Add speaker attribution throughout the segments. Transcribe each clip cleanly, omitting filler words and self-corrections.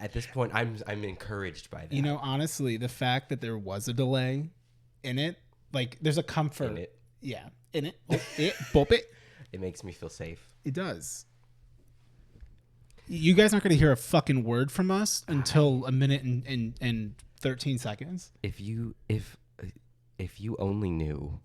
Speaker 1: At this point, I'm encouraged by that.
Speaker 2: You know, honestly, the fact that there was a delay in it, like, there's a comfort.
Speaker 1: In it.
Speaker 2: Yeah, in it. Bop it.
Speaker 1: It makes me feel safe.
Speaker 2: It does. You guys aren't going to hear a fucking word from us until a minute and 13 seconds.
Speaker 1: If you only knew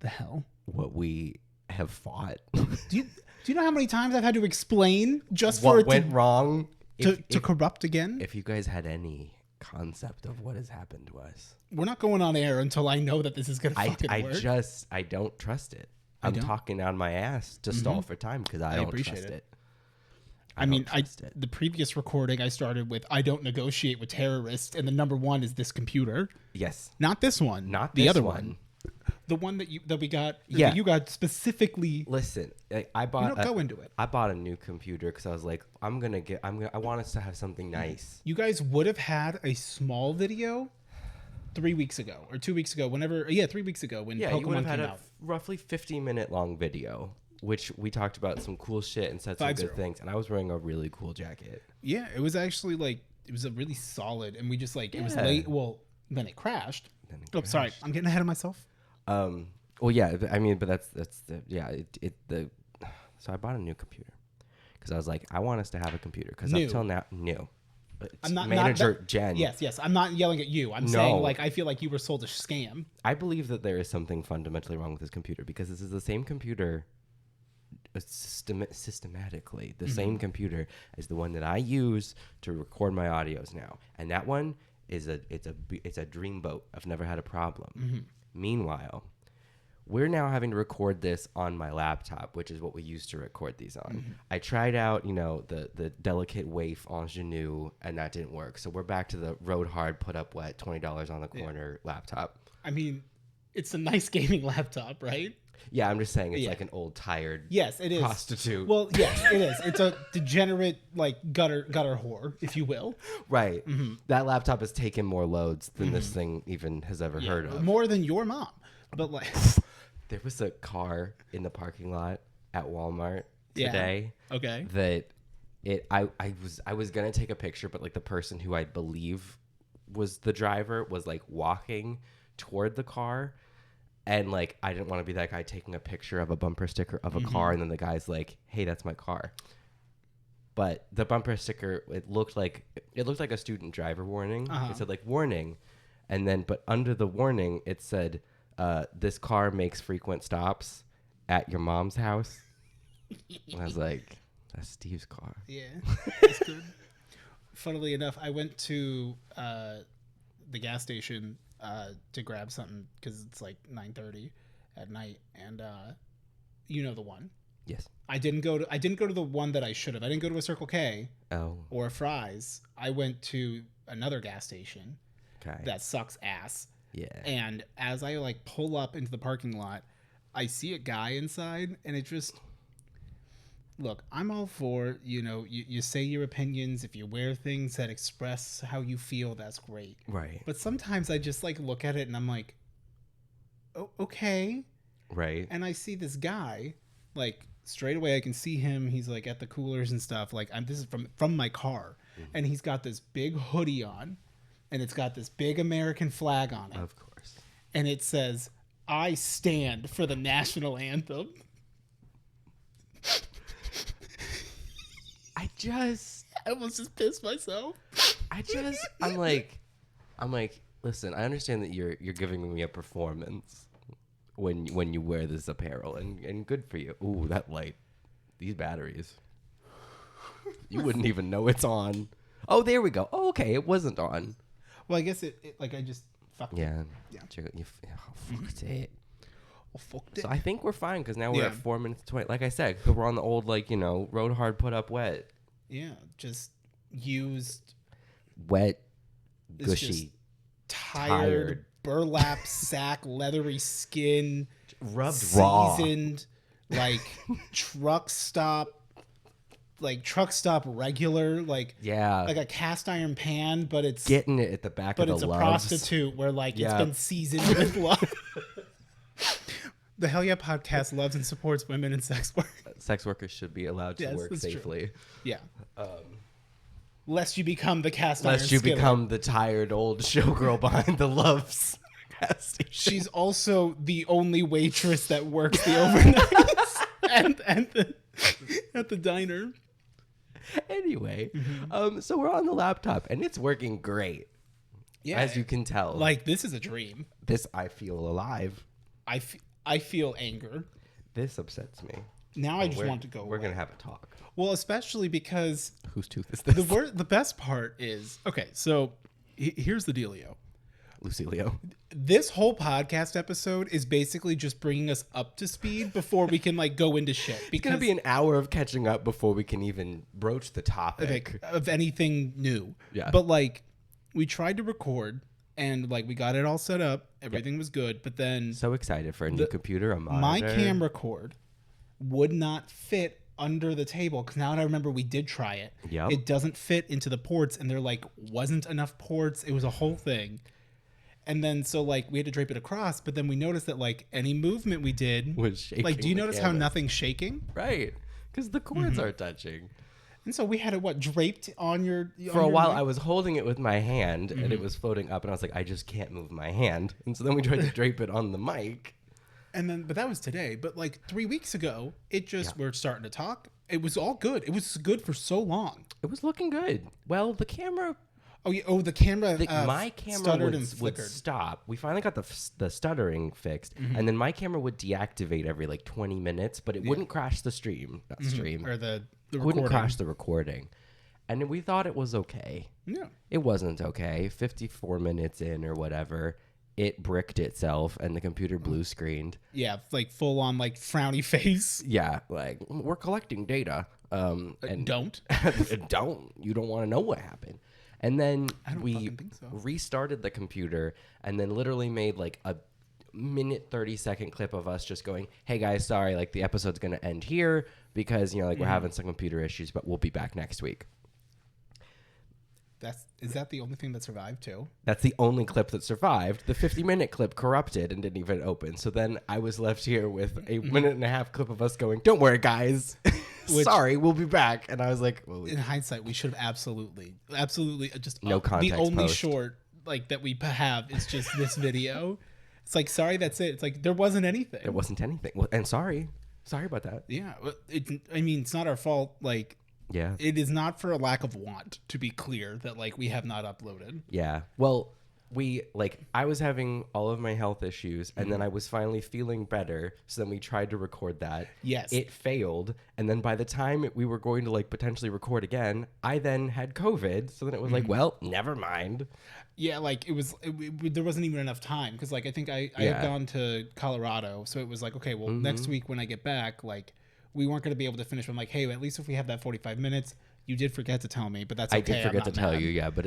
Speaker 2: The hell?
Speaker 1: what we have fought.
Speaker 2: Do you know how many times I've had to explain just
Speaker 1: What
Speaker 2: for it
Speaker 1: went wrong?
Speaker 2: to corrupt again?
Speaker 1: If you guys had any concept of what has happened to us.
Speaker 2: We're not going on air until I know that this is going to fucking work.
Speaker 1: I don't trust it. I'm talking out my ass to stall for time because I don't trust it.
Speaker 2: The previous recording I started with, I don't negotiate with terrorists, and the number one is this computer.
Speaker 1: Yes.
Speaker 2: Not this one.
Speaker 1: Not
Speaker 2: the
Speaker 1: this
Speaker 2: other
Speaker 1: one.
Speaker 2: The one that we got.
Speaker 1: Yeah.
Speaker 2: That you got specifically.
Speaker 1: Listen, I bought.
Speaker 2: Go into it.
Speaker 1: I bought a new computer because I was like, I want us to have something nice.
Speaker 2: You guys would have had a small video 3 weeks ago or 2 weeks ago, 3 weeks ago when Pokemon
Speaker 1: you would have had
Speaker 2: came
Speaker 1: a
Speaker 2: out.
Speaker 1: roughly 15-minute long video, which we talked about some cool shit and said some good things, and I was wearing a really cool jacket.
Speaker 2: Yeah, it was actually it was a really solid, and we just it was late. Well, then it crashed. Sorry, I'm getting ahead of myself.
Speaker 1: Well, yeah, but that's so I bought a new computer because I was like, I want us to have a computer because up till now, new.
Speaker 2: I'm not
Speaker 1: manager Jen.
Speaker 2: Yes. I'm not yelling at you. I'm saying I feel like you were sold a scam.
Speaker 1: I believe that there is something fundamentally wrong with this computer because this is the same computer. Systematically, the same computer as the one that I use to record my audios now, and that one is a dreamboat. I've never had a problem. Mm-hmm. Meanwhile, we're now having to record this on my laptop, which is what we used to record these on. Mm-hmm. I tried out, the delicate waif ingenue, and that didn't work. So we're back to the Rode Hard, put up wet, $20 on the corner laptop.
Speaker 2: I mean, it's a nice gaming laptop, right?
Speaker 1: Yeah, I'm just saying it's like an old, tired
Speaker 2: it is.
Speaker 1: Prostitute.
Speaker 2: Well, yes, it is. It's a degenerate, gutter whore, if you will.
Speaker 1: Right. Mm-hmm. That laptop has taken more loads than this thing even has ever heard of.
Speaker 2: More than your mom. But
Speaker 1: there was a car in the parking lot at Walmart today.
Speaker 2: Okay.
Speaker 1: That I was gonna take a picture, but the person who I believe was the driver was walking toward the car. And I didn't want to be that guy taking a picture of a bumper sticker of a car, and then the guy's like, "Hey, that's my car." But the bumper sticker, it looked like a student driver warning. Uh-huh. It said warning, and then but under the warning it said, "This car makes frequent stops at your mom's house." And I was like, "That's Steve's car."
Speaker 2: Yeah, that's good. Funnily enough, I went to the gas station to grab something because it's 9:30 at night, and you know the one.
Speaker 1: Yes.
Speaker 2: I didn't go to the one that I should have. I didn't go to a Circle K or a Fry's. I went to another gas station.
Speaker 1: Okay.
Speaker 2: That sucks ass.
Speaker 1: Yeah.
Speaker 2: And as I pull up into the parking lot, I see a guy inside, and it just look, I'm all for, you say your opinions. If you wear things that express how you feel, that's great.
Speaker 1: Right.
Speaker 2: But sometimes I just look at it and I'm like, oh, okay.
Speaker 1: Right.
Speaker 2: And I see this guy, straight away I can see him. He's at the coolers and stuff. This is from my car. Mm-hmm. And he's got this big hoodie on, and it's got this big American flag on it.
Speaker 1: Of course.
Speaker 2: And it says, "I stand for the national anthem." I almost just pissed myself.
Speaker 1: I'm like, listen, I understand that you're giving me a performance when you wear this apparel, and good for you. Ooh, that light, these batteries. You wouldn't even know it's on. Oh, there we go. Oh, okay, it wasn't on.
Speaker 2: Well, I guess it I just fucked it.
Speaker 1: Yeah. Fucked it. So I think we're fine because now we're at 4 minutes 20. Like I said, we're on the old Rode Hard, put up wet.
Speaker 2: Yeah, just used.
Speaker 1: Wet, gushy,
Speaker 2: just tired, burlap sack, leathery skin,
Speaker 1: rubbed
Speaker 2: seasoned,
Speaker 1: raw.
Speaker 2: truck stop regular, like a cast iron pan, but it's
Speaker 1: getting it at the back of the
Speaker 2: loves. But it's a prostitute where it's been seasoned with love. The Hell Yeah podcast loves and supports women in sex work.
Speaker 1: Sex workers should be allowed to work safely.
Speaker 2: True. Yeah. lest you become the cast iron
Speaker 1: Lest you
Speaker 2: skillet.
Speaker 1: become the tired old showgirl behind the Loves gas station.
Speaker 2: She's also the only waitress that works the overnights at the diner.
Speaker 1: Anyway, so we're on the laptop and it's working great.
Speaker 2: Yeah,
Speaker 1: as you can tell.
Speaker 2: Like, this is a dream.
Speaker 1: This, I feel alive.
Speaker 2: I feel anger.
Speaker 1: This upsets me.
Speaker 2: Now I just want to go
Speaker 1: We're
Speaker 2: away.
Speaker 1: going to have a talk.
Speaker 2: Well, especially because...
Speaker 1: Whose tooth is this?
Speaker 2: The best part is... Okay, so here's the dealio.
Speaker 1: Lucilio.
Speaker 2: This whole podcast episode is basically just bringing us up to speed before we can, like, go into shit.
Speaker 1: It's going to be an hour of catching up before we can even broach the topic.
Speaker 2: Of anything new.
Speaker 1: Yeah.
Speaker 2: But, like, we tried to record... And, like, we got it all set up. Everything was good. But then...
Speaker 1: So excited for a new computer, a monitor.
Speaker 2: My camera cord would not fit under the table. Because now that I remember, we did try it.
Speaker 1: Yep.
Speaker 2: It doesn't fit into the ports. And there, like, wasn't enough ports. It was a whole thing. And then, so, like, we had to drape it across. But then we noticed that, like, any movement we did...
Speaker 1: was shaking.
Speaker 2: Like, do you notice how nothing's shaking?
Speaker 1: Right. Because the cords are touching.
Speaker 2: And so we had it, draped on your...
Speaker 1: For a while, I was holding it with my hand, and it was floating up, and I was like, I just can't move my hand. And so then we tried to drape it on the mic.
Speaker 2: And then, but that was today. But, like, 3 weeks ago, it just... We're starting to talk. It was all good. It was good for so long.
Speaker 1: It was looking good. Well, the camera...
Speaker 2: Oh, yeah. Oh, the camera...
Speaker 1: my camera
Speaker 2: stuttered and
Speaker 1: would
Speaker 2: flickered.
Speaker 1: stop. We finally got the stuttering fixed, and then my camera would deactivate every, like, 20 minutes, but it wouldn't crash the stream. Not stream.
Speaker 2: Or the
Speaker 1: It
Speaker 2: recording.
Speaker 1: wouldn't crash the recording. And we thought it was okay.
Speaker 2: Yeah.
Speaker 1: It wasn't okay. 54 minutes in or whatever, it bricked itself and the computer blue screened.
Speaker 2: Yeah, like full on like frowny face.
Speaker 1: Yeah, like we're collecting data. And
Speaker 2: Don't.
Speaker 1: don't. You don't want to know what happened. And then we
Speaker 2: fucking think so.
Speaker 1: restarted the computer and then literally made like a minute 30-second clip of us just going, hey guys, sorry, like the episode's going to end here because, you know, like we're having some computer issues, but we'll be back next week.
Speaker 2: Is that the only thing that survived too?
Speaker 1: That's the only clip that survived. The 50-minute clip corrupted and didn't even open. So then I was left here with a minute and a half clip of us going, don't worry, guys. Sorry, we'll be back. And I was like, well,
Speaker 2: In hindsight, we should have absolutely just
Speaker 1: No context
Speaker 2: the only
Speaker 1: post.
Speaker 2: short like that we have is just this video. It's like, sorry, that's it. It's like there wasn't anything.
Speaker 1: There wasn't anything. Well, and sorry about that.
Speaker 2: Yeah, I mean, it's not our fault. Like,
Speaker 1: Yeah.
Speaker 2: it is not for a lack of want, to be clear, that like we have not uploaded.
Speaker 1: Yeah. Well, I was having all of my health issues and then I was finally feeling better. So then we tried to record that.
Speaker 2: Yes.
Speaker 1: It failed. And then by the time we were going to like potentially record again, I then had COVID. So then it was like, well, never mind.
Speaker 2: Yeah, like there wasn't even enough time because like I think I had gone to Colorado, so it was like, okay, well, next week when I get back, like we weren't going to be able to finish. I'm like, hey, at least if we have that 45 minutes, you did forget to tell me, but that's okay.
Speaker 1: I did forget to tell you, yeah, but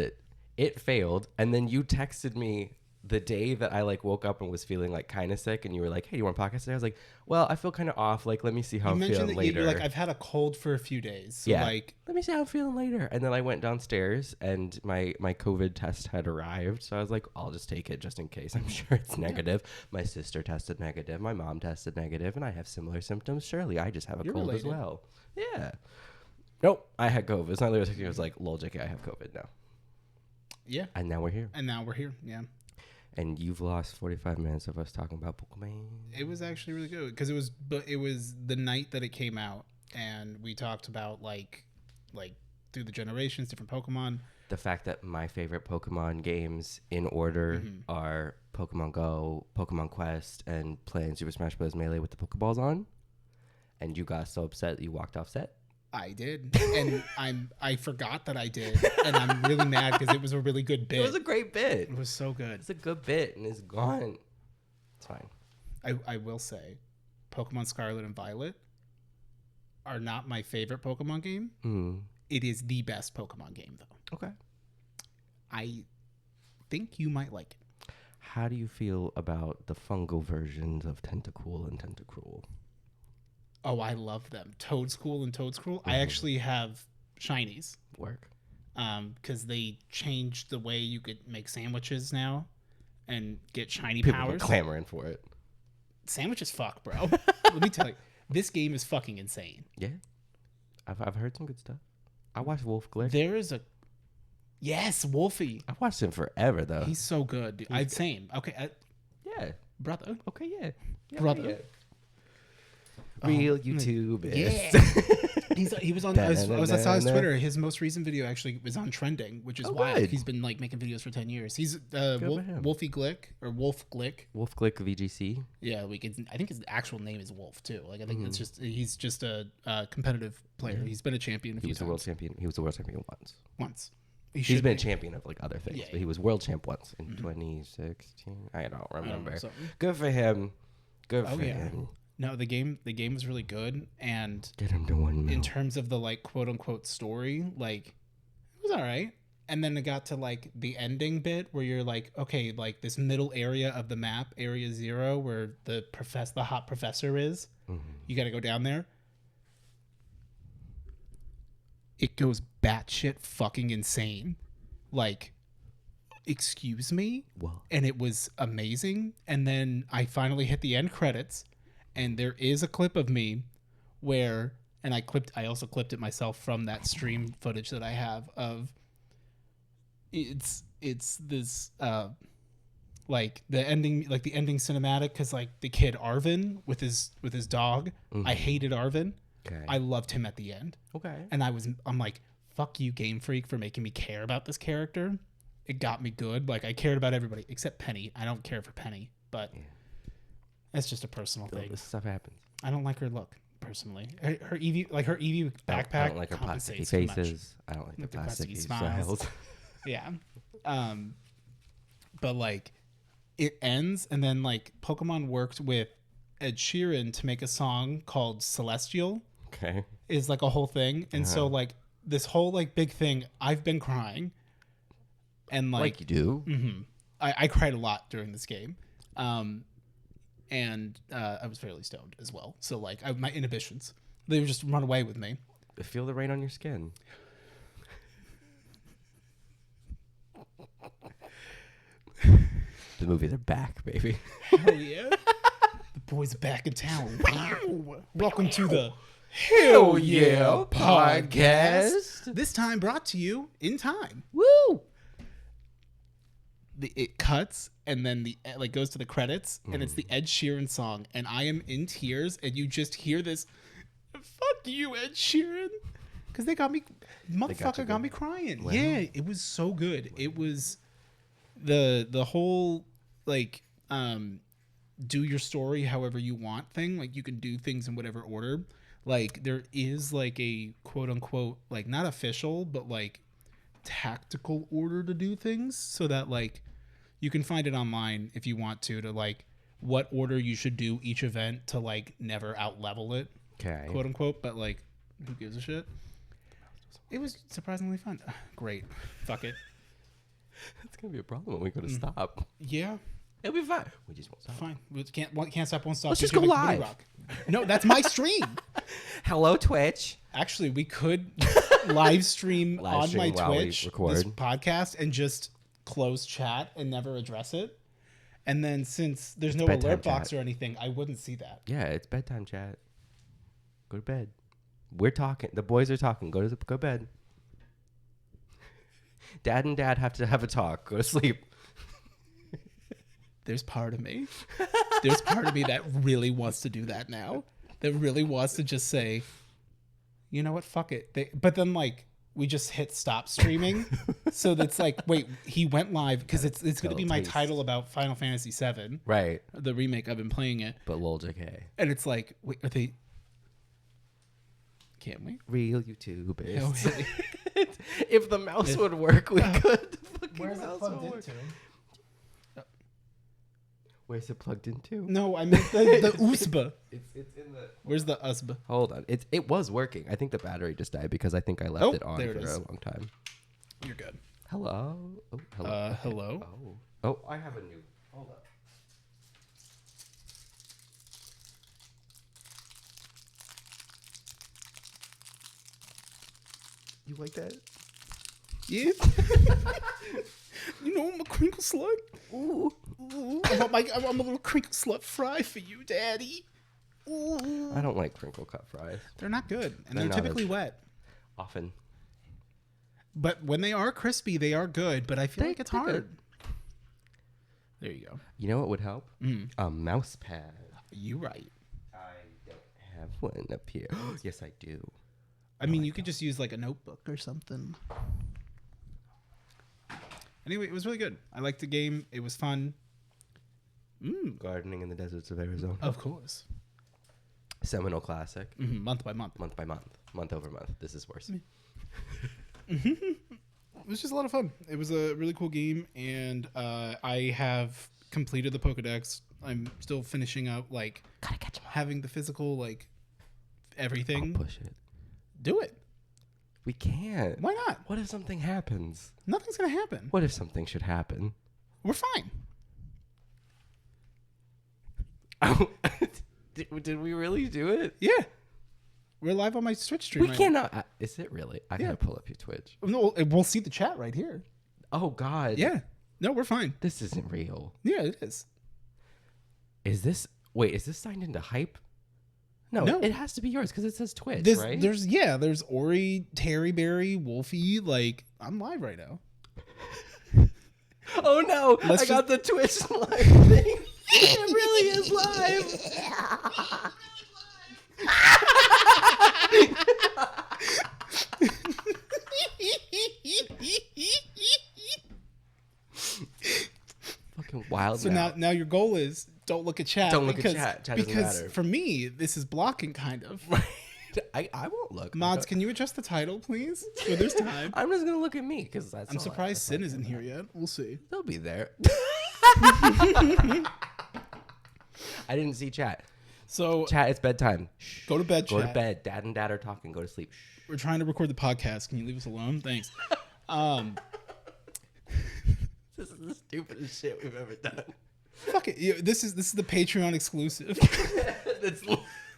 Speaker 1: it failed. And then you texted me the day that I like woke up and was feeling like kind of sick, and you were like, hey, do you want to podcast today? I was like, well, I feel kind of off. Like, let me see how I'm feeling later.
Speaker 2: You're like, I've had a cold for a few days. So
Speaker 1: yeah.
Speaker 2: like,
Speaker 1: let me see how I'm feeling later. And then I went downstairs and my COVID test had arrived. So I was like, I'll just take it just in case. I'm sure it's negative. My sister tested negative. My mom tested negative. And I have similar symptoms. Surely I just have a cold as well. Yeah. Nope. I had COVID. It's not literally, it was like, lol, JK, I have COVID now.
Speaker 2: Yeah.
Speaker 1: And now we're here.
Speaker 2: Yeah.
Speaker 1: And you've lost 45 minutes of us talking about Pokemon.
Speaker 2: It was actually really good because it was the night that it came out, and we talked about like through the generations, different Pokemon.
Speaker 1: The fact that my favorite Pokemon games in order are Pokemon Go, Pokemon Quest, and playing Super Smash Bros. Melee with the Pokeballs on. And you got so upset that you walked off set.
Speaker 2: I did, and I forgot that I did, and I'm really mad because it was a really good bit.
Speaker 1: It was a great bit.
Speaker 2: It was so good.
Speaker 1: It's a good bit, and it's gone. It's fine.
Speaker 2: I will say, Pokemon Scarlet and Violet are not my favorite Pokemon game. It is the best Pokemon game, though.
Speaker 1: Okay.
Speaker 2: I think you might like it.
Speaker 1: How do you feel about the fungal versions of Tentacool and Tentacruel?
Speaker 2: Oh, I love them. Toadscool and Toadscruel. I actually have shinies.
Speaker 1: Work.
Speaker 2: Because they changed the way you could make sandwiches now and get shiny
Speaker 1: People
Speaker 2: powers.
Speaker 1: are clamoring for it.
Speaker 2: Sandwiches fuck, bro. Let me tell you, this game is fucking insane.
Speaker 1: Yeah. I've heard some good stuff. I watched Wolf Glick.
Speaker 2: There is a Yes, Wolfie.
Speaker 1: I've watched him forever though.
Speaker 2: He's so good. Dude. I'd same. Okay,
Speaker 1: yeah,
Speaker 2: brother.
Speaker 1: okay, yeah,
Speaker 2: Brother.
Speaker 1: yeah. Real YouTubers.
Speaker 2: Yeah. He was on. I saw his Twitter. His most recent video actually was on trending, which is wild.
Speaker 1: Good.
Speaker 2: He's been like making videos for 10 years. He's Wolfie Glick or Wolf Glick.
Speaker 1: Wolf Glick VGC.
Speaker 2: Yeah, I think his actual name is Wolf too. Like I think he's just a competitive player.
Speaker 1: Mm-hmm.
Speaker 2: He's been a champion a few times.
Speaker 1: He was a world champion once.
Speaker 2: Once.
Speaker 1: He's been a champion of like other things,
Speaker 2: Yeah,
Speaker 1: but he was world champ once in 2016. I don't remember.
Speaker 2: Good
Speaker 1: for him. Good for him.
Speaker 2: No, the game was really good, and
Speaker 1: Get him to 1 mil.
Speaker 2: in terms of the like quote unquote story, like it was all right. And then it got to like the ending bit where you're like, okay, like this middle area of the map, area 0, where the hot professor is. Mm-hmm. You got to go down there. It goes batshit fucking insane. Like, excuse me?
Speaker 1: Whoa.
Speaker 2: And it was amazing. And then I finally hit the end credits. And there is a clip of me where, and I also clipped it myself from that stream footage that I have of, it's this, like the ending cinematic. 'Cause like the kid Arvin with his dog, mm-hmm. I hated Arvin.
Speaker 1: Okay.
Speaker 2: I loved him at the end.
Speaker 1: Okay.
Speaker 2: And I'm like, fuck you, Game Freak, for making me care about this character. It got me good. Like I cared about everybody except Penny. I don't care for Penny, but that's just a personal thing.
Speaker 1: This stuff happens.
Speaker 2: I don't like her look personally. Her Eevee backpack.
Speaker 1: I don't like her plasticky faces. I don't like the plasticky smiles.
Speaker 2: Yeah. But like it ends, and then like Pokemon worked with Ed Sheeran to make a song called Celestial.
Speaker 1: Okay.
Speaker 2: Is like a whole thing. And so like this whole like big thing, I've been crying. And like
Speaker 1: you do.
Speaker 2: Mm-hmm. I cried a lot during this game. And I was fairly stoned as well. So like my inhibitions, they would just run away with me.
Speaker 1: Feel the rain on your skin. The movies are back, baby.
Speaker 2: Hell yeah. The boys are back in town. Wow. Welcome to the Hell Yeah podcast. This time brought to you in time.
Speaker 1: Woo!
Speaker 2: It cuts and then like goes to the credits and it's the Ed Sheeran song, and I am in tears, and you just hear this, fuck you, Ed Sheeran, because they got me, motherfucker got me crying. Wow. Yeah, it was so good. It was the whole like do your story however you want thing. Like you can do things in whatever order. Like there is like a quote unquote like not official but like tactical order to do things, so that like you can find it online if you want to like what order you should do each event to like never out level it,
Speaker 1: okay,
Speaker 2: quote unquote. But like who gives a shit? It was surprisingly fun. Great. Fuck it.
Speaker 1: That's gonna be a problem when we go to stop.
Speaker 2: Yeah,
Speaker 1: it'll be fine. We just won't stop.
Speaker 2: Fine. We can't stop, won't stop.
Speaker 1: Let's just go live.
Speaker 2: No, that's my stream.
Speaker 1: Hello, Twitch.
Speaker 2: Actually, we could live stream on my Twitch this podcast and just close chat and never address it. And then since there's no alert box or anything, I wouldn't see that.
Speaker 1: Yeah, it's bedtime chat. Go to bed. We're talking. The boys are talking. Go to bed. Dad and Dad have to have a talk. Go to sleep.
Speaker 2: There's part of me. There's part of me that really wants to do that now. That really wants to just say, you know what, fuck it. But then like we just hit stop streaming. So that's like, wait, he went live because it's going to be my title about Final Fantasy VII.
Speaker 1: Right.
Speaker 2: The remake. I've been playing it.
Speaker 1: But lol JK.
Speaker 2: And it's like, wait, are they? Can't we?
Speaker 1: Real YouTubers. If the mouse would work, we could.
Speaker 2: Where's it plugged into?
Speaker 1: Where's it plugged into?
Speaker 2: No, I meant the USB.
Speaker 1: It's in the.
Speaker 2: Where's the USB?
Speaker 1: Hold on. It was working. I think the battery just died because I think I left it on for a long time.
Speaker 2: You're good.
Speaker 1: Hello. Oh, hello.
Speaker 2: Hello.
Speaker 1: Oh, I have a new. Hold up. You like that?
Speaker 2: Yeah. You know, I'm a crinkle slut. Ooh. I'm a little crinkle slut fry for you, Daddy. Ooh.
Speaker 1: I don't like crinkle cut fries.
Speaker 2: They're not good, and they're typically wet.
Speaker 1: Often.
Speaker 2: But when they are crispy, they are good. But I feel like it's
Speaker 1: they're
Speaker 2: hard.
Speaker 1: good.
Speaker 2: There you go.
Speaker 1: You know what would help? A mouse pad.
Speaker 2: You right.
Speaker 1: I don't have one up here. Yes, I do.
Speaker 2: I mean, you could just use like a notebook or something. Anyway, it was really good. I liked the game. It was fun.
Speaker 1: Gardening in the deserts of Arizona.
Speaker 2: Of course.
Speaker 1: Seminal classic.
Speaker 2: Month by month.
Speaker 1: Month by month. Month over month. This is worse.
Speaker 2: It was just a lot of fun. It was a really cool game, and I have completed the Pokedex. I'm still finishing up, like,
Speaker 1: Gotta catch 'em all.
Speaker 2: having the physical, like, everything.
Speaker 1: I'll push it.
Speaker 2: Do it.
Speaker 1: We can't.
Speaker 2: Why not?
Speaker 1: What if something happens?
Speaker 2: Nothing's going to happen.
Speaker 1: What if something should happen?
Speaker 2: We're fine.
Speaker 1: Did we really do it?
Speaker 2: Yeah. We're live on my Twitch stream.
Speaker 1: We cannot. Is it really? I gotta pull up your Twitch.
Speaker 2: No, we'll see the chat right here.
Speaker 1: Oh God.
Speaker 2: Yeah. No, we're fine.
Speaker 1: This isn't real.
Speaker 2: Yeah, it is.
Speaker 1: Is this? Wait, is this signed into Hype? No,
Speaker 2: No.
Speaker 1: it has to be yours because it says Twitch, right?
Speaker 2: There's Ori, Terry Berry, Wolfie. Like, I'm live right now.
Speaker 1: Oh no!
Speaker 2: Let's
Speaker 1: I got the Twitch live thing. It really is live. Fucking wild.
Speaker 2: So now your goal is don't look at chat.
Speaker 1: Don't look at chat. Chat doesn't
Speaker 2: because
Speaker 1: matter.
Speaker 2: for me, this is blocking kind of.
Speaker 1: I won't look.
Speaker 2: Mods, can you adjust the title, please? So there's time.
Speaker 1: I'm just gonna look at me because
Speaker 2: I'm surprised Sin isn't here yet. We'll see.
Speaker 1: They'll be there. I didn't see chat.
Speaker 2: So
Speaker 1: Chat, it's bedtime. Shh.
Speaker 2: go to bed,
Speaker 1: Go
Speaker 2: chat.
Speaker 1: to bed. Dad and Dad are talking. Go to sleep. Shh.
Speaker 2: We're trying to record the podcast. Can you leave us alone? Thanks.
Speaker 1: This is the stupidest shit we've ever done.
Speaker 2: Fuck it. This is the Patreon exclusive.
Speaker 1: It's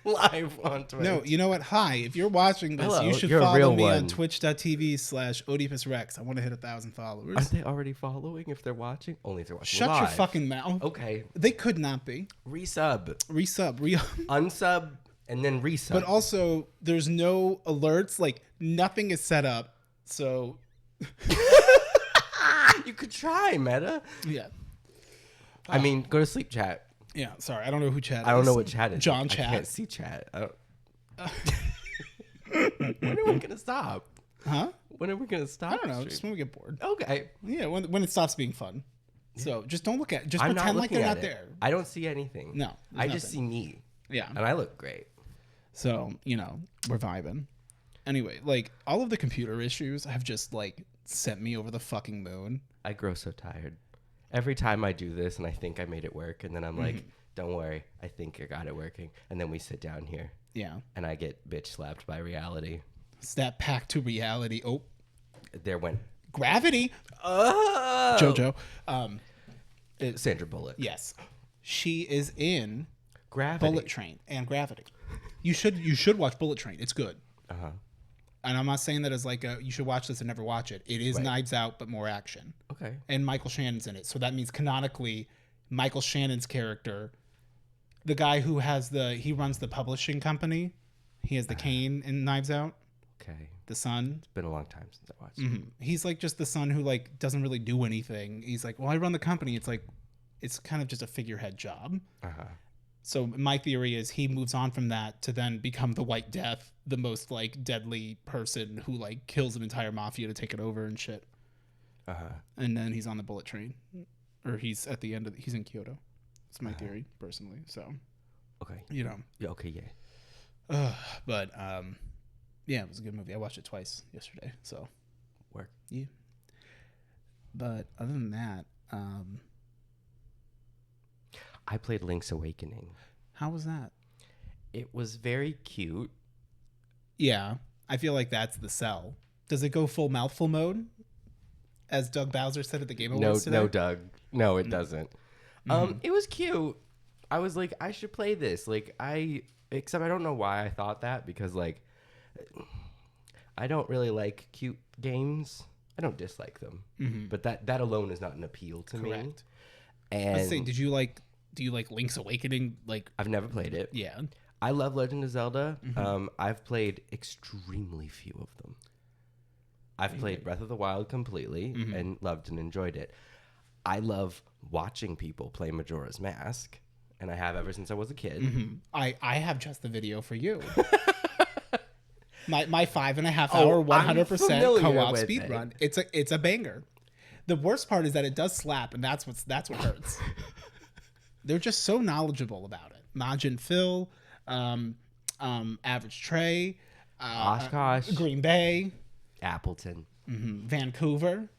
Speaker 1: live on Twitch.
Speaker 2: No, you know what? Hi, if you're watching this,
Speaker 1: Hello,
Speaker 2: you should
Speaker 1: you're a
Speaker 2: follow
Speaker 1: real
Speaker 2: me on
Speaker 1: one.
Speaker 2: twitch.tv/Odiepus Rex. I want to hit 1,000 followers.
Speaker 1: Aren't they already following if they're watching? Only if they're watching
Speaker 2: Shut
Speaker 1: live.
Speaker 2: your fucking mouth.
Speaker 1: Okay.
Speaker 2: They could not be.
Speaker 1: Resub.
Speaker 2: Resub.
Speaker 1: Unsub and then resub.
Speaker 2: But also, there's no alerts. Like, nothing is set up. So,
Speaker 1: you could try, Meta.
Speaker 2: yeah.
Speaker 1: I mean, go to sleep, chat.
Speaker 2: Yeah, sorry. I don't know who chat is.
Speaker 1: I don't know what chat is.
Speaker 2: John
Speaker 1: I
Speaker 2: Chat.
Speaker 1: can't see chat. I don't... When are we going to stop?
Speaker 2: Huh?
Speaker 1: When are we going to stop?
Speaker 2: I don't know.
Speaker 1: the
Speaker 2: Just
Speaker 1: stream?
Speaker 2: when we get bored.
Speaker 1: Okay.
Speaker 2: Yeah, when it stops being fun. So, just don't look at it. Just
Speaker 1: I'm
Speaker 2: pretend
Speaker 1: not
Speaker 2: like
Speaker 1: looking
Speaker 2: they're
Speaker 1: at
Speaker 2: not
Speaker 1: it.
Speaker 2: there.
Speaker 1: I don't see anything.
Speaker 2: No,
Speaker 1: I
Speaker 2: there's
Speaker 1: just see me.
Speaker 2: Yeah.
Speaker 1: And I look great.
Speaker 2: So, we're vibing. Anyway, like, all of the computer issues have just, like, sent me over the fucking moon.
Speaker 1: I grow so tired. Every time I do this and I think I made it work, and then I'm like, don't worry, I think I got it working. And then we sit down here
Speaker 2: Yeah.
Speaker 1: and I get bitch slapped by reality.
Speaker 2: Snap back to reality. Oh,
Speaker 1: There went
Speaker 2: gravity.
Speaker 1: oh!
Speaker 2: JoJo.
Speaker 1: Sandra Bullock.
Speaker 2: Yes. She is in
Speaker 1: Gravity.
Speaker 2: Bullet Train and Gravity. You should watch Bullet Train. It's good.
Speaker 1: Uh-huh.
Speaker 2: And I'm not saying that as like you should watch this and never watch it. It is
Speaker 1: Right.
Speaker 2: Knives Out, but more action.
Speaker 1: Okay.
Speaker 2: And Michael Shannon's in it. So that means canonically, Michael Shannon's character, the guy who he runs the publishing company, he has the cane in Knives Out,
Speaker 1: Okay.
Speaker 2: the son.
Speaker 1: It's been a long time since I watched it.
Speaker 2: He's like just the son who like doesn't really do anything. He's like, well, I run the company. It's like, it's kind of just a figurehead job.
Speaker 1: Uh-huh.
Speaker 2: So my theory is he moves on from that to then become the White Death, the most like deadly person who like kills an entire mafia to take it over and shit.
Speaker 1: Uh-huh.
Speaker 2: And then he's on the bullet train, or he's at the end of he's in Kyoto. That's my theory personally. So,
Speaker 1: Okay.
Speaker 2: Yeah,
Speaker 1: okay, yeah.
Speaker 2: but yeah, it was a good movie. I watched it twice yesterday. So
Speaker 1: Work.
Speaker 2: yeah. But other than that,
Speaker 1: I played Link's Awakening.
Speaker 2: how was that?
Speaker 1: It was very cute.
Speaker 2: Yeah, I feel like that's the sell. Does it go full mouthful mode, as Doug Bowser said at the Game Awards today?
Speaker 1: No, Doug. No, it doesn't. It was cute. I was like, I should play this. Except I don't know why I thought that, because like, I don't really like cute games. I don't dislike them, but that alone is not an appeal to me.
Speaker 2: Correct.
Speaker 1: And
Speaker 2: Let's say, do you like Link's Awakening? Like,
Speaker 1: I've never played it.
Speaker 2: yeah.
Speaker 1: I love Legend of Zelda. I've played extremely few of them. I've played Breath of the Wild completely and loved and enjoyed it. I love watching people play Majora's Mask, and I have ever since I was a kid.
Speaker 2: I have just the video for you. my 5.5 hour 100% co-op speed run. It's a banger. The worst part is that it does slap, and that's what hurts. They're just so knowledgeable about it. Majin Phil, Average Trey,
Speaker 1: Oshkosh,
Speaker 2: Green Bay,
Speaker 1: Appleton,
Speaker 2: Vancouver.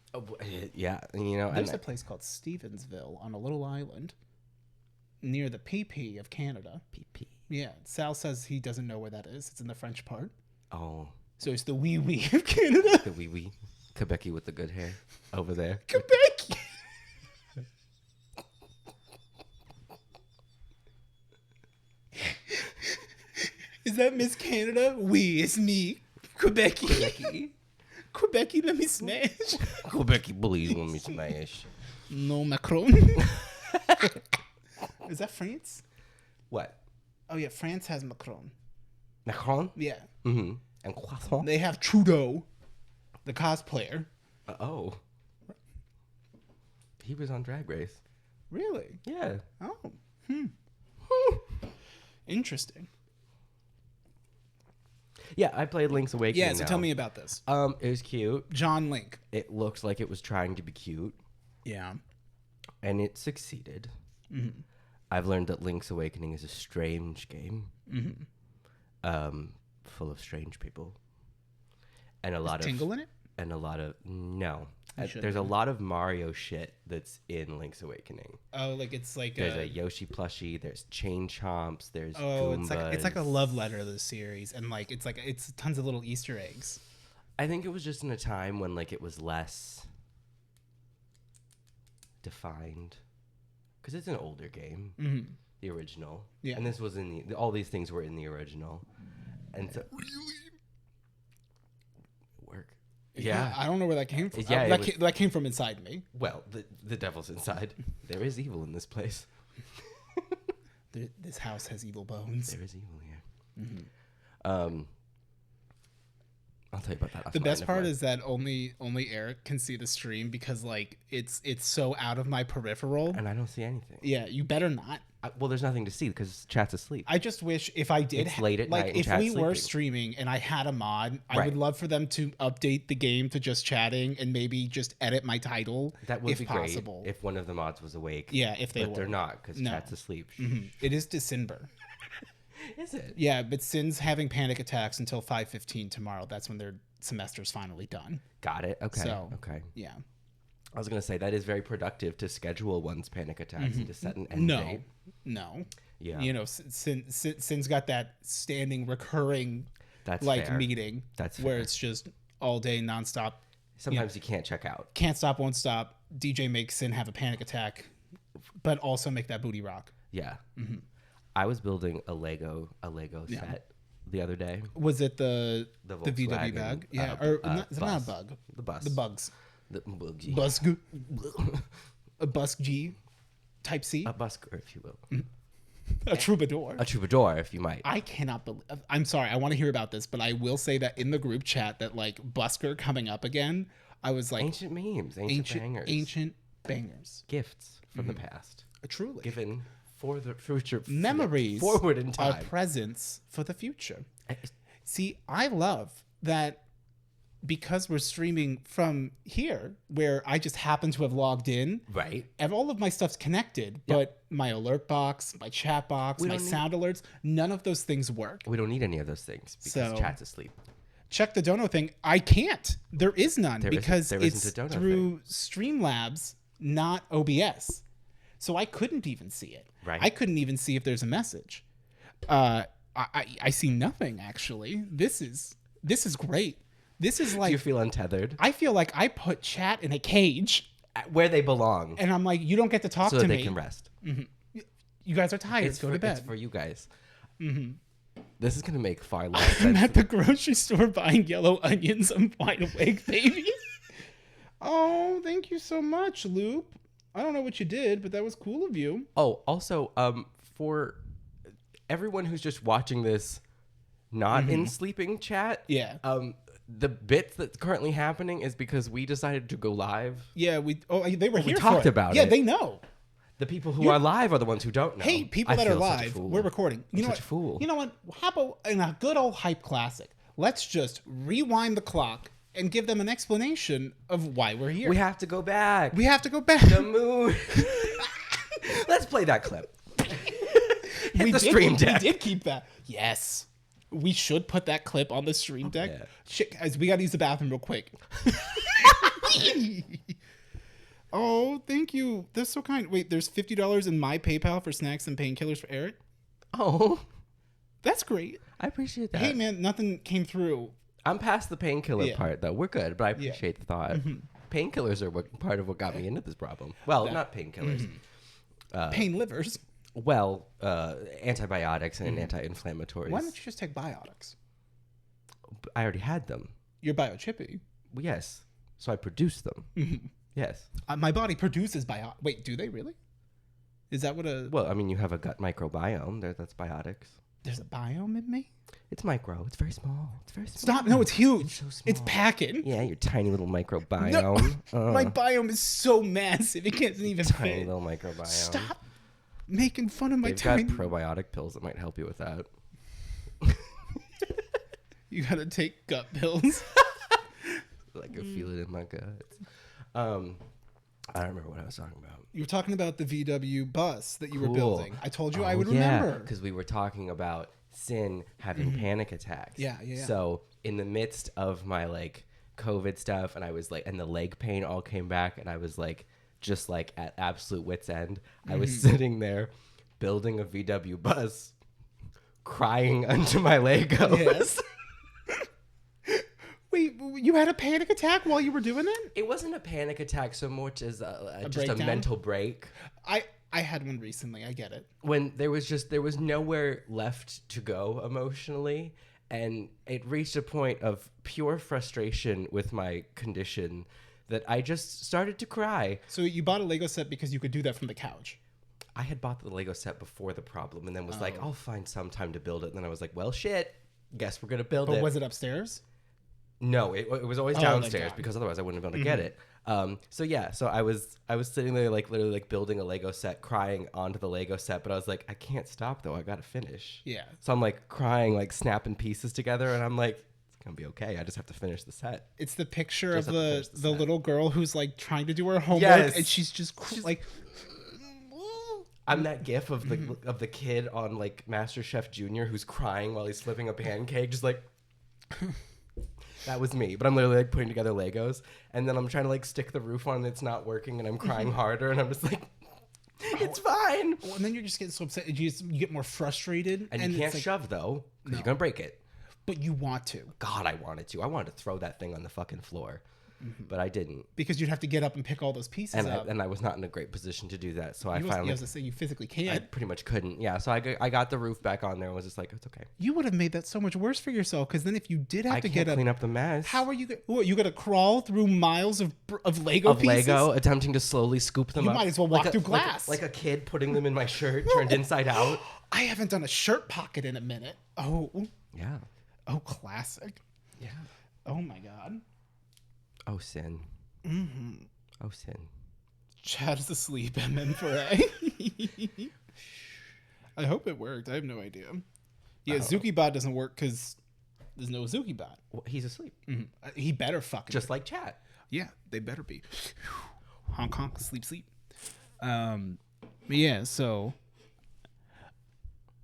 Speaker 1: Yeah,
Speaker 2: There's a place called Stevensville on a little island near the PP of Canada.
Speaker 1: PP.
Speaker 2: Yeah, Sal says he doesn't know where that is. It's in the French part.
Speaker 1: Oh.
Speaker 2: So it's the wee wee of Canada.
Speaker 1: The wee wee. Quebecy with the good hair over there.
Speaker 2: Quebec. Is that Miss Canada? Oui, it's me. Quebecy. Quebecy, let me smash.
Speaker 1: Quebecy, please let me smash.
Speaker 2: No, Macron. Is that France?
Speaker 1: What?
Speaker 2: Oh, yeah, France has Macron.
Speaker 1: Macron?
Speaker 2: Yeah.
Speaker 1: Mm-hmm. And croissant?
Speaker 2: They have Trudeau, the cosplayer.
Speaker 1: Oh. He was on Drag Race.
Speaker 2: Really?
Speaker 1: Yeah.
Speaker 2: Oh. Interesting.
Speaker 1: Yeah, I played Link's Awakening.
Speaker 2: Yeah, so tell me about this.
Speaker 1: It was cute.
Speaker 2: John Link.
Speaker 1: It looked like it was trying to be cute.
Speaker 2: Yeah.
Speaker 1: And it succeeded. Mm-hmm. I've learned that Link's Awakening is a strange game. Mm-hmm. Full of strange people. And a lot of
Speaker 2: Tingle in it?
Speaker 1: And a lot of there's a lot of Mario shit that's in Link's Awakening.
Speaker 2: Oh, like it's like
Speaker 1: there's a Yoshi plushie, there's chain chomps, there's Goombas.
Speaker 2: It's like a love letter to the series, and like it's tons of little Easter eggs.
Speaker 1: I think it was just in a time when like it was less defined, because it's an older game, the original, and this was in all these things were in the original, and so work. Yeah,
Speaker 2: I don't know where that came from.
Speaker 1: Yeah,
Speaker 2: that came from inside me.
Speaker 1: Well, the devil's inside. There is evil in this place.
Speaker 2: This house has evil bones.
Speaker 1: There is evil here. I'll tell you about that.
Speaker 2: The best part is that only Eric can see the stream because like it's so out of my peripheral,
Speaker 1: and I don't see anything.
Speaker 2: Yeah, you better not.
Speaker 1: Well, there's nothing to see because chat's asleep.
Speaker 2: I just wish if I did,
Speaker 1: it's late at
Speaker 2: like
Speaker 1: night
Speaker 2: if
Speaker 1: and
Speaker 2: we
Speaker 1: chat's
Speaker 2: were
Speaker 1: sleeping.
Speaker 2: streaming and I had a mod, I would love for them to update the game to just chatting and maybe just edit my title.
Speaker 1: That would
Speaker 2: if
Speaker 1: be
Speaker 2: possible.
Speaker 1: Great if one of the mods was awake.
Speaker 2: Yeah, if they were.
Speaker 1: But they're not because chat's asleep.
Speaker 2: Mm-hmm. It is December.
Speaker 1: Is it?
Speaker 2: Yeah, but Sin's having panic attacks until 5:15 tomorrow. That's when their semester's finally done.
Speaker 1: Got it. Okay.
Speaker 2: So,
Speaker 1: okay.
Speaker 2: Yeah.
Speaker 1: I was gonna say that is very productive to schedule one's panic attacks and to set an end date.
Speaker 2: No.
Speaker 1: Yeah.
Speaker 2: You know, Sin's got that standing recurring
Speaker 1: That's
Speaker 2: like
Speaker 1: fair.
Speaker 2: meeting.
Speaker 1: That's
Speaker 2: where
Speaker 1: fair.
Speaker 2: It's just all day nonstop.
Speaker 1: Sometimes you can't check out.
Speaker 2: Can't stop, won't stop. DJ makes Sin have a panic attack, but also make that booty rock.
Speaker 1: Yeah. Mm-hmm. I was building a Lego set the other day.
Speaker 2: Was it the VW
Speaker 1: Volkswagen,
Speaker 2: bug? Yeah, is it not a bug?
Speaker 1: The bus.
Speaker 2: The bugs.
Speaker 1: The buggy.
Speaker 2: Busk. A Busk G, Type C.
Speaker 1: A busker, if you will.
Speaker 2: A troubadour.
Speaker 1: A troubadour, if you might.
Speaker 2: I cannot believe. I'm sorry. I want to hear about this, but I will say that in the group chat that like Busker coming up again, I was like
Speaker 1: ancient memes, ancient bangers,
Speaker 2: ancient bangers,
Speaker 1: gifts from the past,
Speaker 2: truly
Speaker 1: given for the future,
Speaker 2: memories
Speaker 1: forward in time,
Speaker 2: are presents for the future. See, I love that. Because we're streaming from here, where I just happen to have logged in,
Speaker 1: right?
Speaker 2: And all of my stuff's connected, but my alert box, my chat box, my sound alerts, none of those things work.
Speaker 1: We don't need any of those things because chat's asleep.
Speaker 2: Check the dono thing. I can't. There is none because it's through Streamlabs, not OBS. So I couldn't even see it.
Speaker 1: Right.
Speaker 2: I couldn't even see if there's a message. I see nothing actually. This is great. This is like...
Speaker 1: Do you feel untethered?
Speaker 2: I feel like I put chat in a cage.
Speaker 1: Where they belong.
Speaker 2: And I'm like, you don't get to talk to me.
Speaker 1: So that they can rest.
Speaker 2: Mm-hmm. You guys are tired. Go to bed.
Speaker 1: It's for you guys. Mm-hmm. This is going to make far less sense.
Speaker 2: I'm at the grocery store buying yellow onions. I'm wide awake, baby. Oh, thank you so much, Loop. I don't know what you did, but that was cool of you.
Speaker 1: Oh, also, for everyone who's just watching this not in sleeping chat, the bits that's currently happening is because we decided to go live.
Speaker 2: Yeah, they were here.
Speaker 1: We talked
Speaker 2: for it.
Speaker 1: about
Speaker 2: Yeah,
Speaker 1: it.
Speaker 2: they know.
Speaker 1: The people who are live are the ones who don't know.
Speaker 2: Hey, people
Speaker 1: I
Speaker 2: that are
Speaker 1: feel such a
Speaker 2: live,
Speaker 1: fool.
Speaker 2: we're recording. You
Speaker 1: I'm
Speaker 2: know
Speaker 1: such
Speaker 2: what?
Speaker 1: a fool.
Speaker 2: You know what? How about in a good old hype classic? Let's just rewind the clock and give them an explanation of why we're here.
Speaker 1: We have to go back.
Speaker 2: We have to go back.
Speaker 1: The moon. Let's play that clip. Hit the stream deck.
Speaker 2: We did keep that. Yes. We should put that clip on the stream deck.
Speaker 1: Yeah.
Speaker 2: Shit, guys, we gotta use the bathroom real quick. Oh, thank you. That's so kind. Wait, there's $50 in my PayPal for snacks and painkillers for Eric.
Speaker 1: Oh,
Speaker 2: That's great.
Speaker 1: I appreciate that.
Speaker 2: Hey, man, nothing came through.
Speaker 1: I'm past the painkiller
Speaker 2: Yeah.
Speaker 1: part, though. We're good, but I appreciate the thought. Painkillers are part of what got me into this problem. Well, not painkillers.
Speaker 2: Pain livers.
Speaker 1: Well, antibiotics and anti-inflammatories.
Speaker 2: Why don't you just take biotics?
Speaker 1: I already had them.
Speaker 2: You're biochippy.
Speaker 1: Well, yes. So I produced them. Yes.
Speaker 2: My body produces biotics. Wait, do they really? Is that what a...
Speaker 1: Well, I mean, you have a gut microbiome. That's biotics.
Speaker 2: There's a biome in me?
Speaker 1: It's micro. It's very small. It's very small.
Speaker 2: Stop. No, it's huge.
Speaker 1: It's so small.
Speaker 2: It's packing.
Speaker 1: Yeah, your tiny little microbiome.
Speaker 2: No, my biome is so massive. It can't even
Speaker 1: tiny
Speaker 2: fit.
Speaker 1: little microbiome.
Speaker 2: Stop making fun of my
Speaker 1: They've
Speaker 2: tiny...
Speaker 1: got probiotic pills that might help you with that.
Speaker 2: You gotta take gut pills.
Speaker 1: I can feel it in my guts. I don't remember what I was talking about.
Speaker 2: You were talking about the VW bus that you were
Speaker 1: Cool.
Speaker 2: building. I told you I would remember.
Speaker 1: Because we were talking about Sin having panic attacks.
Speaker 2: Yeah.
Speaker 1: So in the midst of my like COVID stuff, and I was like, and the leg pain all came back, and I was like, just like at absolute wit's end. I was sitting there building a VW bus, crying under my Legos.
Speaker 2: Yes. Wait, you had a panic attack while you were doing it?
Speaker 1: It wasn't a panic attack so much as just a
Speaker 2: breakdown?
Speaker 1: mental break.
Speaker 2: I had one recently. I get it.
Speaker 1: When there was nowhere left to go emotionally, and it reached a point of pure frustration with my condition that I just started to cry.
Speaker 2: So you bought a Lego set because you could do that from the couch.
Speaker 1: I had bought the Lego set before the problem, and then was like, I'll find some time to build it. And then I was like, well, shit, guess we're gonna build it.
Speaker 2: But was it upstairs?
Speaker 1: No, it was always
Speaker 2: thank
Speaker 1: downstairs
Speaker 2: God.
Speaker 1: because otherwise I wouldn't have been able to get it. So I was sitting there like literally like building a Lego set, crying onto the Lego set, but I was like, I can't stop though. I gotta finish.
Speaker 2: Yeah.
Speaker 1: So I'm like crying, like snapping pieces together, and I'm like, it's gonna be okay. I just have to finish the set.
Speaker 2: It's the picture
Speaker 1: Just
Speaker 2: of
Speaker 1: have to finish
Speaker 2: the
Speaker 1: the set.
Speaker 2: little girl who's like trying to do her homework,
Speaker 1: Yes.
Speaker 2: and she's just like.
Speaker 1: I'm that gif of the kid on like MasterChef Junior who's crying while he's flipping a pancake, just like. That was me, but I'm literally like putting together Legos, and then I'm trying to like stick the roof on, and it's not working, and I'm crying harder, and I'm just like, it's fine.
Speaker 2: Well, and then you're just getting so upset. You get more frustrated,
Speaker 1: And you can't
Speaker 2: it's like,
Speaker 1: shove though, because
Speaker 2: No.
Speaker 1: you're gonna break it.
Speaker 2: but you want to
Speaker 1: God, I wanted to. I wanted to throw that thing on the fucking floor, but I didn't,
Speaker 2: because you'd have to get up and pick all those pieces up.
Speaker 1: and I was not in a great position to do that. So I
Speaker 2: You
Speaker 1: finally,
Speaker 2: was to say you physically
Speaker 1: I
Speaker 2: can't.
Speaker 1: pretty much couldn't. Yeah, so I got the roof back on there and was just like, it's okay.
Speaker 2: You would have made that so much worse for yourself, because then if you did have
Speaker 1: I
Speaker 2: to
Speaker 1: can't
Speaker 2: get up,
Speaker 1: clean up the mess.
Speaker 2: how are you? You got to crawl through miles of Lego
Speaker 1: of
Speaker 2: pieces?
Speaker 1: Lego, attempting to slowly scoop them
Speaker 2: You
Speaker 1: up.
Speaker 2: might as well walk
Speaker 1: like
Speaker 2: through glass.
Speaker 1: like a kid putting them in my shirt turned inside out.
Speaker 2: I haven't done a shirt pocket in a minute. Oh,
Speaker 1: Yeah.
Speaker 2: classic.
Speaker 1: Yeah.
Speaker 2: Oh my God.
Speaker 1: Oh, Sin. Oh, Sin.
Speaker 2: Chad is asleep, and then for A. I hope it worked. I have no idea. Yeah, ZukiBot doesn't work because there's no ZukiBot.
Speaker 1: Well, he's asleep.
Speaker 2: He better fucking.
Speaker 1: Just like chat.
Speaker 2: Yeah, they better be. Honk honk, sleep sleep. But yeah, so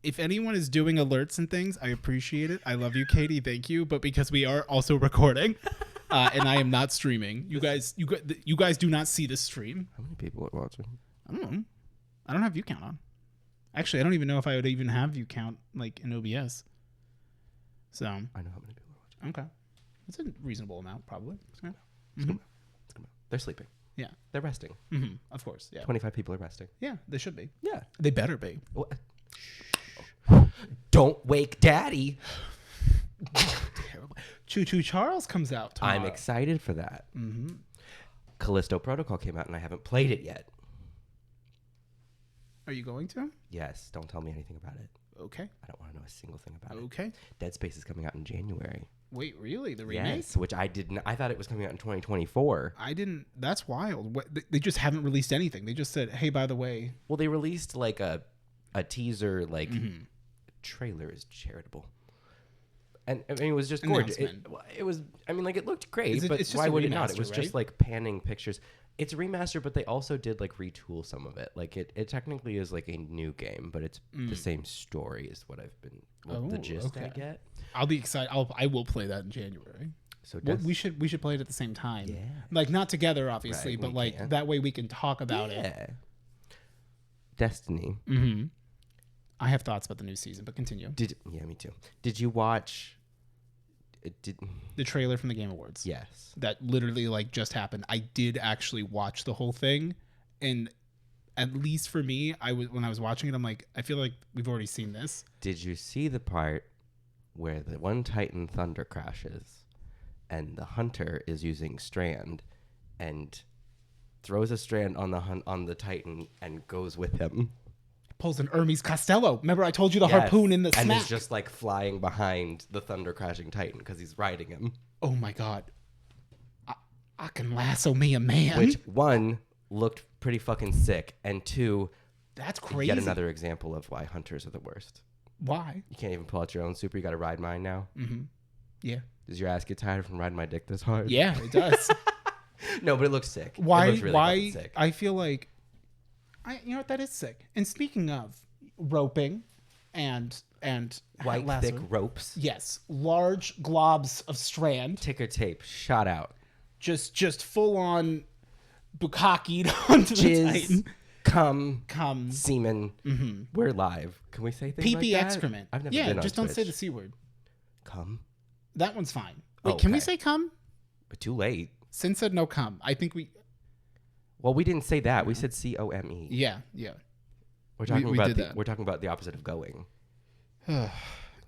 Speaker 2: if anyone is doing alerts and things, I appreciate it. I love you, Katie. Thank you. But because we are also recording, and I am not streaming, you guys do not see this stream.
Speaker 1: How many people are watching?
Speaker 2: I don't know. I don't have view count on. Actually, I don't even know if I would even have view count like in OBS. So
Speaker 1: I know how many people are watching.
Speaker 2: okay, it's a reasonable amount, probably. Yeah.
Speaker 1: It's come out. They're sleeping.
Speaker 2: Yeah.
Speaker 1: They're resting.
Speaker 2: Of course. Yeah.
Speaker 1: 25 people are resting.
Speaker 2: Yeah, they should be.
Speaker 1: Yeah.
Speaker 2: They better be.
Speaker 1: What? Don't wake daddy.
Speaker 2: Terrible. Choo Choo Charles comes out tomorrow.
Speaker 1: I'm excited for that. Callisto Protocol came out and I haven't played it yet.
Speaker 2: Are you going to?
Speaker 1: Yes. Don't tell me anything about it.
Speaker 2: Okay.
Speaker 1: I don't want to know a single thing about it.
Speaker 2: Okay.
Speaker 1: Dead Space is coming out in January.
Speaker 2: Wait, really? The remake?
Speaker 1: Yes, which I didn't. I thought it was coming out in 2024.
Speaker 2: I didn't. That's wild. They just haven't released anything. They just said, "Hey, by the way."
Speaker 1: Well, they released like a teaser, like trailer is charitable, and I mean it was just gorgeous. It was. I mean, like it looked great, but why would it not? It was just like panning pictures. It's a remaster, but they also did like retool some of it. Like it technically is like a new game, but it's the same story is what I've been the gist I get.
Speaker 2: I'll be excited. I will play that in January. So we should play it at the same time.
Speaker 1: Yeah.
Speaker 2: Like not together, obviously, but like that way we can talk about it.
Speaker 1: Destiny.
Speaker 2: Mm-hmm. I have thoughts about the new season, but continue.
Speaker 1: Yeah, me too. Did you watch?
Speaker 2: The trailer from the Game Awards?
Speaker 1: Yes.
Speaker 2: That literally like just happened. I did actually watch the whole thing, and at least for me, when I was watching it, I'm like, I feel like we've already seen this.
Speaker 1: Did you see the part where the one Titan thunder crashes, and the hunter is using strand, and throws a strand on the Titan and goes with him?
Speaker 2: Pulls an Hermes Costello. Remember I told you the harpoon in the smack?
Speaker 1: And is just like flying behind the thunder crashing Titan because he's riding him.
Speaker 2: Oh my god. I can lasso me a man.
Speaker 1: Which, one, looked pretty fucking sick, and two,
Speaker 2: that's crazy.
Speaker 1: Yet another example of why hunters are the worst.
Speaker 2: Why?
Speaker 1: You can't even pull out your own super. You got to ride mine now.
Speaker 2: Mm-hmm. Yeah.
Speaker 1: Does your ass get tired from riding my dick this hard?
Speaker 2: Yeah, it does.
Speaker 1: No, but it looks sick.
Speaker 2: Why?
Speaker 1: It looks really sick.
Speaker 2: I feel like, you know what? That is sick. And speaking of roping, and
Speaker 1: white thick ropes.
Speaker 2: Yes, large globs of strand.
Speaker 1: Ticker tape shot out.
Speaker 2: Just full on bukkakied onto the Titan.
Speaker 1: Cum, semen. Mm-hmm. We're live. Can we say things like that?
Speaker 2: Pee-pee excrement.
Speaker 1: I've never been on
Speaker 2: just
Speaker 1: Twitch.
Speaker 2: Don't say the C word.
Speaker 1: Cum?
Speaker 2: That one's fine. Wait, can we say cum?
Speaker 1: But too late.
Speaker 2: Sin said no cum. I think we...
Speaker 1: Well, we didn't say that. We said C-O-M-E.
Speaker 2: Yeah.
Speaker 1: We're talking we're talking about the opposite of going.
Speaker 2: Yeah,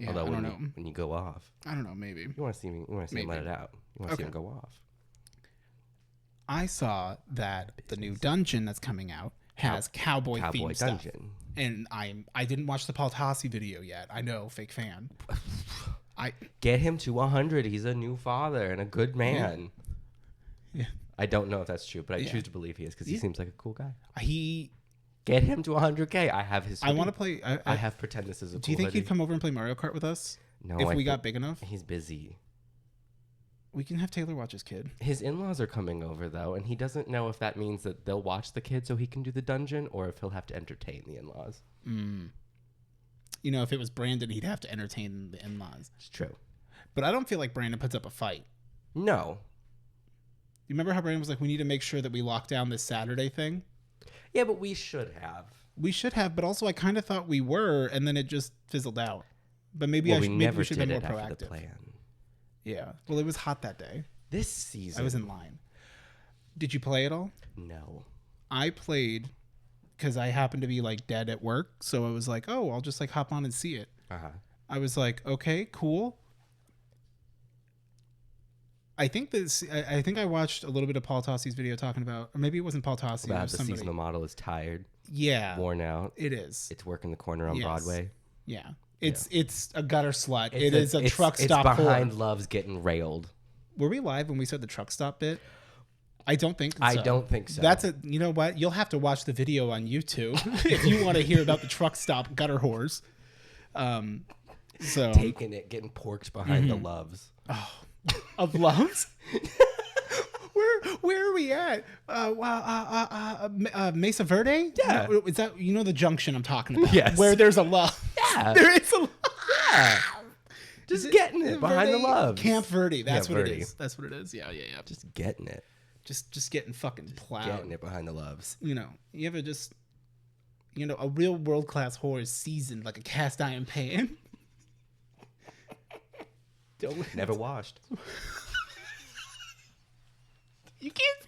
Speaker 1: although when you go off.
Speaker 2: I don't know, maybe.
Speaker 1: You want to see him let it out. You want to see him go off.
Speaker 2: I saw that the new dungeon that's coming out has cowboy themed stuff. And I didn't watch the Paul Tassi video yet. I know, fake fan.
Speaker 1: Get him to 100. He's a new father and a good man.
Speaker 2: Yeah.
Speaker 1: I don't know if that's true, but I choose to believe he is because he seems like a cool guy.
Speaker 2: Get
Speaker 1: him to 100K. I have his.
Speaker 2: I want to play.
Speaker 1: I have pretend this is a.
Speaker 2: Do you think he'd come over and play Mario Kart with us?
Speaker 1: No.
Speaker 2: If we got big enough?
Speaker 1: He's busy.
Speaker 2: We can have Taylor watch his kid.
Speaker 1: His in-laws are coming over, though, and he doesn't know if that means that they'll watch the kid so he can do the dungeon or if he'll have to entertain the in-laws.
Speaker 2: You know, if it was Brandon, he'd have to entertain the in-laws.
Speaker 1: It's true.
Speaker 2: But I don't feel like Brandon puts up a fight.
Speaker 1: No.
Speaker 2: You remember how Brandon was like, we need to make sure that we lock down this Saturday thing?
Speaker 1: Yeah, but we should have.
Speaker 2: We should have, but also I kind of thought we were, and then it just fizzled out. But maybe we should have been more proactive.
Speaker 1: The plan.
Speaker 2: Yeah. Well, it was hot that day.
Speaker 1: This season.
Speaker 2: I was in line. Did you play it all?
Speaker 1: No.
Speaker 2: I played because I happened to be like dead at work. So I was like, oh, I'll just like hop on and see it. I was like, okay, cool. I think I watched a little bit of Paul Tassi's video talking about, or maybe it wasn't Paul Tassi.
Speaker 1: About the seasonal model is tired.
Speaker 2: Yeah.
Speaker 1: Worn out.
Speaker 2: It is.
Speaker 1: It's working the corner on Broadway.
Speaker 2: Yeah. It's a gutter slut. It's a truck stop.
Speaker 1: It's behind Love's getting railed.
Speaker 2: Were we live when we said the truck stop bit? I don't think so.
Speaker 1: I don't think so.
Speaker 2: You know what? You'll have to watch the video on YouTube if you want to hear about the truck stop gutter whores. So
Speaker 1: taking it, getting porked behind the Loves.
Speaker 2: Oh, of Loves? Where are we at? Mesa Verde?
Speaker 1: Yeah.
Speaker 2: Is that, you know, the junction I'm talking about?
Speaker 1: Yes.
Speaker 2: Where there's a Love.
Speaker 1: Yeah.
Speaker 2: There is a Love.
Speaker 1: Yeah. Just getting it behind
Speaker 2: Verde?
Speaker 1: the Loves.
Speaker 2: Camp Verde. That's what
Speaker 1: Verde.
Speaker 2: it is. That's what it is. Yeah.
Speaker 1: Just getting it.
Speaker 2: Just getting fucking plowed.
Speaker 1: Getting it behind the Loves.
Speaker 2: You know, you ever just, you know, a real world-class whore is seasoned like a cast iron pan.
Speaker 1: Never washed.
Speaker 2: You can't.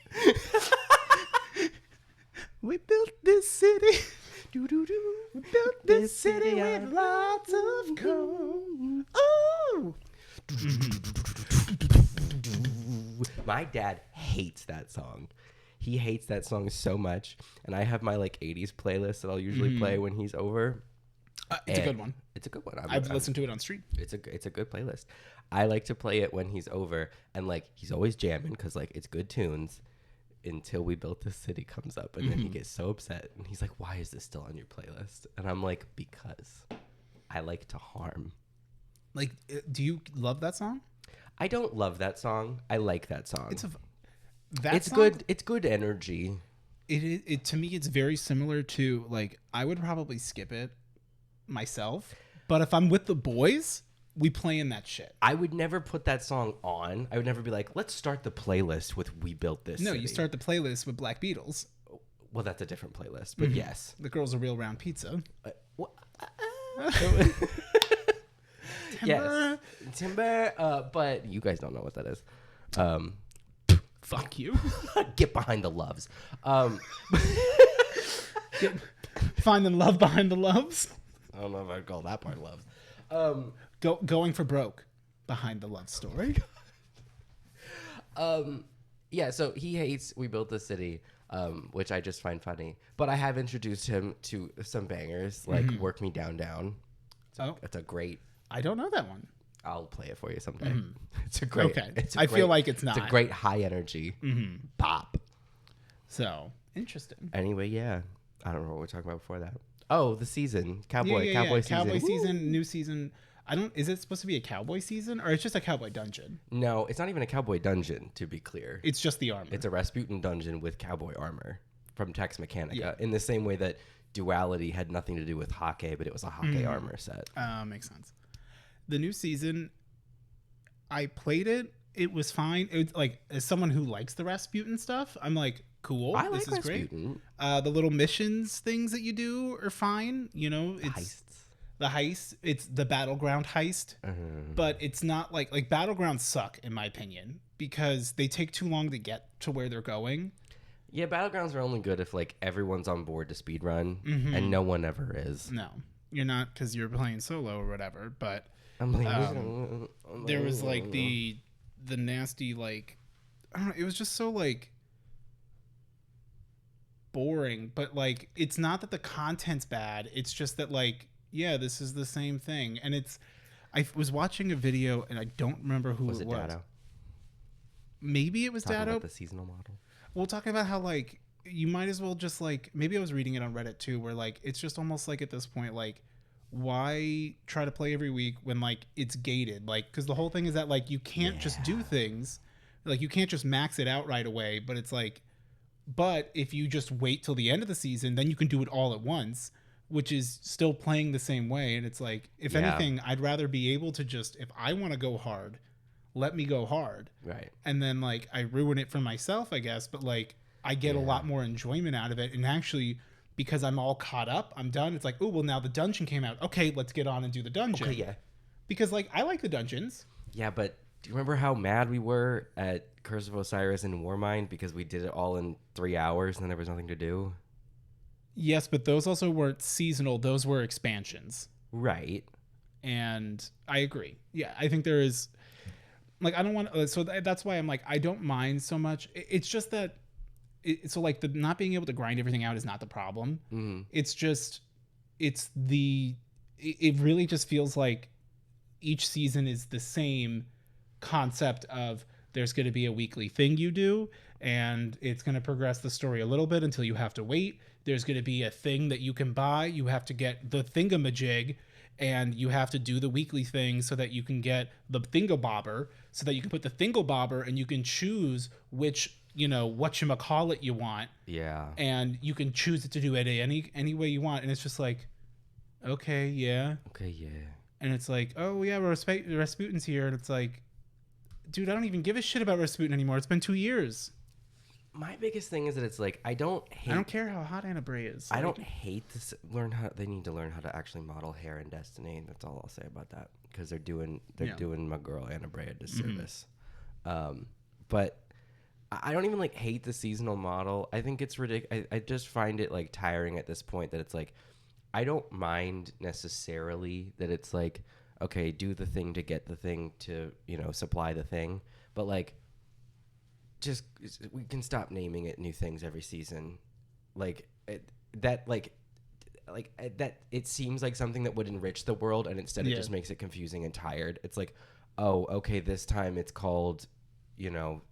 Speaker 2: We built this city. We built this city with lots of gold. Oh.
Speaker 1: My dad hates that song. He hates that song so much, and I have my like 80s playlist that I'll usually play when he's over.
Speaker 2: It's a good one.
Speaker 1: It's a good one.
Speaker 2: I've listened to it on stream.
Speaker 1: It's a good playlist. I like to play it when he's over, and like he's always jamming because like it's good tunes until We Built This City comes up, and then he gets so upset and he's like, "Why is this still on your playlist?" And I'm like, "Because I like to harm."
Speaker 2: Like, do you love that song?
Speaker 1: I don't love that song. I like that song. It's
Speaker 2: song,
Speaker 1: good. It's good energy.
Speaker 2: It to me, it's very similar to like I would probably skip it myself, but if I'm with the boys, we playing that shit.
Speaker 1: I would never put that song on. I would never be like, let's start the playlist with We Built This
Speaker 2: No,
Speaker 1: City.
Speaker 2: you start the playlist with Black Beatles.
Speaker 1: Well, that's a different playlist, but yes.
Speaker 2: The Girl's a Real Round Pizza.
Speaker 1: Yes. Timber, but you guys don't know what that is.
Speaker 2: Fuck you.
Speaker 1: Get behind the loves.
Speaker 2: Find the love behind the loves.
Speaker 1: I don't know if I'd call that part loves.
Speaker 2: Going for broke behind the love story.
Speaker 1: Yeah, so he hates We Built This City, which I just find funny. But I have introduced him to some bangers, like Work Me Down Down. It's a great...
Speaker 2: I don't know that one.
Speaker 1: I'll play it for you someday. It's a great...
Speaker 2: Okay. I feel like it's not.
Speaker 1: It's a great high energy pop.
Speaker 2: So, interesting.
Speaker 1: Anyway, yeah. I don't know what we're talking about before that. Oh, the season. Cowboy season.
Speaker 2: Cowboy season, new season. Is it supposed to be a cowboy season or it's just a cowboy dungeon?
Speaker 1: No, it's not even a cowboy dungeon, to be clear.
Speaker 2: It's just the armor.
Speaker 1: It's a Rasputin dungeon with cowboy armor from Tex Mechanica.
Speaker 2: Yeah.
Speaker 1: In the same way that Duality had nothing to do with Hake, but it was a Hake armor set.
Speaker 2: Makes sense. The new season, I played it. It was fine. It was like, as someone who likes the Rasputin stuff, I'm like, cool.
Speaker 1: I
Speaker 2: this
Speaker 1: like
Speaker 2: is
Speaker 1: Rasputin.
Speaker 2: Great. The little missions things that you do are fine. You know, it's the heist. It's the battleground heist, but it's not like battlegrounds suck in my opinion because they take too long to get to where they're going.
Speaker 1: Yeah, battlegrounds are only good if like everyone's on board to speedrun, and no one ever is.
Speaker 2: No, you're not because you're playing solo or whatever. But
Speaker 1: I'm like,
Speaker 2: there was like the nasty like I don't know. It was just so like boring. But like it's not that the content's bad. It's just that like yeah, this is the same thing. And it's I was watching a video and I don't remember who it was.
Speaker 1: Dado?
Speaker 2: Maybe it was
Speaker 1: Talking
Speaker 2: Dado.
Speaker 1: about the seasonal model.
Speaker 2: Well, talking about how like you might as well just like maybe I was reading it on Reddit too, where like it's just almost like at this point like why try to play every week when like it's gated, like because the whole thing is that like you can't just do things, like you can't just max it out right away, but it's like but if you just wait till the end of the season then you can do it all at once, which is still playing the same way. And it's like if anything I'd rather be able to just if I want to go hard, let me go hard,
Speaker 1: right? And
Speaker 2: then like I ruin it for myself I guess, but like I get a lot more enjoyment out of it. And actually because I'm all caught up, I'm done. It's like, oh, well, now the dungeon came out. Okay, let's get on and do the dungeon.
Speaker 1: Okay, yeah.
Speaker 2: Because, like, I like the dungeons.
Speaker 1: Yeah, but do you remember how mad we were at Curse of Osiris and Warmind because we did it all in 3 hours and then there was nothing to do?
Speaker 2: Yes, but those also weren't seasonal. Those were expansions.
Speaker 1: Right.
Speaker 2: And I agree. Yeah, I think there is... Like, I don't want... So that's why I'm like, I don't mind so much. It's just that... So like the not being able to grind everything out is not the problem. It's just it really just feels like each season is the same concept of there's going to be a weekly thing you do and it's going to progress the story a little bit until you have to wait. There's going to be a thing that you can buy. You have to get the thingamajig and you have to do the weekly thing so that you can get the thingamabobber so that you can put the thingamabobber and you can choose which whatchamacallit you want.
Speaker 1: Yeah.
Speaker 2: And you can choose it to do it any way you want. And it's just like, okay, yeah.
Speaker 1: Okay, yeah.
Speaker 2: And it's like, oh, yeah, Rasputin's here. And it's like, dude, I don't even give a shit about Rasputin anymore. It's been 2 years.
Speaker 1: My biggest thing is that it's like, I don't
Speaker 2: care how hot Anna Bray is.
Speaker 1: I don't hate this. They need to learn how to actually model hair in Destiny. And that's all I'll say about that. Because they're doing my girl Anna Bray a disservice. But I don't even like hate the seasonal model. I think it's ridiculous. I just find it like tiring at this point that it's like, I don't mind necessarily that it's like, okay, do the thing to get the thing to, supply the thing. But like, just, we can stop naming it new things every season. Like that it seems like something that would enrich the world and instead it just makes it confusing and tired. It's like, oh, okay, this time it's called, you know,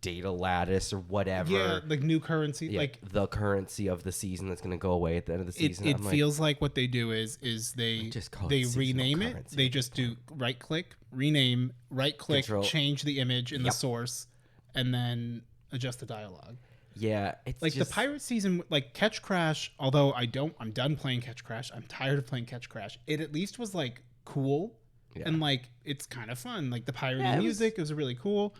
Speaker 1: data lattice or whatever.
Speaker 2: Yeah, like new currency,
Speaker 1: Yeah,
Speaker 2: like
Speaker 1: the currency of the season that's going to go away at the end of the season.
Speaker 2: it
Speaker 1: I'm
Speaker 2: feels like what they do is
Speaker 1: just call
Speaker 2: they
Speaker 1: it seasonal
Speaker 2: rename it.
Speaker 1: currency
Speaker 2: They
Speaker 1: at this
Speaker 2: just do
Speaker 1: point.
Speaker 2: right click, rename, right click,
Speaker 1: Control.
Speaker 2: change the image in the
Speaker 1: Yep.
Speaker 2: source, and then adjust the dialogue.
Speaker 1: Yeah, it's
Speaker 2: Like
Speaker 1: just,
Speaker 2: the pirate season, like Catch Crash. Although I'm done playing Catch Crash. I'm tired of playing Catch Crash. It at least was like cool,
Speaker 1: yeah.
Speaker 2: and like it's kind of fun. Like the pirating
Speaker 1: Yeah,
Speaker 2: music, it was really cool,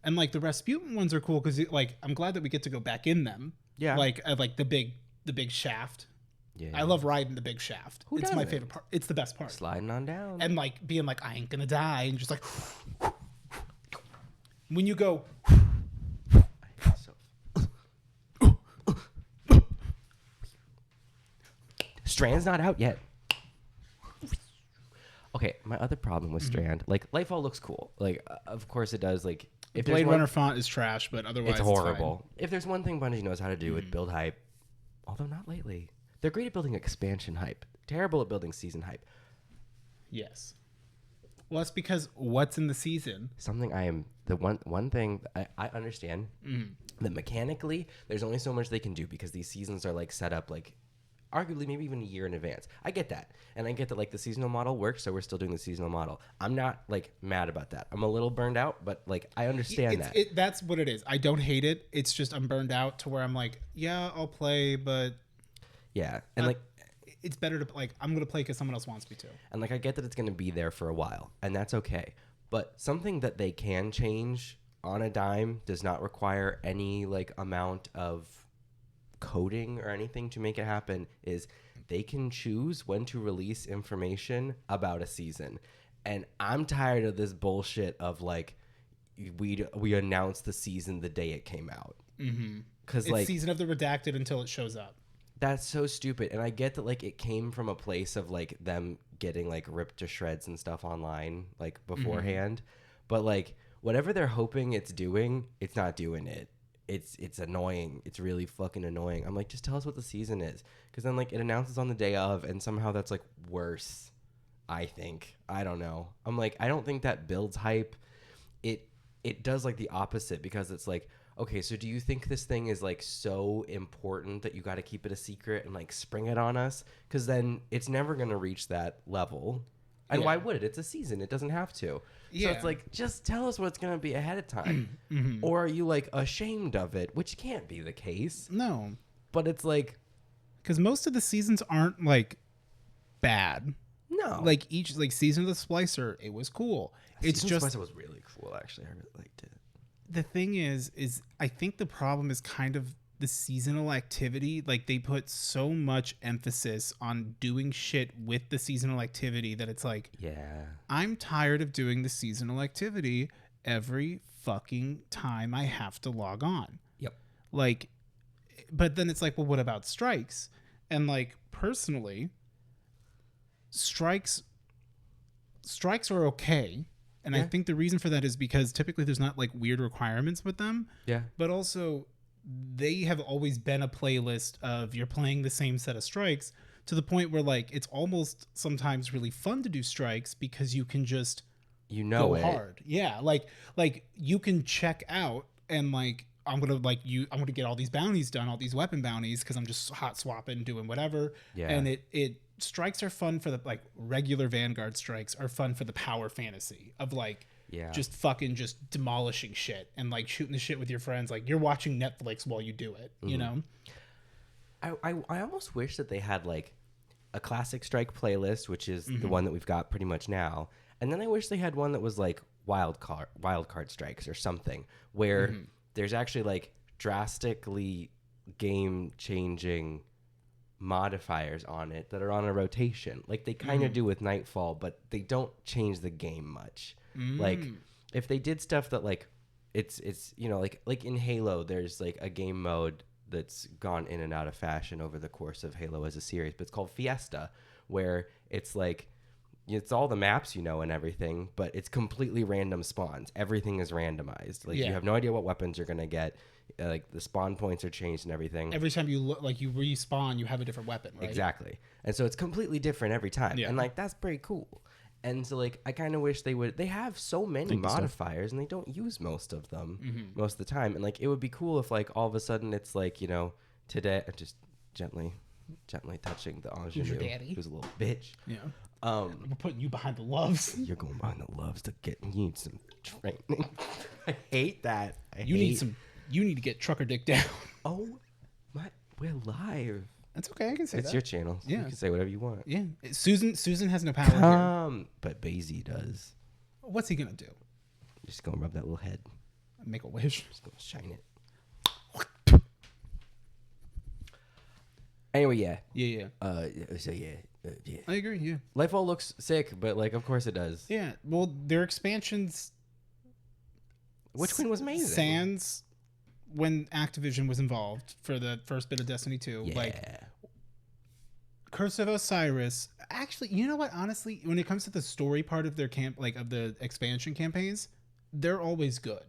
Speaker 2: and like the Rasputin ones are cool because like I'm glad that we get to go back in them.
Speaker 1: Yeah.
Speaker 2: Like the big shaft.
Speaker 1: Yeah.
Speaker 2: I love riding the big shaft.
Speaker 1: Who
Speaker 2: It's my
Speaker 1: doesn't?
Speaker 2: favorite part. It's the best part.
Speaker 1: Sliding on down.
Speaker 2: And like being like, I ain't gonna die, and just like when you go.
Speaker 1: Strand's not out yet. Okay, my other problem with Strand, like Lightfall looks cool. Like, of course it does. Like, if
Speaker 2: Blade
Speaker 1: there's
Speaker 2: Runner font is trash, but otherwise
Speaker 1: it's horrible. If there's one thing Bungie knows how to do, it's
Speaker 2: Mm.
Speaker 1: build hype. Although not lately. They're great at building expansion hype. Terrible at building season hype.
Speaker 2: Yes. Well, that's because what's in the season?
Speaker 1: Something I am the one thing I understand that mechanically there's only so much they can do because these seasons are like set up like arguably maybe even a year in advance. I get that. And I get that like the seasonal model works, so we're still doing the seasonal model. I'm not like mad about that. I'm a little burned out, but like I understand that.
Speaker 2: That's what it is. I don't hate it. It's just I'm burned out to where I'm like, yeah, I'll play, but
Speaker 1: Yeah. And like
Speaker 2: it's better to like I'm gonna play because someone else wants me to.
Speaker 1: and like I get that it's going to be there for a while, and that's okay. But something that they can change on a dime does not require any like amount of coding or anything to make it happen is they can choose when to release information about a season. And I'm tired of this bullshit of like we announced the season the day it came out.
Speaker 2: Mm-hmm.
Speaker 1: Cuz
Speaker 2: It's
Speaker 1: like
Speaker 2: season of the redacted until it shows up.
Speaker 1: that's so stupid. And I get that like it came from a place of like them getting like ripped to shreds and stuff online like beforehand. But like whatever they're hoping it's doing, it's not doing it. It's annoying. It's really fucking annoying. I'm like, just tell us what the season is. Because then like it announces on the day of and somehow that's like worse, I think. I don't know. I'm like, I don't think that builds hype. It does like the opposite because it's like, okay, so do you think this thing is like so important that you got to keep it a secret and like spring it on us? Because then it's never going to reach that level. And why would it? It's a season. It doesn't have to. So it's like, just tell us what it's going to be ahead of time. Or are you like ashamed of it? Which can't be the case.
Speaker 2: No.
Speaker 1: But it's like,
Speaker 2: Because most of the seasons aren't like bad.
Speaker 1: no.
Speaker 2: Like each like season of the Splicer, it was cool. It's
Speaker 1: Season
Speaker 2: just
Speaker 1: Spicer was really cool, actually. I really liked it.
Speaker 2: the thing is I think the problem is kind of the seasonal activity. Like they put so much emphasis on doing shit with the seasonal activity that it's like,
Speaker 1: Yeah.
Speaker 2: I'm tired of doing the seasonal activity every fucking time I have to log on.
Speaker 1: Yep.
Speaker 2: Like, but then it's like, well, what about strikes? And like personally, strikes are okay. And I think the reason for that is because typically there's not like weird requirements with them.
Speaker 1: Yeah.
Speaker 2: But also they have always been a playlist of you're playing the same set of strikes to the point where like it's almost sometimes really fun to do strikes because you can just go hard. Yeah, like you can check out and like I'm gonna get all these bounties done, all these weapon bounties because I'm just hot swapping, doing whatever.
Speaker 1: Yeah.
Speaker 2: And it strikes are fun for the like regular Vanguard strikes are fun for the power fantasy of like just fucking just demolishing shit and like shooting the shit with your friends. Like you're watching Netflix while you do it, you know?
Speaker 1: I almost wish that they had like a classic strike playlist, which is the one that we've got pretty much now. And then I wish they had one that was like wild card strikes or something where there's actually like drastically game changing modifiers on it that are on a rotation. Like they kind of do with Nightfall, but they don't change the game much. Like if they did stuff that like it's you know like in Halo there's like a game mode that's gone in and out of fashion over the course of Halo as a series, but it's called Fiesta, where it's like it's all the maps, you know, and everything, but it's completely random spawns. Everything is randomized. Like you have no idea what weapons you're gonna get. Like the spawn points are changed and everything.
Speaker 2: Every time you look, like you respawn, you have a different weapon, right?
Speaker 1: Exactly. And so it's completely different every time.
Speaker 2: Yeah.
Speaker 1: And like that's pretty cool. And so, like, I kind of wish they would. They have so many
Speaker 2: Thank you, sir.
Speaker 1: modifiers, and they don't use most of them most of the time. And like, it would be cool if, like, all of a sudden it's like, you know, today, just gently touching the ingenue,
Speaker 2: Who's your daddy?
Speaker 1: who's a little bitch.
Speaker 2: Yeah. We're putting you behind the loves.
Speaker 1: You're going behind the loves to get. You need some training. I hate that.
Speaker 2: You need to get trucker dick down.
Speaker 1: Oh my! We're live.
Speaker 2: That's okay. I can say
Speaker 1: It's
Speaker 2: that.
Speaker 1: your channel. So
Speaker 2: Yeah.
Speaker 1: You can say whatever you want.
Speaker 2: Yeah. Susan has no power here.
Speaker 1: But Basie does.
Speaker 2: What's he gonna do?
Speaker 1: Just gonna rub that little head.
Speaker 2: Make a wish.
Speaker 1: Just gonna shine it. Anyway, yeah.
Speaker 2: Yeah.
Speaker 1: Yeah.
Speaker 2: I agree. Yeah.
Speaker 1: Lightfall looks sick, but like, of course it does.
Speaker 2: Yeah. Well, their expansions.
Speaker 1: Witch Queen was amazing.
Speaker 2: Sans, when Activision was involved for the first bit of Destiny 2,
Speaker 1: Yeah.
Speaker 2: like Curse of Osiris. Actually, you know what? Honestly, when it comes to the story part of their of the expansion campaigns, they're always good.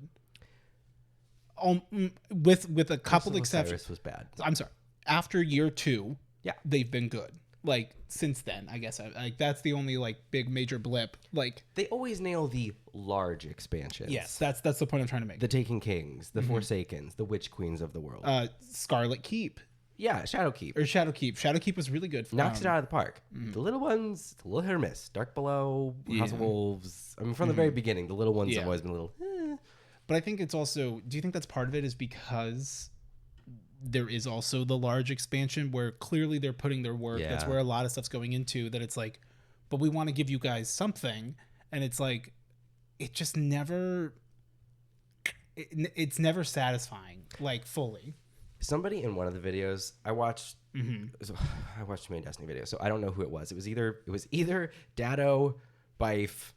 Speaker 2: With a couple exceptions.
Speaker 1: Osiris was bad.
Speaker 2: I'm sorry. After year 2,
Speaker 1: Yeah.
Speaker 2: they've been good. Like since then, I guess that's the only like big major blip. Like
Speaker 1: They always nail the large expansions.
Speaker 2: yes, that's the point I'm trying to make.
Speaker 1: The Taken Kings, the Forsakens, the Witch Queens of the world.
Speaker 2: Scarlet Keep
Speaker 1: Yeah, Shadowkeep.
Speaker 2: or Shadowkeep. Shadowkeep was really good.
Speaker 1: Knocks it out of the park. The little ones, a little hit or miss. Dark Below, House of Wolves. I mean, from the very beginning, the little ones have always been a little.
Speaker 2: But I think it's also. Do you think that's part of it? Is because there is also the large expansion where clearly they're putting their work. That's
Speaker 1: Yeah.
Speaker 2: where a lot of stuff's going into. That it's like, but we want to give you guys something, and it's like, it just never. It's never satisfying, like fully.
Speaker 1: Somebody in one of the videos I watched. So, I watched too many Destiny videos, so I don't know who it was. It was either Dado, Bife,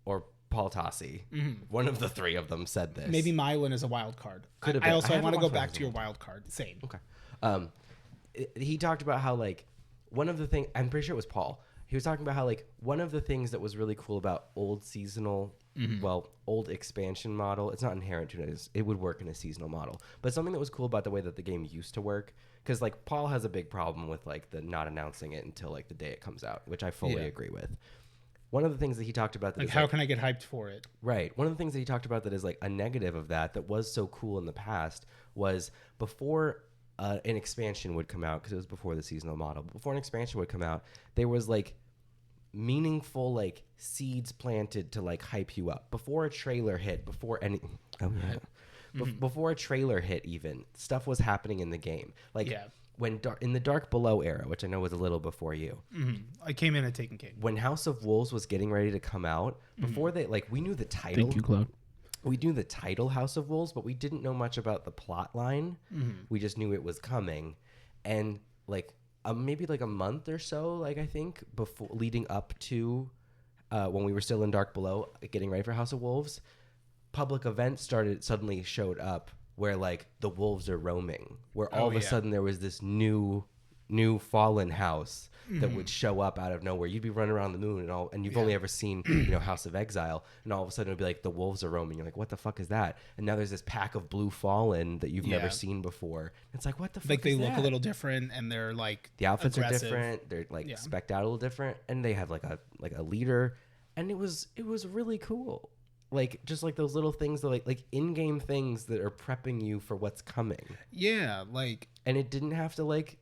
Speaker 1: or Paul Tassi. One of the three of them said this.
Speaker 2: Maybe Mylan is a wild card.
Speaker 1: Could have
Speaker 2: I
Speaker 1: been.
Speaker 2: also
Speaker 1: I
Speaker 2: want to
Speaker 1: haven't
Speaker 2: go
Speaker 1: watched
Speaker 2: back
Speaker 1: one
Speaker 2: to your wild card. Same.
Speaker 1: Okay. He talked about how, like, one of the things, I'm pretty sure it was Paul. He was talking about how, like, one of the things that was really cool about old seasonal, old expansion model, it's not inherent to it. It would work in a seasonal model. But something that was cool about the way that the game used to work, because, like, Paul has a big problem with, like, the not announcing it until, like, the day it comes out, which I fully agree with. One of the things that he talked about that
Speaker 2: Like,
Speaker 1: is,
Speaker 2: how can I get hyped for it?
Speaker 1: right. One of the things that he talked about that is like a negative of that was so cool in the past was before an expansion would come out, because it was before the seasonal model. But before an expansion would come out, there was like meaningful like seeds planted to like hype you up. Before a trailer hit, before any before a trailer hit, even stuff was happening in the game. Like when in the Dark Below era, which I know was a little before you.
Speaker 2: I came in at Taken King.
Speaker 1: When House of Wolves was getting ready to come out, before they like we knew the title.
Speaker 2: Thank you, Claude.
Speaker 1: We knew the title House of Wolves, but we didn't know much about the plot line. We just knew it was coming, and like maybe like a month or so, like I think before leading up to when we were still in Dark Below, getting ready for House of Wolves, public events suddenly showed up where like the wolves are roaming, where all of a sudden there was this new fallen house that would show up out of nowhere. You'd be running around the moon and you've only ever seen House of Exile, and all of a sudden it'd be like the wolves are roaming. You're like, what the fuck is that? And now there's this pack of blue fallen that you've never seen before. It's like, what the fuck?
Speaker 2: Like they
Speaker 1: is
Speaker 2: look
Speaker 1: that?
Speaker 2: a little different, and they're like
Speaker 1: The outfits
Speaker 2: aggressive.
Speaker 1: are different. They're like specced out a little different, and they have like a leader, and it was really cool. Like just like those little things that like in-game things that are prepping you for what's coming.
Speaker 2: Yeah, like,
Speaker 1: and it didn't have to like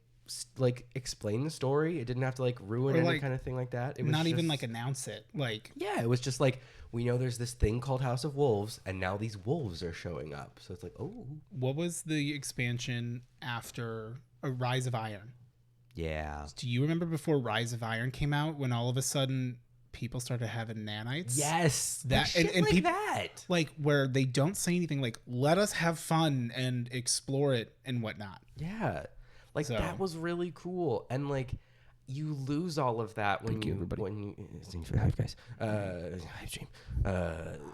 Speaker 1: explain the story. It didn't have to like ruin any kind of thing like that. It was
Speaker 2: not
Speaker 1: just,
Speaker 2: even like announce it. Like,
Speaker 1: yeah, it was just like, we know there's this thing called House of Wolves, and now these wolves are showing up. So it's like, oh,
Speaker 2: what was the expansion after a Rise of Iron?
Speaker 1: Yeah.
Speaker 2: Do you remember before Rise of Iron came out, when all of a sudden people started having nanites?
Speaker 1: Yes,
Speaker 2: that
Speaker 1: shit
Speaker 2: and
Speaker 1: like
Speaker 2: people
Speaker 1: that,
Speaker 2: like where they don't say anything, like let us have fun and explore it and whatnot.
Speaker 1: Yeah, like that was really cool, and like you lose all of that when thanks for the hype, guys. Hype stream.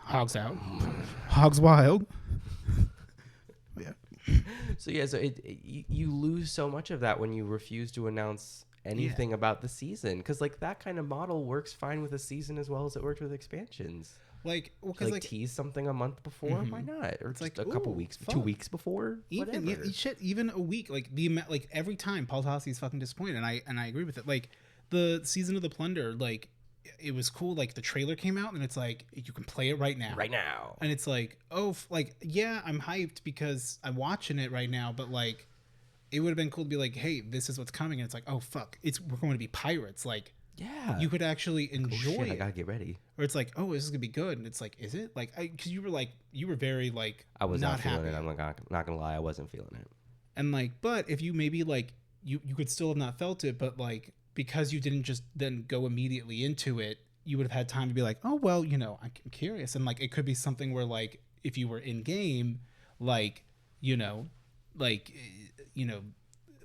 Speaker 2: Hogs out, hogs wild.
Speaker 1: So you lose so much of that when you refuse to announce anything about the season, because like that kind of model works fine with a season as well as it worked with expansions.
Speaker 2: Like, well,
Speaker 1: like tease something a month before, why not? Or it's like a couple weeks,
Speaker 2: fun.
Speaker 1: 2 weeks before,
Speaker 2: even even a week. Like every time Paul Tossi's fucking disappointed, and I agree with it. Like the season of the Plunder, like it was cool. Like the trailer came out and it's like, you can play it right now.
Speaker 1: Right now.
Speaker 2: And it's like, oh, like, yeah, I'm hyped because I'm watching it right now. But like, it would have been cool to be like, hey, this is what's coming. And it's like, oh, fuck, we're going to be pirates. Like,
Speaker 1: yeah,
Speaker 2: you could actually enjoy
Speaker 1: shit,
Speaker 2: it.
Speaker 1: I gotta get ready.
Speaker 2: Or it's like, oh, this is gonna be good. And it's like, is it? Like, because you were very like,
Speaker 1: I was not feeling
Speaker 2: happy.
Speaker 1: it. I'm not gonna lie, I wasn't feeling it.
Speaker 2: And like, but if you maybe like, you could still have not felt it, but like, because you didn't just then go immediately into it, you would have had time to be like, oh, well, I'm curious. And like, it could be something where like, if you were in game, like,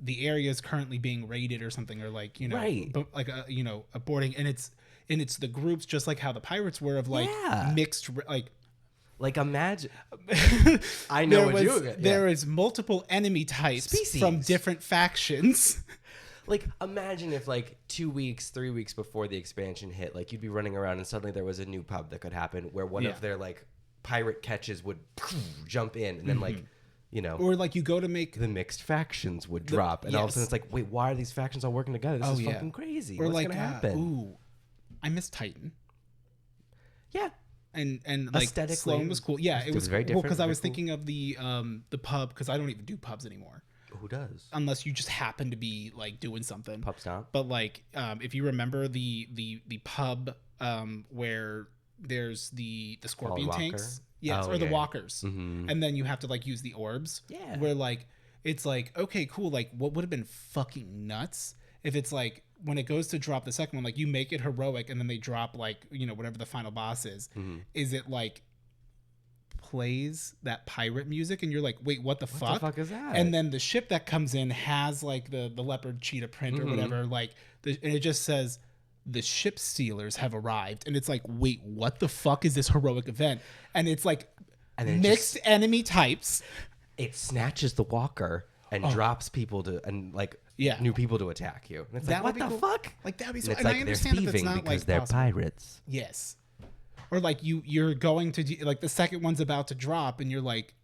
Speaker 2: the area is currently being raided or something, or like,
Speaker 1: right.
Speaker 2: but like, a boarding, and it's the groups, just like how the pirates were, of like mixed,
Speaker 1: like imagine. I know what you. Yeah.
Speaker 2: There is multiple enemy types,
Speaker 1: species
Speaker 2: from different factions.
Speaker 1: Like imagine if like 2 weeks, 3 weeks before the expansion hit, like you'd be running around and suddenly there was a new pub that could happen where one of their like pirate catches would jump in, and then like.
Speaker 2: Or like you go to make
Speaker 1: the mixed factions would drop, and all of a sudden it's like, wait, why are these factions all working together? This is fucking crazy.
Speaker 2: Or
Speaker 1: what's
Speaker 2: like,
Speaker 1: gonna happen?
Speaker 2: Ooh, I miss Titan.
Speaker 1: Yeah,
Speaker 2: and like
Speaker 1: aesthetically,
Speaker 2: Sloan was cool. Yeah, it was
Speaker 1: very different.
Speaker 2: Because I was thinking of the pub, because I don't even do pubs anymore.
Speaker 1: Who does?
Speaker 2: Unless you just happen to be like doing something.
Speaker 1: Pub stomp.
Speaker 2: But like, if you remember the pub where there's the scorpion tanks. Yes, or the walkers.
Speaker 1: Mm-hmm.
Speaker 2: And then you have to like use the orbs.
Speaker 1: Yeah.
Speaker 2: Where like, it's like, okay, cool. Like, what would have been fucking nuts if it's like, when it goes to drop the second one, like you make it heroic and then they drop like, whatever the final boss is.
Speaker 1: Mm-hmm.
Speaker 2: Is it like plays that pirate music and you're like, wait, what the fuck?
Speaker 1: What the fuck is that?
Speaker 2: And then the ship that comes in has like the leopard cheetah print or whatever. Like, and it just says, the ship stealers have arrived, and it's like, wait, what the fuck is this heroic event? And it's like, and then mixed enemy types.
Speaker 1: It snatches the walker and drops people to, and like new people to attack you. And it's
Speaker 2: that
Speaker 1: like, what the fuck?
Speaker 2: Like that'd be so.
Speaker 1: And,
Speaker 2: and
Speaker 1: like,
Speaker 2: I understand that it's not
Speaker 1: because
Speaker 2: like
Speaker 1: they're
Speaker 2: possible.
Speaker 1: pirates.
Speaker 2: Yes. Or like you're going to like the second one's about to drop, and you're like,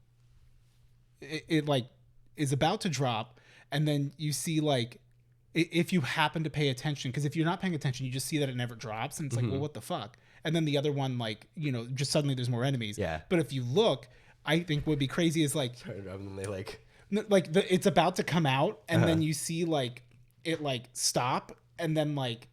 Speaker 2: it like is about to drop, and then you see like. If you happen to pay attention, because if you're not paying attention, you just see that it never drops, and it's like, well, what the fuck? And then the other one, like, just suddenly there's more enemies.
Speaker 1: Yeah.
Speaker 2: But if you look, I think what would be crazy is like,
Speaker 1: and they like
Speaker 2: it's about to come out, and then you see like it like stop, and then like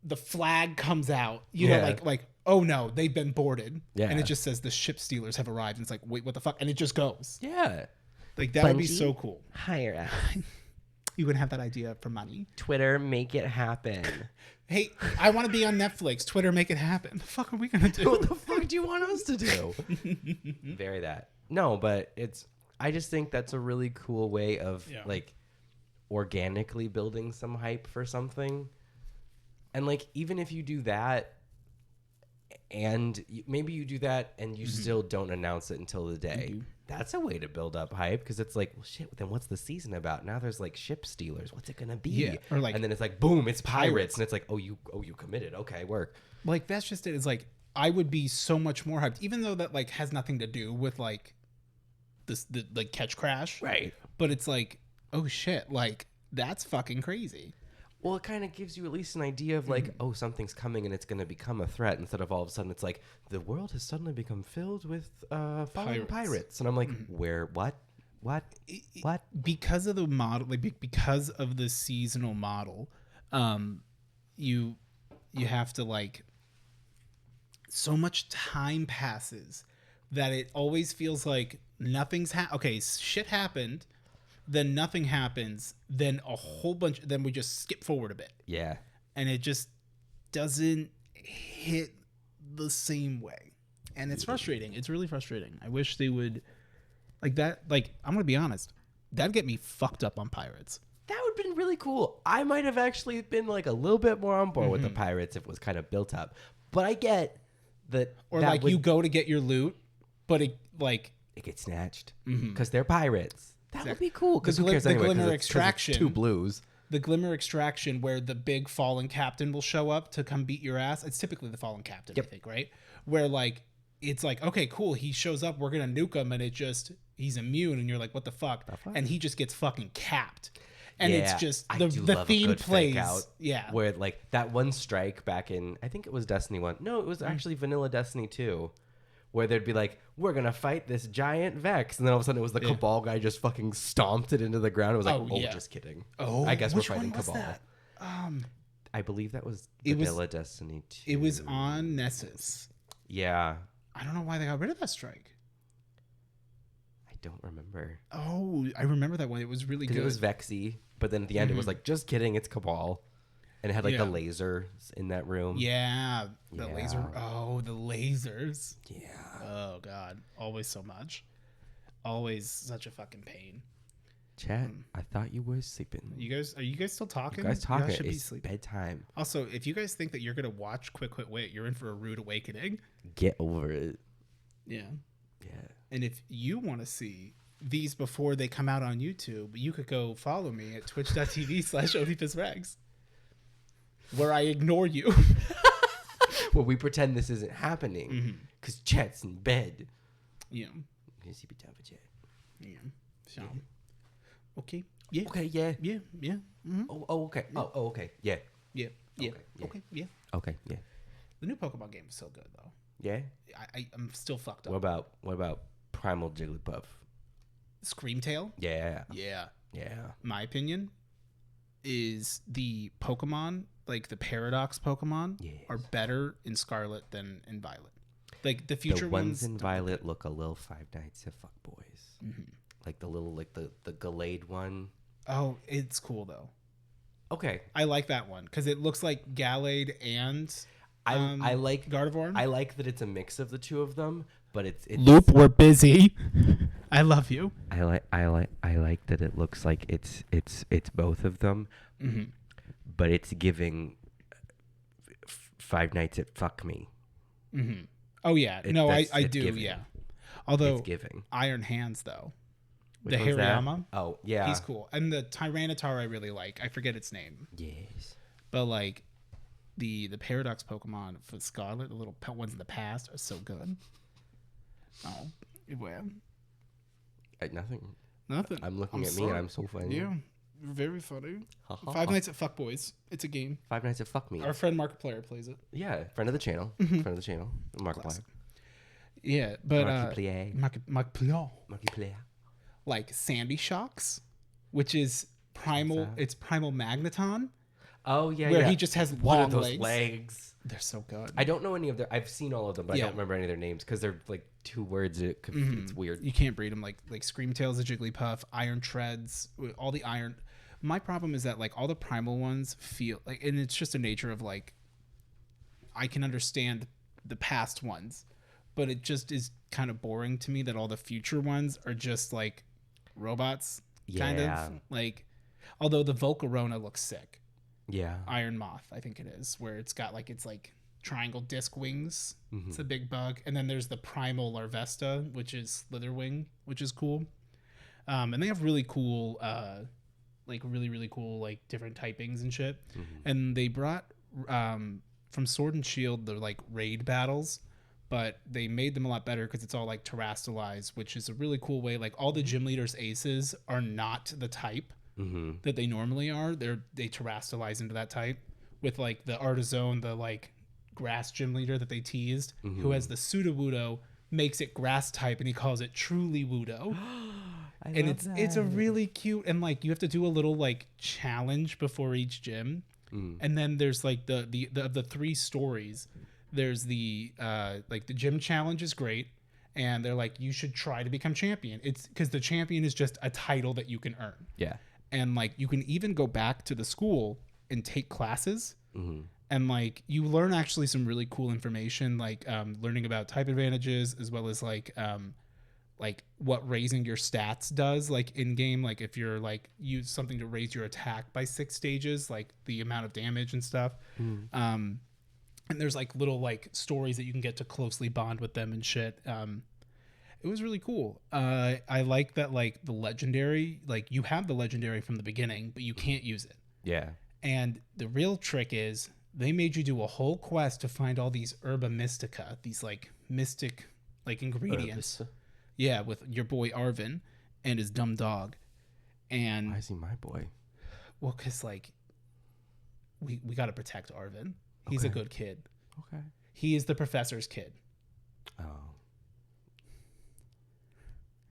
Speaker 2: the flag comes out, like oh no, they've been boarded, and it just says the ship stealers have arrived, and it's like, wait, what the fuck? And it just goes.
Speaker 1: Yeah.
Speaker 2: Like that would be so cool.
Speaker 1: Hire us.
Speaker 2: You would have that idea for money.
Speaker 1: Twitter, make it happen.
Speaker 2: Hey, I want to be on Netflix. Twitter, make it happen. The fuck are we gonna do?
Speaker 1: What the fuck do you want us to do? Very that. No, but I just think that's a really cool way of like organically building some hype for something. And like, even if you do that, and maybe you do that and you still don't announce it until the day. That's a way to build up hype, because it's like, well, shit, then what's the season about? Now there's like ship stealers. What's it gonna be?
Speaker 2: Yeah. Or like,
Speaker 1: and then it's like, boom, it's pirates. And it's like, oh, you committed. Okay, work.
Speaker 2: Like, that's just it. It's like, I would be so much more hyped, even though that like has nothing to do with like the like catch crash.
Speaker 1: Right.
Speaker 2: But it's like, oh shit, like that's fucking crazy.
Speaker 1: Well, it kind of gives you at least an idea of like, oh, something's coming and it's going to become a threat, instead of all of a sudden it's like, the world has suddenly become filled with fallen pirates. And I'm like, where, what?
Speaker 2: Because of the model, like because of the seasonal model, you have to like, so much time passes that it always feels like nothing's okay, shit happened. Then nothing happens, then a whole bunch, then we just skip forward a bit.
Speaker 1: Yeah.
Speaker 2: And it just doesn't hit the same way. And it's frustrating. It's really frustrating. I wish they would, like that, like, I'm going to be honest, that'd get me fucked up on pirates.
Speaker 1: That would have been really cool. I might have actually been like a little bit more on board with the pirates if it was kind of built up. But I get that.
Speaker 2: Or that like you go to get your loot, but it
Speaker 1: gets snatched because they're pirates. That would be cool. Because
Speaker 2: the Glimmer Extraction.
Speaker 1: Two blues.
Speaker 2: The Glimmer Extraction, where the big fallen captain will show up to come beat your ass. It's typically the fallen captain, I think, right? Where like it's like, okay, cool, he shows up, we're gonna nuke him, and he's immune, and you're like, what the fuck? And he just gets fucking capped. And
Speaker 1: Yeah,
Speaker 2: it's just
Speaker 1: I
Speaker 2: the
Speaker 1: do
Speaker 2: the
Speaker 1: love a
Speaker 2: theme
Speaker 1: good
Speaker 2: plays.
Speaker 1: fake out.
Speaker 2: Yeah.
Speaker 1: Where like that one strike back in, I think it was Destiny 1. No, it was actually Vanilla Destiny 2. Where they'd be like, we're going to fight this giant Vex. And then all of a sudden it was the
Speaker 2: Yeah.
Speaker 1: Cabal guy just fucking stomped it into the ground. It was like,
Speaker 2: Oh,
Speaker 1: oh,
Speaker 2: yeah.
Speaker 1: just kidding.
Speaker 2: Oh,
Speaker 1: I guess we're
Speaker 2: which
Speaker 1: fighting
Speaker 2: one was
Speaker 1: Cabal.
Speaker 2: that?
Speaker 1: I believe that was
Speaker 2: It was-
Speaker 1: Vanilla Destiny 2.
Speaker 2: It was on Nessus.
Speaker 1: Yeah.
Speaker 2: I don't know why they got rid of that strike.
Speaker 1: I don't remember.
Speaker 2: Oh, I remember that one. It was really good.
Speaker 1: Because it was Vexy. But then at the end it was like, just kidding, it's Cabal. And it had like the lasers in that room.
Speaker 2: Yeah, the
Speaker 1: Yeah.
Speaker 2: laser. Oh, the lasers.
Speaker 1: Yeah.
Speaker 2: Oh God, always so much. Always such a fucking pain.
Speaker 1: Chat, I thought you were sleeping.
Speaker 2: Are you guys still talking?
Speaker 1: You guys talking.
Speaker 2: should be
Speaker 1: It's
Speaker 2: sleeping.
Speaker 1: bedtime.
Speaker 2: Also, if you guys think that you're gonna watch Quick Quit Wit, you're in for a rude awakening.
Speaker 1: Get over it.
Speaker 2: Yeah.
Speaker 1: Yeah.
Speaker 2: And if you want to see these before they come out on YouTube, you could go follow me at twitch.tv/Odiepus Rex, where I ignore you.
Speaker 1: Where we pretend this isn't happening because Chat's in bed.
Speaker 2: Yeah.
Speaker 1: You see me for Chat.
Speaker 2: Yeah. So. Okay. Yeah.
Speaker 1: Okay. Yeah.
Speaker 2: Yeah. Yeah. Mm-hmm.
Speaker 1: Oh. Okay. Oh. Okay. Yeah.
Speaker 2: Yeah. Yeah.
Speaker 1: Okay, yeah.
Speaker 2: Okay. Yeah.
Speaker 1: Okay. Yeah.
Speaker 2: The new Pokemon game is so good though.
Speaker 1: Yeah.
Speaker 2: I'm still fucked up.
Speaker 1: What about Primal Jigglypuff?
Speaker 2: Screamtail.
Speaker 1: Yeah.
Speaker 2: Yeah.
Speaker 1: Yeah.
Speaker 2: My opinion is the Pokemon, like the Paradox Pokemon,
Speaker 1: Yes.
Speaker 2: are better in Scarlet than in Violet. Like the future
Speaker 1: The ones
Speaker 2: ones
Speaker 1: in Violet look a little Five Nights at Fuckboys. Like the little, like the Gallade one.
Speaker 2: Oh, it's cool though.
Speaker 1: Okay.
Speaker 2: I like that one because it looks like Gallade and
Speaker 1: I like
Speaker 2: Gardevoir.
Speaker 1: I like that it's a mix of the two of them, but it's
Speaker 2: Loop, we're busy. I love you.
Speaker 1: I like that it looks like it's both of them, but it's giving Five Nights at Fuck Me.
Speaker 2: Oh yeah, no, I
Speaker 1: it's
Speaker 2: do.
Speaker 1: giving.
Speaker 2: Yeah, although
Speaker 1: It's giving.
Speaker 2: Iron Hands though,
Speaker 1: Which
Speaker 2: the
Speaker 1: one's that?
Speaker 2: Hariyama,
Speaker 1: Oh yeah,
Speaker 2: he's cool, and the Tyranitar I really like. I forget its name,
Speaker 1: Yes.
Speaker 2: but like the Paradox Pokemon for Scarlet, the little ones in the past are so good. Oh, well,
Speaker 1: Nothing.
Speaker 2: nothing.
Speaker 1: I'm looking at me
Speaker 2: sorry.
Speaker 1: and I'm so funny.
Speaker 2: Yeah, very funny. Five Nights at Fuckboys. It's a game.
Speaker 1: Five Nights at Fuck Me.
Speaker 2: Our friend Markiplier plays it.
Speaker 1: Yeah, friend of the channel. Friend of the channel. Markiplier.
Speaker 2: Classic. Yeah, but
Speaker 1: Markiplier.
Speaker 2: Markiplier.
Speaker 1: Markiplier.
Speaker 2: Like Sandy Shocks, which is primal. It's Primal Magneton,
Speaker 1: Oh yeah,
Speaker 2: where
Speaker 1: yeah.
Speaker 2: he just has
Speaker 1: What are
Speaker 2: long
Speaker 1: those
Speaker 2: legs.
Speaker 1: legs?
Speaker 2: They're so good.
Speaker 1: I don't know any of their. I've seen all of them, but
Speaker 2: Yeah.
Speaker 1: I don't remember any of their names because they're like two words. It's weird.
Speaker 2: You can't breed them like Screamtail's a Jigglypuff, Iron Treads, all the iron. My problem is that like all the primal ones feel like, and it's just a nature of like, I can understand the past ones, but it just is kind of boring to me that all the future ones are just like robots, kind
Speaker 1: Yeah.
Speaker 2: of like. Although the Volcarona looks sick.
Speaker 1: Yeah.
Speaker 2: Iron Moth, I think it is, where it's got like triangle disc wings. It's a big bug, and then there's the Primal Larvesta, which is Slitherwing, which is cool. And they have really cool, really cool like different typings and shit. And they brought from Sword and Shield the like raid battles, but they made them a lot better because it's all like terastallized, which is a really cool way. Like all the gym leaders' aces are not the type that they normally are. They terastallize into that type with like the Artizone, the like grass gym leader that they teased, who has the Sudowoodo, makes it grass type, and he calls it Truly Wudo. And it's a really cute, and like you have to do a little like challenge before each gym, and then there's like the three stories. There's the like the gym challenge is great, and they're like you should try to become champion. It's because the champion is just a title that you can earn.
Speaker 1: Yeah.
Speaker 2: And like you can even go back to the school and take classes, and like you learn actually some really cool information, like learning about type advantages, as well as like what raising your stats does, like in game, like if you're like use something to raise your attack by 6 stages, like the amount of damage and stuff. And there's like little like stories that you can get to closely bond with them and shit. It was really cool. I like that like the legendary, like you have the legendary from the beginning, but you can't use it.
Speaker 1: Yeah.
Speaker 2: And the real trick is they made you do a whole quest to find all these herba mystica, these like mystic like ingredients. Yeah, with your boy Arvin and his dumb dog. And
Speaker 1: Why is he my boy?
Speaker 2: Well, because like we got to protect Arvin. He's a good kid.
Speaker 1: Okay.
Speaker 2: He is the professor's kid.
Speaker 1: Oh.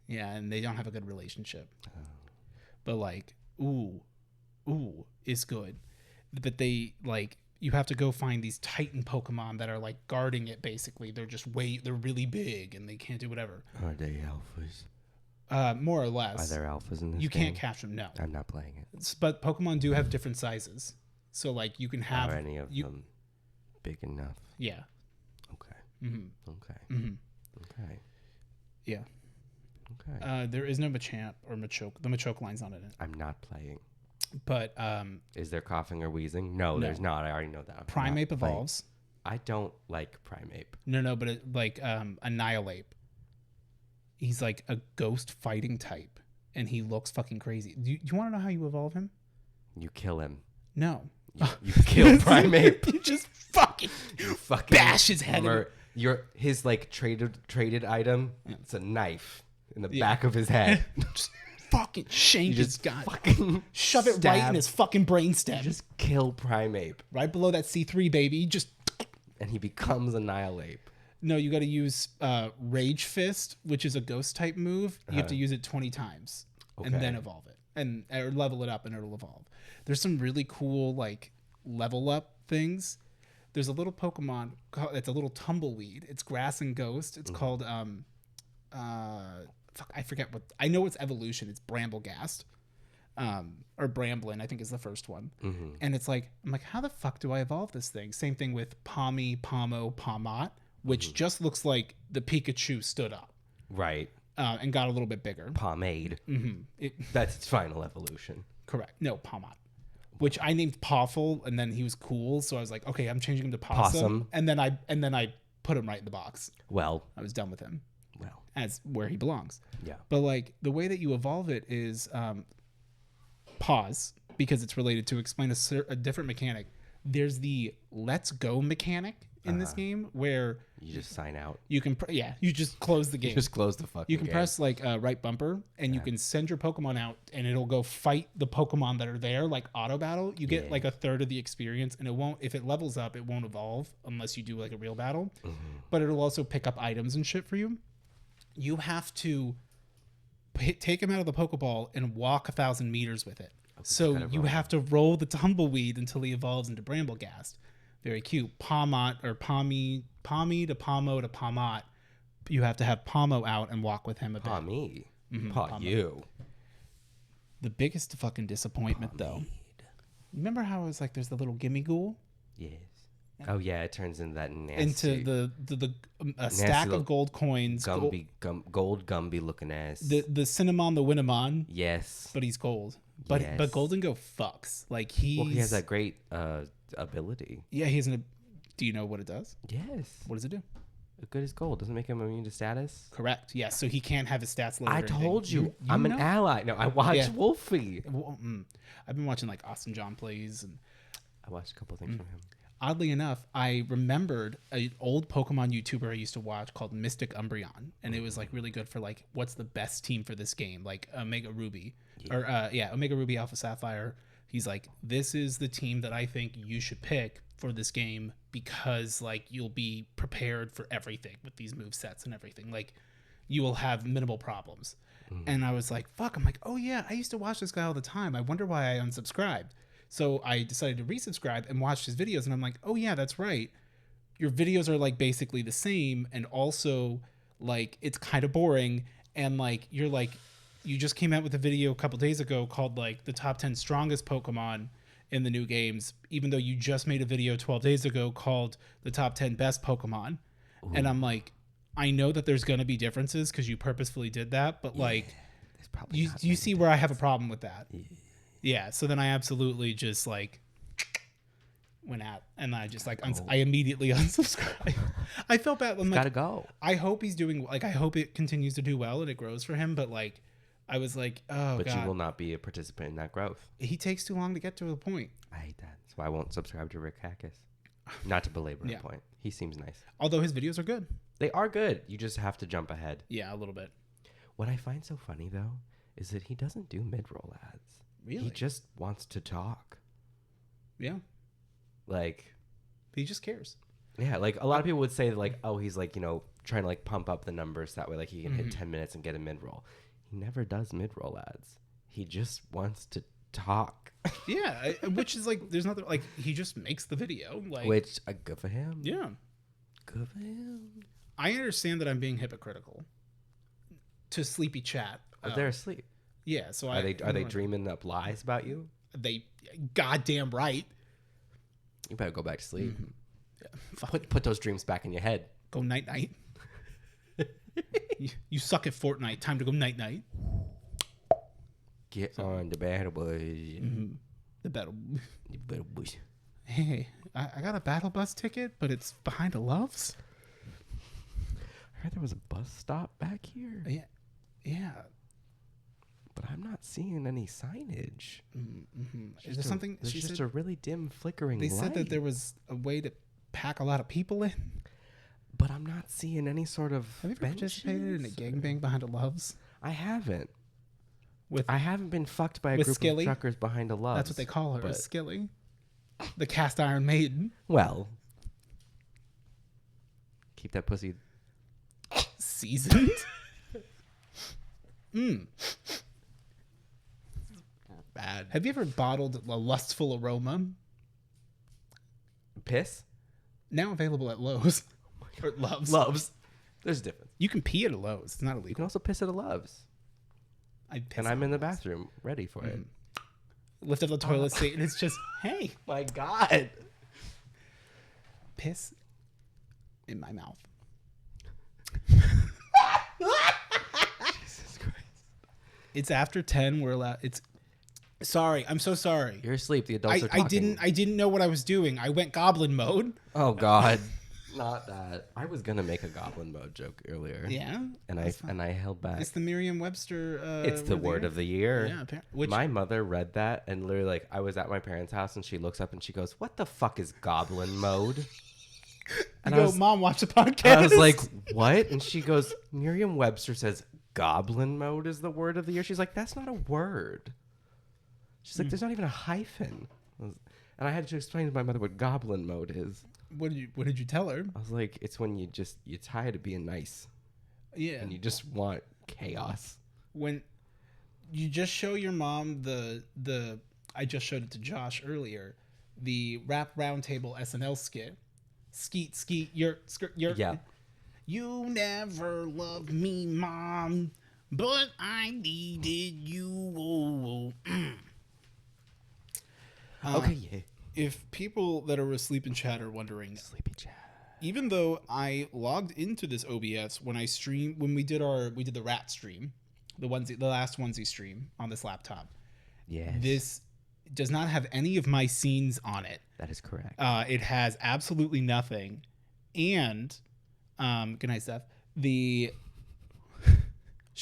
Speaker 2: Yeah, and they don't have a good relationship.
Speaker 1: Oh.
Speaker 2: But like, ooh, it's good. But they like, you have to go find these Titan Pokemon that are like guarding it. Basically, they're just they're really big and they can't do whatever.
Speaker 1: Are they alphas?
Speaker 2: More or less.
Speaker 1: Are there alphas in this?
Speaker 2: You
Speaker 1: game?
Speaker 2: can't catch them. No,
Speaker 1: I'm not playing it.
Speaker 2: But Pokemon do have different sizes, so like you can have
Speaker 1: Are any of them big enough?
Speaker 2: Yeah.
Speaker 1: Okay.
Speaker 2: Mm-hmm.
Speaker 1: Okay.
Speaker 2: Mm-hmm.
Speaker 1: Okay.
Speaker 2: Yeah.
Speaker 1: Okay.
Speaker 2: There is no Machamp or Machoke. The Machoke line's not in it.
Speaker 1: I'm not playing.
Speaker 2: But
Speaker 1: is there coughing or wheezing? No, there's not. I already know that.
Speaker 2: Primeape evolves.
Speaker 1: I don't like Primeape.
Speaker 2: No, but it, like Annihilate. He's like a ghost fighting type, and he looks fucking crazy. Do you want to know how you evolve him?
Speaker 1: You kill him.
Speaker 2: No.
Speaker 1: You kill Primeape.
Speaker 2: You just fucking bash his head.
Speaker 1: His like traded item. It's a knife in the back of his head.
Speaker 2: Just fucking shank his guy.
Speaker 1: Fucking
Speaker 2: shove it right in his fucking brainstem.
Speaker 1: Just kill Primeape.
Speaker 2: Right below that C3, baby.
Speaker 1: And he becomes Annihilate.
Speaker 2: No, you got to use Rage Fist, which is a ghost type move. You have to use it 20 times and then evolve it or level it up, and it'll evolve. There's some really cool like level up things. There's a little Pokemon it's a little tumbleweed. It's grass and ghost. It's called I forget what. I know its evolution. It's Bramblegast. Or Bramblin, I think is the first one. Mm-hmm. And it's like, I'm like, how the fuck do I evolve this thing? Same thing with Pommy, Pomo, Pomot, which just looks like the Pikachu stood up.
Speaker 1: Right.
Speaker 2: And got a little bit bigger.
Speaker 1: Pomade.
Speaker 2: Mm-hmm.
Speaker 1: That's its final evolution.
Speaker 2: Correct. No, Pomot. Which I named Pawful, and then he was cool, so I was like, okay, I'm changing him to Possum. And then I put him right in the box.
Speaker 1: Well.
Speaker 2: I was done with him.
Speaker 1: Well.
Speaker 2: As where he belongs.
Speaker 1: Yeah.
Speaker 2: But like the way that you evolve it is pause, because it's related to explain a different mechanic. There's the let's go mechanic in this game where
Speaker 1: you just sign out.
Speaker 2: You can you just close the game.
Speaker 1: You just close the fucking game.
Speaker 2: You can press like right bumper and you can send your Pokemon out and it'll go fight the Pokemon that are there, like auto battle. You get like a third of the experience, and it won't, if it levels up, it won't evolve unless you do like a real battle. Mm-hmm. But it'll also pick up items and shit for you. You have to take him out of the Pokeball and walk 1,000 meters with it. So you have to roll the tumbleweed until he evolves into Bramblegast. Very cute. Pomot or Pommy to Pomo to Pomot. You have to have Pomo out and walk with him a bit.
Speaker 1: Pommy. Mm-hmm. You.
Speaker 2: The biggest fucking disappointment though. Remember how it was like there's the little gimme ghoul?
Speaker 1: Yes. Oh yeah, it turns into that nasty.
Speaker 2: Into the stack of gold coins.
Speaker 1: Gumby, gold Gumby looking ass.
Speaker 2: The Cinnamon, the Winnemon.
Speaker 1: Yes.
Speaker 2: But he's gold. But Golden Go fucks. Like he
Speaker 1: has that great ability.
Speaker 2: Yeah, he has do you know what it does?
Speaker 1: Yes.
Speaker 2: What does it do?
Speaker 1: Good as gold. Doesn't make him immune to status?
Speaker 2: Correct. Yes. So he can't have his stats lowered.
Speaker 1: I told you. I'm an ally. No, I watch Wolfie.
Speaker 2: Well, I've been watching like Austin John Plays, and
Speaker 1: I watched a couple things from him.
Speaker 2: Oddly enough, I remembered an old Pokemon YouTuber I used to watch called Mystic Umbreon, and it was like really good for like what's the best team for this game, like Omega Ruby Omega Ruby Alpha Sapphire. He's like, this is the team that I think you should pick for this game because like you'll be prepared for everything with these move sets and everything. Like you will have minimal problems. And I was like, fuck. I'm like, oh yeah, I used to watch this guy all the time. I wonder why I unsubscribed. So I decided to resubscribe and watch his videos, and I'm like, oh yeah, that's right. Your videos are like basically the same, and also like it's kind of boring, and like you're like, you just came out with a video a couple days ago called like the top 10 strongest Pokemon in the new games, even though you just made a video 12 days ago called the top 10 best Pokemon. Ooh. And I'm like, I know that there's going to be differences because you purposefully did that, but like you see where I have a problem with that. Yeah, so then I absolutely just like went out, and I just like I immediately unsubscribed. I felt bad. I'm like,
Speaker 1: gotta go.
Speaker 2: I hope he's doing like I hope it continues to do well and it grows for him. But like, I was like, oh
Speaker 1: but
Speaker 2: God.
Speaker 1: You will not be a participant in that growth.
Speaker 2: He takes too long to get to the point.
Speaker 1: I hate that. That's why I won't subscribe to Rick Hackis. Not to belabor the point. He seems nice.
Speaker 2: Although his videos are good.
Speaker 1: They are good. You just have to jump ahead.
Speaker 2: Yeah, a little bit.
Speaker 1: What I find so funny though is that he doesn't do mid-roll ads.
Speaker 2: Really?
Speaker 1: He just wants to talk.
Speaker 2: Yeah.
Speaker 1: Like,
Speaker 2: He just cares.
Speaker 1: yeah, like a lot of people would say like, oh, he's like, trying to like pump up the numbers that way, like he can hit 10 minutes and get a mid-roll. He never does mid-roll ads. He just wants to talk.
Speaker 2: Yeah, which is like, there's nothing, like, he just makes the video. Like,
Speaker 1: Which, good for him.
Speaker 2: yeah.
Speaker 1: Good for him.
Speaker 2: I understand that I'm being hypocritical to Sleepy Chat.
Speaker 1: But they're asleep.
Speaker 2: Yeah, so
Speaker 1: Are they dreaming up lies about you?
Speaker 2: They goddamn right.
Speaker 1: You better go back to sleep.
Speaker 2: Yeah,
Speaker 1: Put those dreams back in your head.
Speaker 2: go night night. you suck at Fortnite. Time to go night night.
Speaker 1: Get on the battle boys.
Speaker 2: The battle.
Speaker 1: The battle boys.
Speaker 2: Hey, I got a battle bus ticket, but it's behind the Loves.
Speaker 1: I heard there was a bus stop back here.
Speaker 2: Yeah.
Speaker 1: But I'm not seeing any signage.
Speaker 2: Is there something?
Speaker 1: There's just a really dim flickering
Speaker 2: They
Speaker 1: light.
Speaker 2: said that there was a way to pack a lot of people in.
Speaker 1: But I'm not seeing any sort of.
Speaker 2: Have you ever participated in a gangbang behind the Loves?
Speaker 1: I haven't.
Speaker 2: With
Speaker 1: I haven't been fucked by a
Speaker 2: with
Speaker 1: group
Speaker 2: Skilly?
Speaker 1: of truckers behind a love.
Speaker 2: That's what they call her, a Skilly. The cast iron maiden.
Speaker 1: Well, keep that pussy
Speaker 2: Seasoned.
Speaker 1: bad.
Speaker 2: Have you ever bottled a lustful aroma?
Speaker 1: Piss?
Speaker 2: Now available at Lowe's. Or Loves.
Speaker 1: Loves. There's a difference.
Speaker 2: You can pee at a Lowe's. It's not
Speaker 1: You
Speaker 2: illegal.
Speaker 1: can also piss at a Loves. And I'm in the bathroom ready for it.
Speaker 2: Lift up the toilet seat and it's just, hey,
Speaker 1: My God.
Speaker 2: piss in my mouth.
Speaker 1: Jesus Christ.
Speaker 2: It's after 10. We're allowed. It's sorry. I'm so sorry.
Speaker 1: You're asleep. The adults are talking.
Speaker 2: I didn't know what I was doing. I went goblin mode.
Speaker 1: Oh God. Not that. I was gonna make a goblin mode joke earlier.
Speaker 2: Yeah.
Speaker 1: And I held back.
Speaker 2: It's the Merriam-Webster.
Speaker 1: It's the word of the year.
Speaker 2: Yeah. Which,
Speaker 1: My mother read that and literally, like, I was at my parents' house and she looks up and she goes, "What the fuck is goblin mode?" And
Speaker 2: you go, Mom, watch the podcast.
Speaker 1: I was like, "What?" And she goes, "Merriam-Webster says goblin mode is the word of the year." She's like, "That's not a word." She's like, "There's not even a hyphen." And I had to explain to my mother what goblin mode is.
Speaker 2: What did you tell her?
Speaker 1: I was like, it's when you're tired of being nice.
Speaker 2: Yeah.
Speaker 1: And you just want chaos.
Speaker 2: When you just show your mom the I just showed it to Josh earlier, the rap roundtable SNL skit. Skeet, you're
Speaker 1: Yeah.
Speaker 2: You never loved me, Mom, but I needed you.
Speaker 1: Okay, yeah.
Speaker 2: If people that are asleep in chat are wondering,
Speaker 1: Sleepy chat.
Speaker 2: even though I logged into this OBS when we did the rat stream, the last onesie stream on this laptop.
Speaker 1: Yes.
Speaker 2: This does not have any of my scenes on it.
Speaker 1: That is correct.
Speaker 2: It has absolutely nothing. And good night, Steph. She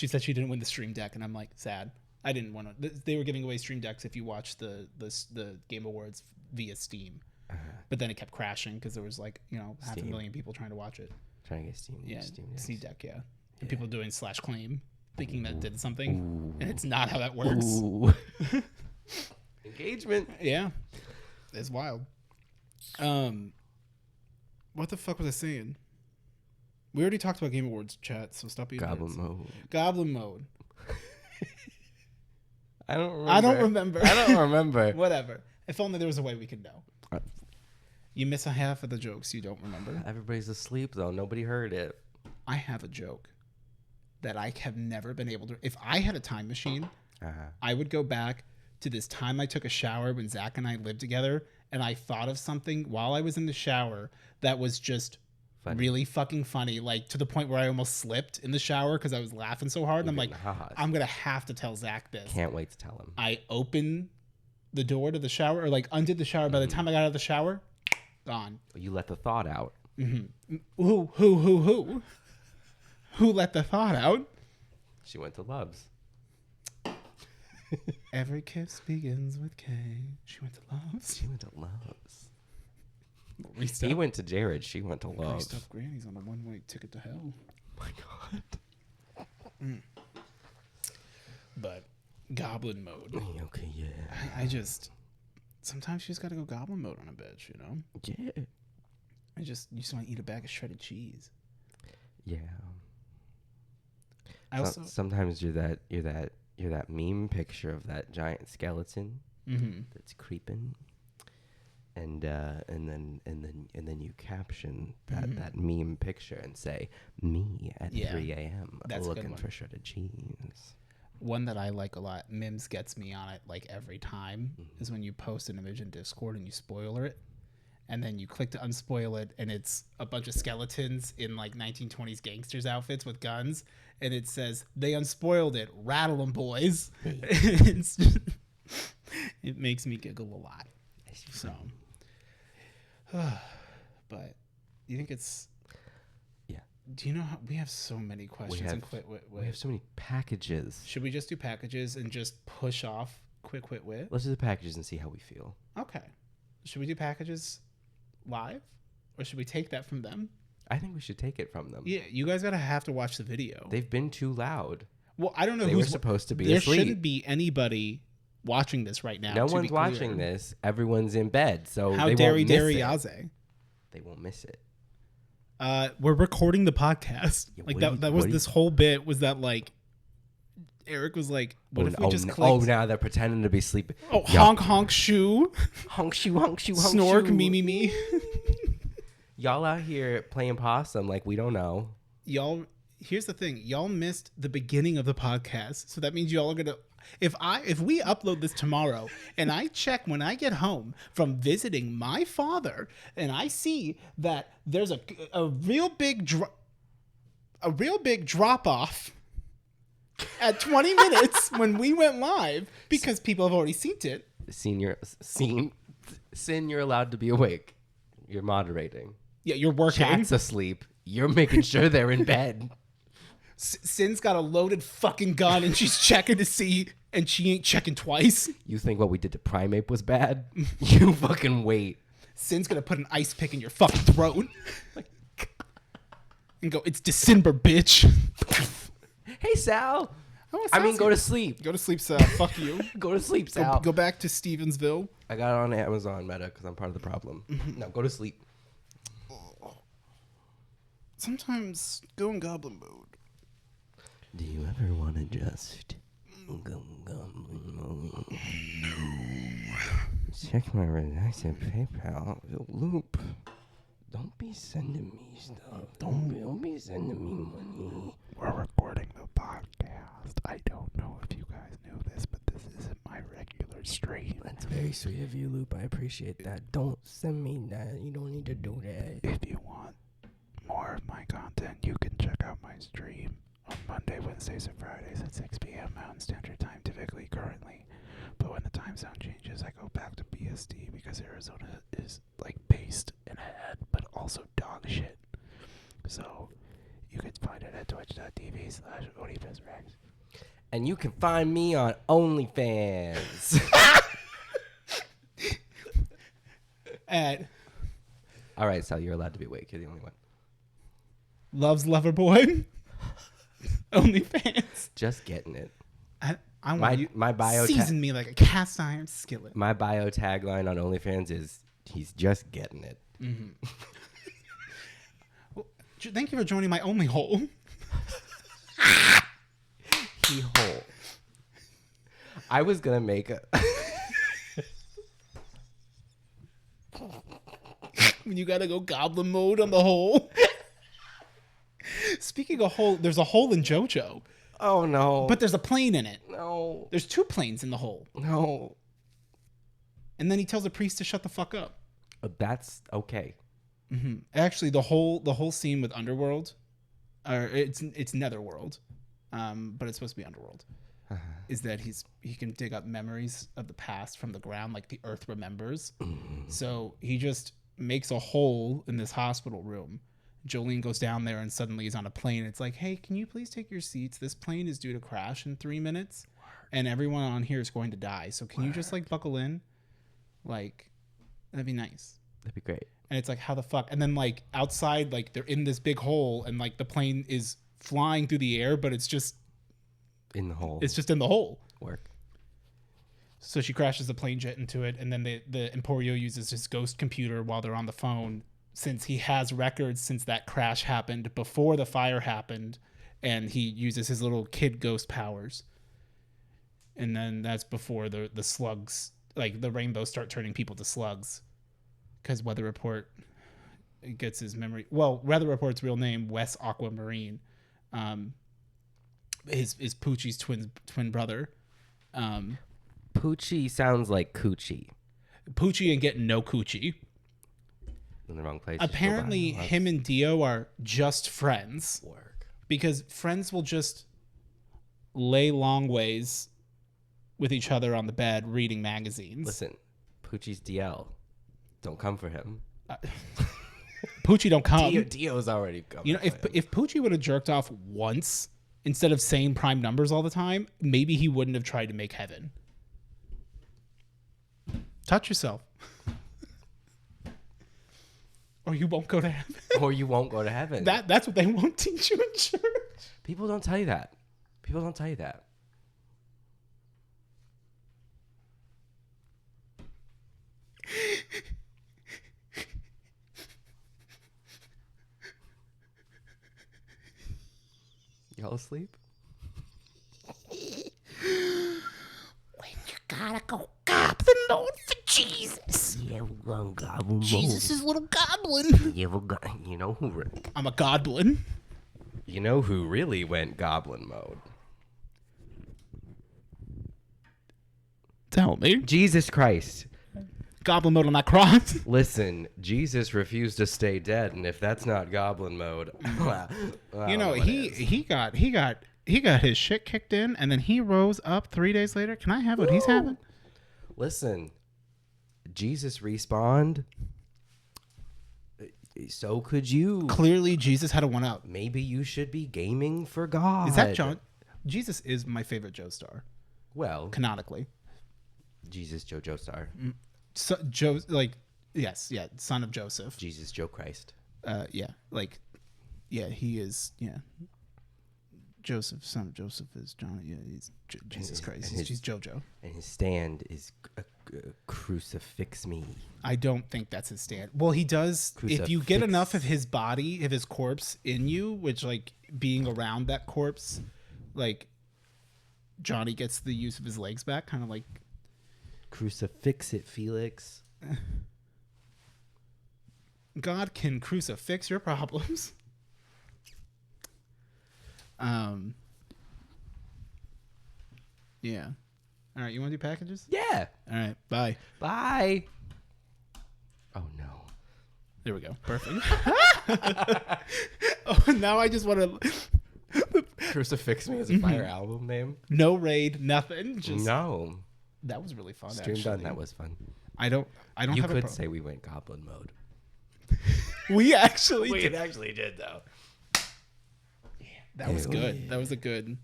Speaker 2: said she didn't win the stream deck, and I'm like, sad. I didn't want to. They were giving away stream decks if you watch the Game Awards via Steam, but then it kept crashing because there was like half a million people trying to watch it.
Speaker 1: Trying to get Steam.
Speaker 2: Yeah,
Speaker 1: Steam
Speaker 2: deck. Yeah, and people doing /claim, thinking that did something, and it's not how that works.
Speaker 1: Ooh. Engagement.
Speaker 2: Yeah, it's wild. What the fuck was I saying? We already talked about Game Awards chat, so stop being
Speaker 1: Goblin
Speaker 2: nerds.
Speaker 1: mode.
Speaker 2: Goblin mode.
Speaker 1: I don't remember.
Speaker 2: I don't remember.
Speaker 1: Whatever.
Speaker 2: Whatever. If only there was a way we could know. You miss a half of the jokes you don't remember.
Speaker 1: Everybody's asleep though. Nobody heard it.
Speaker 2: I have a joke that I have never been able to. If I had a time machine, I would go back to this time I took a shower when Zach and I lived together, and I thought of something while I was in the shower that was just really fucking funny, like to the point where I almost slipped in the shower because I was laughing so hard. And I'm like, I'm gonna have to tell Zach this.
Speaker 1: Can't wait to tell him.
Speaker 2: I opened the door to the shower, or like undid the shower. By the time I got out of the shower, gone.
Speaker 1: You let the thought out.
Speaker 2: Mm-hmm. Who let the thought out?
Speaker 1: She went to Loves.
Speaker 2: Every kiss begins with K. She went to Loves.
Speaker 1: She went to Loves.
Speaker 2: Restep.
Speaker 1: He went to Jared. She went to Loves.
Speaker 2: Stuffed grannies on a one-way ticket to hell.
Speaker 1: Oh my God.
Speaker 2: But goblin mode.
Speaker 1: Okay, yeah.
Speaker 2: I just sometimes you just gotta go goblin mode on a bitch, you know?
Speaker 1: Yeah.
Speaker 2: You just want to eat a bag of shredded cheese.
Speaker 1: Yeah.
Speaker 2: I also
Speaker 1: sometimes you're that meme picture of that giant skeleton that's creeping, and then you caption that meme picture and say, "Me at 3 a.m. looking for shredded cheese."
Speaker 2: One that I like a lot, Mims gets me on it like every time, is when you post an image in Discord and you spoiler it. And then you click to unspoil it, and it's a bunch of skeletons in like 1920s gangsters outfits with guns, and it says they unspoiled it. Rattle them, boys. It's just, it makes me giggle a lot. So, but you think it's?
Speaker 1: Yeah.
Speaker 2: Do you know how we have so many questions and quit wit?
Speaker 1: We have so many packages.
Speaker 2: Should we just do packages and just push off quit wit?
Speaker 1: Let's do the packages and see how we feel.
Speaker 2: Okay. Should we do packages live, or should we take that from them?
Speaker 1: I think we should take it from them.
Speaker 2: Yeah, you guys have to watch the video.
Speaker 1: They've been too loud.
Speaker 2: Well, I don't know
Speaker 1: they
Speaker 2: who's
Speaker 1: were supposed to be
Speaker 2: there
Speaker 1: asleep.
Speaker 2: Shouldn't be anybody watching this right now.
Speaker 1: No one's watching this. Everyone's in bed, so
Speaker 2: how
Speaker 1: they
Speaker 2: dare
Speaker 1: won't miss
Speaker 2: Yaze?
Speaker 1: it. They won't miss it.
Speaker 2: We're recording the podcast.
Speaker 1: Yeah,
Speaker 2: like that was this whole bit was that like Eric was like, what if we just clicked?
Speaker 1: Oh, now they're pretending to be sleeping.
Speaker 2: Oh, honk, honk, shoe.
Speaker 1: Honk, shoe, honk, shoe, honk,
Speaker 2: Snork,
Speaker 1: shoe.
Speaker 2: me.
Speaker 1: Y'all out here playing possum like we don't know.
Speaker 2: Y'all, here's the thing. Y'all missed the beginning of the podcast. So that means y'all are going to... If we upload this tomorrow and I check when I get home from visiting my father and I see that there's a real big drop off at 20 minutes when we went live because people have already seen it.
Speaker 1: Sin, you're allowed to be awake. You're moderating.
Speaker 2: Yeah, you're working.
Speaker 1: Chat's asleep. You're making sure they're in bed.
Speaker 2: Sin's got a loaded fucking gun and she's checking to see, and she ain't checking twice.
Speaker 1: You think what we did to Primate was bad? You fucking wait.
Speaker 2: Sin's gonna put an ice pick in your fucking throat and go, "It's December, bitch."
Speaker 1: Hey, Sal. Go to sleep.
Speaker 2: Go to sleep, Sal. Fuck you.
Speaker 1: Go to sleep, Sal.
Speaker 2: Go back to Stevensville.
Speaker 1: I got it on Amazon Meta because I'm part of the problem. No, go to sleep.
Speaker 2: Sometimes go in goblin mode.
Speaker 1: Do you ever want to just go goblin mode?
Speaker 2: No.
Speaker 1: Check my redacted PayPal. Loop. Don't be sending me stuff. Don't be sending me money.
Speaker 2: We're recording the podcast. I don't know if you guys knew this, but this isn't my regular stream.
Speaker 1: That's very sweet of you, Loop. I appreciate that. Don't send me that. You don't need to do that.
Speaker 2: If you want more of my content, you can check out my stream on Monday, Wednesdays, and Fridays at 6 p.m. Mountain Standard Time, typically currently. But when the time zone changes, I go back to BST because Arizona is like based and ahead, but also dog shit. So you can find it at twitch.tv/Odiepus Rex.
Speaker 1: And you can find me on OnlyFans. All right, Sal, you're allowed to be awake. You're the only one.
Speaker 2: Loves Loverboy. OnlyFans.
Speaker 1: Just getting it.
Speaker 2: I want you
Speaker 1: my bio
Speaker 2: season me like a cast iron skillet.
Speaker 1: My bio tagline on OnlyFans is he's just getting it.
Speaker 2: Mm-hmm. Well, thank you for joining my only hole.
Speaker 1: He hole. I was gonna make a.
Speaker 2: When you gotta go goblin mode on the hole. Speaking of hole, there's a hole in JoJo.
Speaker 1: Oh no!
Speaker 2: But there's a plane in it.
Speaker 1: No.
Speaker 2: There's 2 planes in the hole.
Speaker 1: No.
Speaker 2: And then he tells the priest to shut the fuck up.
Speaker 1: That's okay.
Speaker 2: Mm-hmm. Actually, the whole scene with Underworld, or it's Netherworld, but it's supposed to be Underworld, is that he can dig up memories of the past from the ground, like the earth remembers. So he just makes a hole in this hospital room. Jolene goes down there and suddenly is on a plane. It's like, hey, can you please take your seats? This plane is due to crash in 3 minutes, and everyone on here is going to die. So can you just like buckle in? Like, that'd be nice.
Speaker 1: That'd be great.
Speaker 2: And it's like, how the fuck? And then like outside, like they're in this big hole, and like the plane is flying through the air, but it's just
Speaker 1: in the hole.
Speaker 2: It's just in the hole.
Speaker 1: Work.
Speaker 2: So she crashes the plane jet into it, and then the Emporio uses his ghost computer while they're on the phone, since he has records since that crash happened, before the fire happened, and he uses his little kid ghost powers. And then that's before the slugs, like the rainbows, start turning people to slugs. Because Weather Report gets his memory. Well, Weather Report's real name, Wes Aquamarine, is Poochie's twin brother.
Speaker 1: Poochie sounds like coochie.
Speaker 2: Poochie and getting no coochie.
Speaker 1: In the wrong place.
Speaker 2: Apparently, him and Dio are just friends.
Speaker 1: Work.
Speaker 2: Because friends will just lay long ways with each other on the bed reading magazines.
Speaker 1: Listen, Poochie's DL. Don't come for him.
Speaker 2: Poochie don't come.
Speaker 1: Dio's already coming.
Speaker 2: You know, if Poochie would have jerked off once instead of saying prime numbers all the time, maybe he wouldn't have tried to make heaven. Touch yourself. Or you won't go to heaven.
Speaker 1: Or you won't go to heaven.
Speaker 2: That's what they won't teach you in church.
Speaker 1: People don't tell you that. People don't tell you that. Y'all asleep?
Speaker 3: When you gotta go goblin mode for Jesus.
Speaker 1: Yeah, we're going goblin mode.
Speaker 3: Jesus is little goblin.
Speaker 1: Yeah, you know who?
Speaker 2: I'm a goblin.
Speaker 1: You know who really went goblin mode?
Speaker 2: Tell me.
Speaker 1: Jesus Christ.
Speaker 2: Goblin mode on that cross.
Speaker 1: Listen, Jesus refused to stay dead, and if that's not goblin mode,
Speaker 2: You know, he got his shit kicked in, and then he rose up 3 days later. Can I have what he's having?
Speaker 1: Listen, Jesus respawned. So could you.
Speaker 2: Clearly, Jesus had a one up.
Speaker 1: Maybe you should be gaming for God.
Speaker 2: Is that John? Jesus is my favorite Joestar,
Speaker 1: Well,
Speaker 2: canonically.
Speaker 1: Jesus Joe Joestar.
Speaker 2: So, son of Joseph.
Speaker 1: Jesus Joe Christ.
Speaker 2: He is. Yeah, Joseph, son of Joseph, is John. Yeah, he's Jesus Christ. He's JoJo.
Speaker 1: And his stand is crucifix me.
Speaker 2: I don't think that's his stand. Well, he does. If you get enough of his body, of his corpse in you, which, like, being around that corpse, like, Johnny gets the use of his legs back, kind of like.
Speaker 1: Crucifix it, Felix.
Speaker 2: God can crucifix your problems. Yeah. All right, you want to do packages?
Speaker 1: Yeah.
Speaker 2: All right, bye.
Speaker 1: Bye. Oh, no.
Speaker 2: There we go. Perfect. Oh, now I just want to...
Speaker 1: Crucifix Me is a fire album name?
Speaker 2: No raid, nothing. Just
Speaker 1: No.
Speaker 2: That was really fun.
Speaker 1: Stream
Speaker 2: actually.
Speaker 1: done. That was fun.
Speaker 2: I don't.
Speaker 1: You
Speaker 2: have
Speaker 1: could say we went goblin mode.
Speaker 2: We actually
Speaker 1: We
Speaker 2: did.
Speaker 1: actually did, though.
Speaker 2: That was good. That was a good.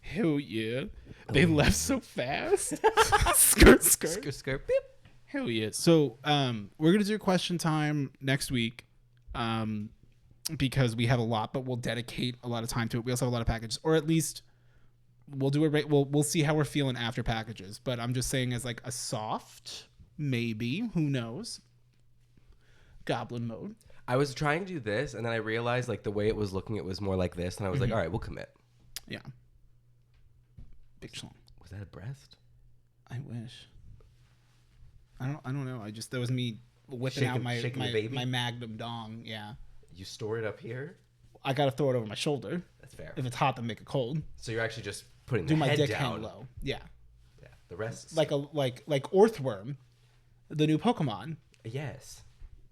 Speaker 2: Hell yeah! They left so fast. Skirt, skirt.
Speaker 1: Skirt, skirt, beep.
Speaker 2: Hell yeah! So, we're gonna do question time next week, because we have a lot, but we'll dedicate a lot of time to it. We also have a lot of packages, or at least we'll do it right. We'll see how we're feeling after packages. But I'm just saying, as like a soft, maybe, who knows? Goblin mode.
Speaker 1: I was trying to do this, and then I realized like the way it was looking, it was more like this, and I was like, all right, we'll commit.
Speaker 2: Yeah. Big song.
Speaker 1: Was that a breast?
Speaker 2: I wish. I don't know. That was me whipping out my Magnum dong. Yeah.
Speaker 1: You store it up here?
Speaker 2: I gotta throw it over my shoulder.
Speaker 1: That's fair.
Speaker 2: If it's hot, then make it cold.
Speaker 1: So you're actually just putting
Speaker 2: Do
Speaker 1: the
Speaker 2: my
Speaker 1: head
Speaker 2: dick
Speaker 1: down.
Speaker 2: hang low. Yeah.
Speaker 1: Yeah. The rest.
Speaker 2: Like Orthworm, the new Pokemon.
Speaker 1: Yes.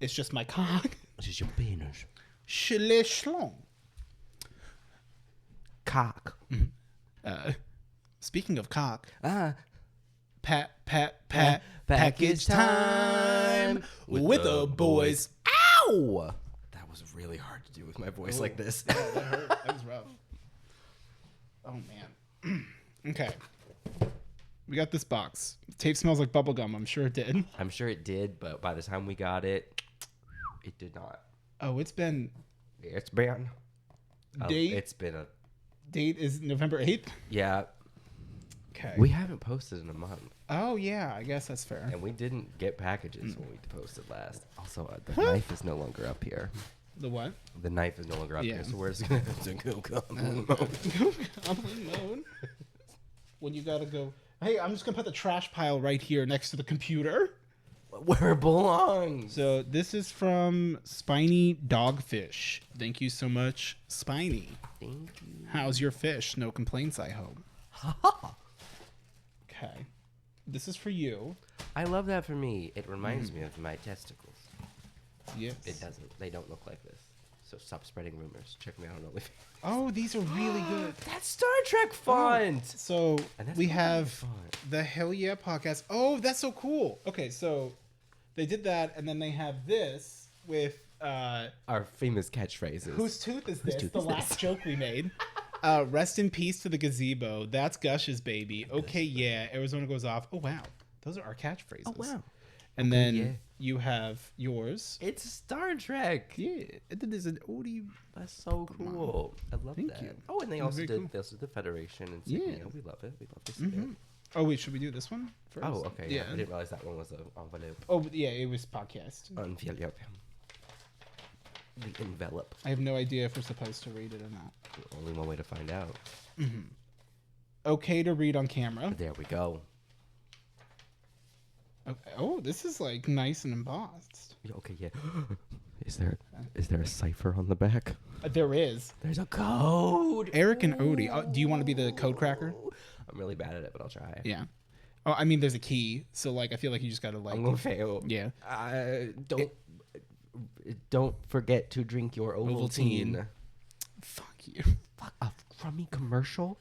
Speaker 2: It's just my cock.
Speaker 1: This is your penis.
Speaker 2: Schlong.
Speaker 1: Cock.
Speaker 2: Speaking of cock.
Speaker 1: Package time
Speaker 2: with the boys.
Speaker 1: Ow! That was really hard to do with my voice like this.
Speaker 2: That hurt. That was rough. Oh, man. Okay. We got this box. The tape smells like bubblegum. I'm sure it did.
Speaker 1: I'm sure it did, but by the time we got it, it did not.
Speaker 2: Oh, it's been...
Speaker 1: Date?
Speaker 2: Date?
Speaker 1: It's been a...
Speaker 2: Date is November 8th?
Speaker 1: Yeah.
Speaker 2: Okay.
Speaker 1: We haven't posted in a month,
Speaker 2: Oh yeah, I guess that's fair.
Speaker 1: and we didn't get packages when we posted last. Also, the knife is no longer up here.
Speaker 2: The what?
Speaker 1: The knife is no longer up
Speaker 2: Yeah.
Speaker 1: here, so we're just gonna have to go goblin mode.
Speaker 2: Goblin mode. When you gotta go. Hey, I'm just gonna put the trash pile right here next to the computer.
Speaker 1: Where it belongs.
Speaker 2: So this is from Spiny Dogfish. Thank you so much, Spiny.
Speaker 1: Thank you.
Speaker 2: How's your fish? No complaints, I hope. Okay. This is for you.
Speaker 1: I love that for me. It reminds me of my testicles.
Speaker 2: Yes.
Speaker 1: It doesn't. They don't look like this. So stop spreading rumors. Check me out on OnlyFans.
Speaker 2: Oh, these are really good.
Speaker 1: That's Star Trek font.
Speaker 2: So
Speaker 1: And that's
Speaker 2: we
Speaker 1: not
Speaker 2: have
Speaker 1: font.
Speaker 2: the Hell Yeah podcast. Oh, that's so cool. Okay, so they did that, and then they have this with
Speaker 1: Our famous catchphrases.
Speaker 2: whose tooth is this?
Speaker 1: tooth
Speaker 2: The
Speaker 1: is
Speaker 2: last
Speaker 1: this?
Speaker 2: joke we made. Rest in peace to the gazebo. That's Gush's baby. Okay, yeah. Arizona goes off. Oh wow, those are our catchphrases.
Speaker 1: Oh wow.
Speaker 2: And then
Speaker 1: yeah.
Speaker 2: you have yours.
Speaker 1: It's Star Trek.
Speaker 2: Yeah, and then there's an Odie.
Speaker 1: That's so cool. I love
Speaker 2: Thank
Speaker 1: that.
Speaker 2: you.
Speaker 1: Oh, and they
Speaker 2: That's
Speaker 1: also
Speaker 2: very
Speaker 1: did
Speaker 2: cool.
Speaker 1: this with the Federation and
Speaker 2: Yeah.
Speaker 1: Signia. We love it. We love to see it.
Speaker 2: Oh wait, should we do this one first?
Speaker 1: Oh, okay. Yeah.
Speaker 2: Yeah.
Speaker 1: I didn't realize that one was an envelope.
Speaker 2: Oh yeah, it was podcast.
Speaker 1: Envelope. The envelope.
Speaker 2: I have no idea if we're supposed to read it or not.
Speaker 1: Only one way to find out.
Speaker 2: Okay to read on camera.
Speaker 1: There we go.
Speaker 2: Okay. Oh, this is like nice and embossed.
Speaker 1: Yeah, okay, yeah. Is there a cipher on the back?
Speaker 2: There is.
Speaker 1: There's a code.
Speaker 2: Eric and Odie. Do you want to be the code cracker?
Speaker 1: I'm really bad at it, but I'll try.
Speaker 2: Yeah. Oh, I mean, there's a key, so like I feel like you just gotta like.
Speaker 1: I'm gonna fail.
Speaker 2: Yeah.
Speaker 1: Don't forget to drink your Ovaltine.
Speaker 2: Ovaltine. Fuck you.
Speaker 1: Fuck, a crummy commercial?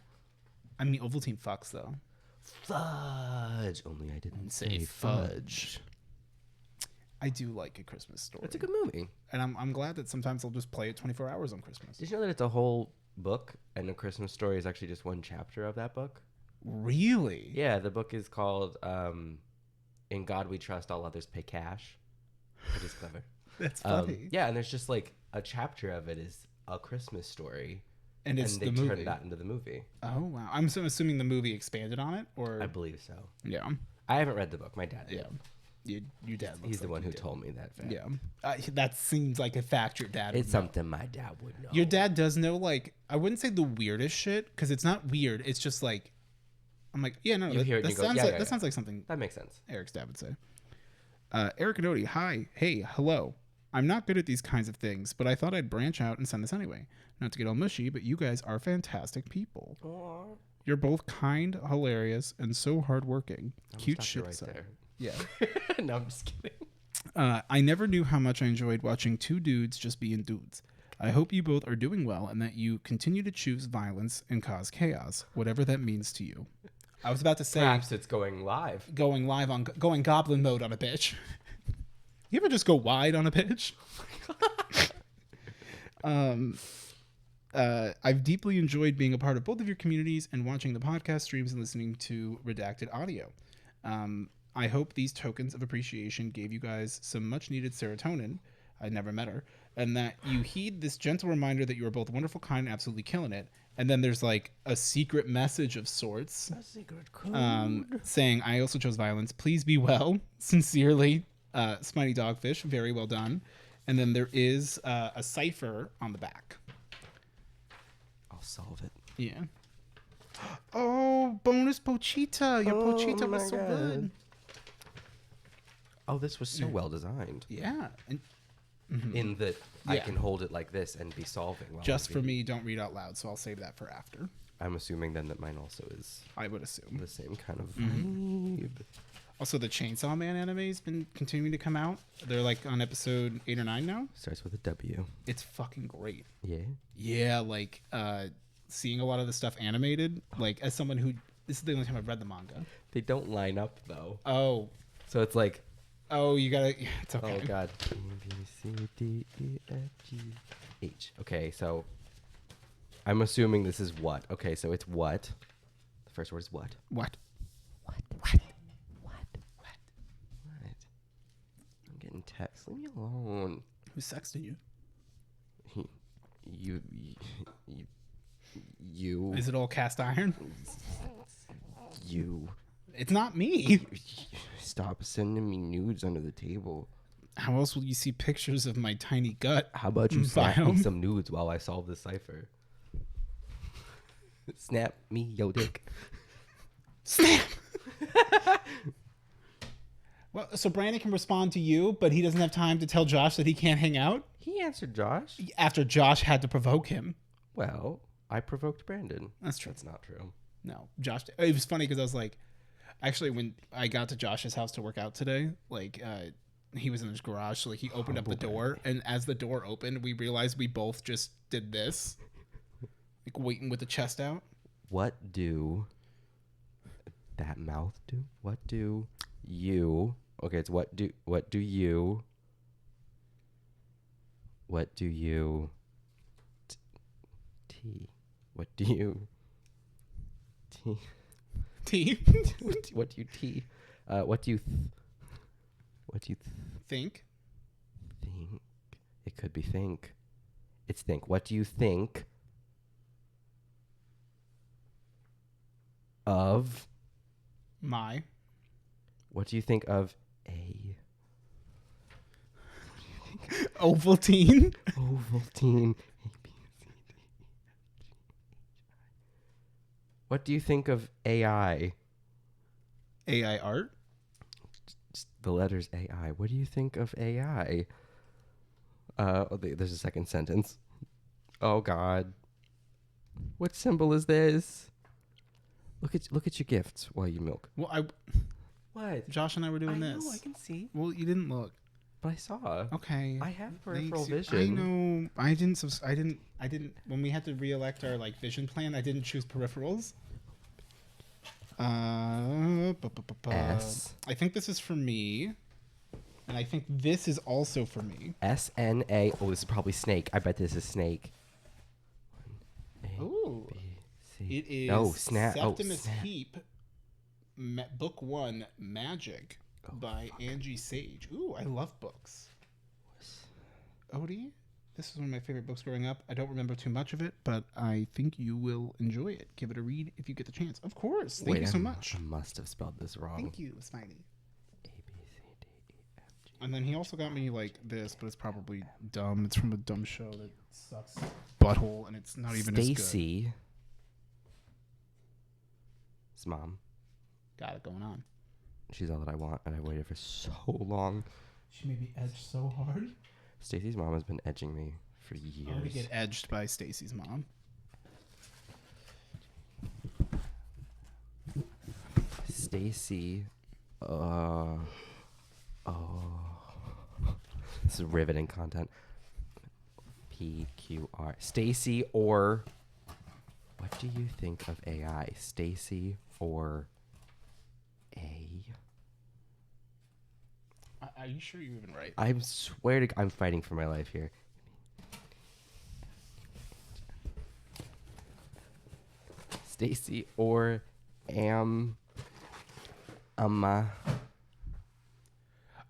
Speaker 2: I mean, Ovaltine fucks though.
Speaker 1: Fudge. Only I didn't
Speaker 2: Say
Speaker 1: say fudge.
Speaker 2: I do like A Christmas Story.
Speaker 1: It's a good movie.
Speaker 2: And I'm glad that sometimes I'll just play it 24 hours on Christmas.
Speaker 1: Did you know that it's a whole book and A Christmas Story is actually just one chapter of that book?
Speaker 2: Really?
Speaker 1: Yeah, the book is called In God We Trust, All Others Pay Cash. Which is clever.
Speaker 2: That's funny.
Speaker 1: Yeah, and there's just like a chapter of it is A Christmas Story.
Speaker 2: And it's
Speaker 1: they
Speaker 2: the movie.
Speaker 1: turned that into the movie.
Speaker 2: Oh wow! I'm assuming the movie expanded on it, or
Speaker 1: I believe so.
Speaker 2: yeah,
Speaker 1: I haven't read the book. My dad did.
Speaker 2: yeah. Your dad.
Speaker 1: He's
Speaker 2: looks
Speaker 1: the
Speaker 2: like
Speaker 1: one
Speaker 2: you
Speaker 1: who
Speaker 2: did.
Speaker 1: told me that fact.
Speaker 2: Yeah, that seems like a fact your dad.
Speaker 1: It's
Speaker 2: would know.
Speaker 1: something my dad would know.
Speaker 2: Your dad does know, like, I wouldn't say the weirdest shit because it's not weird. It's just like, I'm like, yeah, no,
Speaker 1: You hear it and
Speaker 2: that
Speaker 1: you go,
Speaker 2: sounds
Speaker 1: yeah,
Speaker 2: like
Speaker 1: yeah,
Speaker 2: that
Speaker 1: yeah.
Speaker 2: sounds like something
Speaker 1: That makes sense.
Speaker 2: Eric's dad would say. Eric and Odie, hi, hey, hello. I'm not good at these kinds of things, but I thought I'd branch out and send this anyway. Not to get all mushy, but you guys are fantastic people.
Speaker 1: Aww.
Speaker 2: You're both kind, hilarious, and so hardworking. Cute shit.
Speaker 1: right
Speaker 2: aside.
Speaker 1: there.
Speaker 2: Yeah.
Speaker 1: No, I'm just kidding.
Speaker 2: I never knew how much I enjoyed watching two dudes just being dudes. I hope you both are doing well and that you continue to choose violence and cause chaos, whatever that means to you. I was about to say
Speaker 1: Perhaps it's going live.
Speaker 2: going goblin mode on a bitch. You ever just go wide on a bitch? I've deeply enjoyed being a part of both of your communities and watching the podcast streams and listening to Redacted Audio. I hope these tokens of appreciation gave you guys some much needed serotonin. I never met her. And that you heed this gentle reminder that you are both wonderful, kind, and absolutely killing it. And then there's like a secret message of sorts
Speaker 1: A secret code.
Speaker 2: saying, I also chose violence. Please be well. Sincerely, Spiny Dogfish. Very well done. And then there is a cipher on the back.
Speaker 1: I'll solve it.
Speaker 2: Yeah. Oh, bonus pochita. Your
Speaker 1: Oh
Speaker 2: pochita was
Speaker 1: my
Speaker 2: so
Speaker 1: God.
Speaker 2: good.
Speaker 1: Oh, this was so well designed.
Speaker 2: Yeah. And
Speaker 1: In that I
Speaker 2: Yeah.
Speaker 1: can hold it like this and be solving. While
Speaker 2: just
Speaker 1: I'm
Speaker 2: for
Speaker 1: being-
Speaker 2: me, don't read out loud. So I'll save that for after.
Speaker 1: I'm assuming then that mine also is
Speaker 2: I would assume.
Speaker 1: the same kind of vibe.
Speaker 2: Also, the Chainsaw Man anime has been continuing to come out. They're like on episode 8 or 9 now.
Speaker 1: Starts with a W.
Speaker 2: It's fucking great.
Speaker 1: Yeah.
Speaker 2: Yeah, like seeing a lot of the stuff animated, like as someone who this is the only time I've read the manga.
Speaker 1: They don't line up though.
Speaker 2: Oh,
Speaker 1: So it's like,
Speaker 2: you gotta. It's okay.
Speaker 1: oh god. A, B, C, D, E, F, G, H. Okay, so I'm assuming this is what? Okay, so it's what? The first word is what?
Speaker 2: What?
Speaker 1: What? I'm getting text. Leave me alone.
Speaker 2: Who's sexting you?
Speaker 1: You.
Speaker 2: Is it all cast iron?
Speaker 1: You.
Speaker 2: It's not me.
Speaker 1: Stop sending me nudes under the table.
Speaker 2: How else will you see pictures of my tiny gut?
Speaker 1: How about you snap me
Speaker 2: biome?
Speaker 1: some nudes while I solve this cipher? Snap me yo dick.
Speaker 2: Snap. Well, so Brandon can respond to you, but he doesn't have time to tell Josh that he can't hang out
Speaker 1: He answered Josh.
Speaker 2: after Josh had to provoke him.
Speaker 1: Well, I provoked Brandon.
Speaker 2: That's true.
Speaker 1: That's not true.
Speaker 2: No, Josh. It was funny because I was like, actually, when I got to Josh's house to work out today, like, he was in his garage, so like he opened up the door, and as the door opened, we realized we both just did this, like waiting with the chest out.
Speaker 1: What do that mouth do? What do you? Okay, it's what do you? What do you? T. What do you? T.
Speaker 2: T.
Speaker 1: What do you T? What do you? What do you
Speaker 2: Think.
Speaker 1: think? It could be think. It's think. What do you think of?
Speaker 2: My.
Speaker 1: What do you think of a
Speaker 2: Ovaltine.
Speaker 1: Ovaltine? A, B, C, D, E, F, G, H, I. What do you think of AI?
Speaker 2: AI art.
Speaker 1: Just the letters AI. What do you think of AI? There's a second sentence. Oh God. What symbol is this? Look at your gifts while you milk.
Speaker 2: Well,
Speaker 1: What?
Speaker 2: Josh and I were doing
Speaker 1: I
Speaker 2: this.
Speaker 1: know, I can see.
Speaker 2: Well, you didn't look.
Speaker 1: But I saw.
Speaker 2: Okay.
Speaker 1: I have peripheral
Speaker 2: Thanks.
Speaker 1: vision.
Speaker 2: I know. I didn't. When we had to re-elect our like vision plan, I didn't choose peripherals.
Speaker 1: S.
Speaker 2: I think this is for me, and I think this is also for me.
Speaker 1: SNA. Oh, this is probably snake. I bet this is snake.
Speaker 2: Ooh.
Speaker 1: B, C.
Speaker 2: It is
Speaker 1: Oh, snap.
Speaker 2: Septimus
Speaker 1: snap.
Speaker 2: Heap, Book 1, Magic, by Angie Sage. Ooh, I love books. Odie, this is one of my favorite books growing up. I don't remember too much of it, but I think you will enjoy it. Give it a read if you get the chance. Of course. Thank you so much.
Speaker 1: I must have spelled this wrong.
Speaker 2: Thank you, Smiley.
Speaker 1: A, B, C, D, E, F, G.
Speaker 2: And then he also got me like this, but it's probably dumb. It's from a dumb show that sucks butthole, and it's not even as good.
Speaker 1: Stacy. His mom.
Speaker 2: Got it going on.
Speaker 1: She's all that I want, and I waited for so long.
Speaker 2: She made me edge so hard.
Speaker 1: Stacy's mom has been edging me for
Speaker 2: I
Speaker 1: years.
Speaker 2: want to get edged by Stacy's mom.
Speaker 1: Stacy. This is riveting content. PQR. Stacy or. What do you think of AI? Stacy or A?
Speaker 2: Are you sure you're even right?
Speaker 1: I swear to I'm fighting for my life here. Stacy or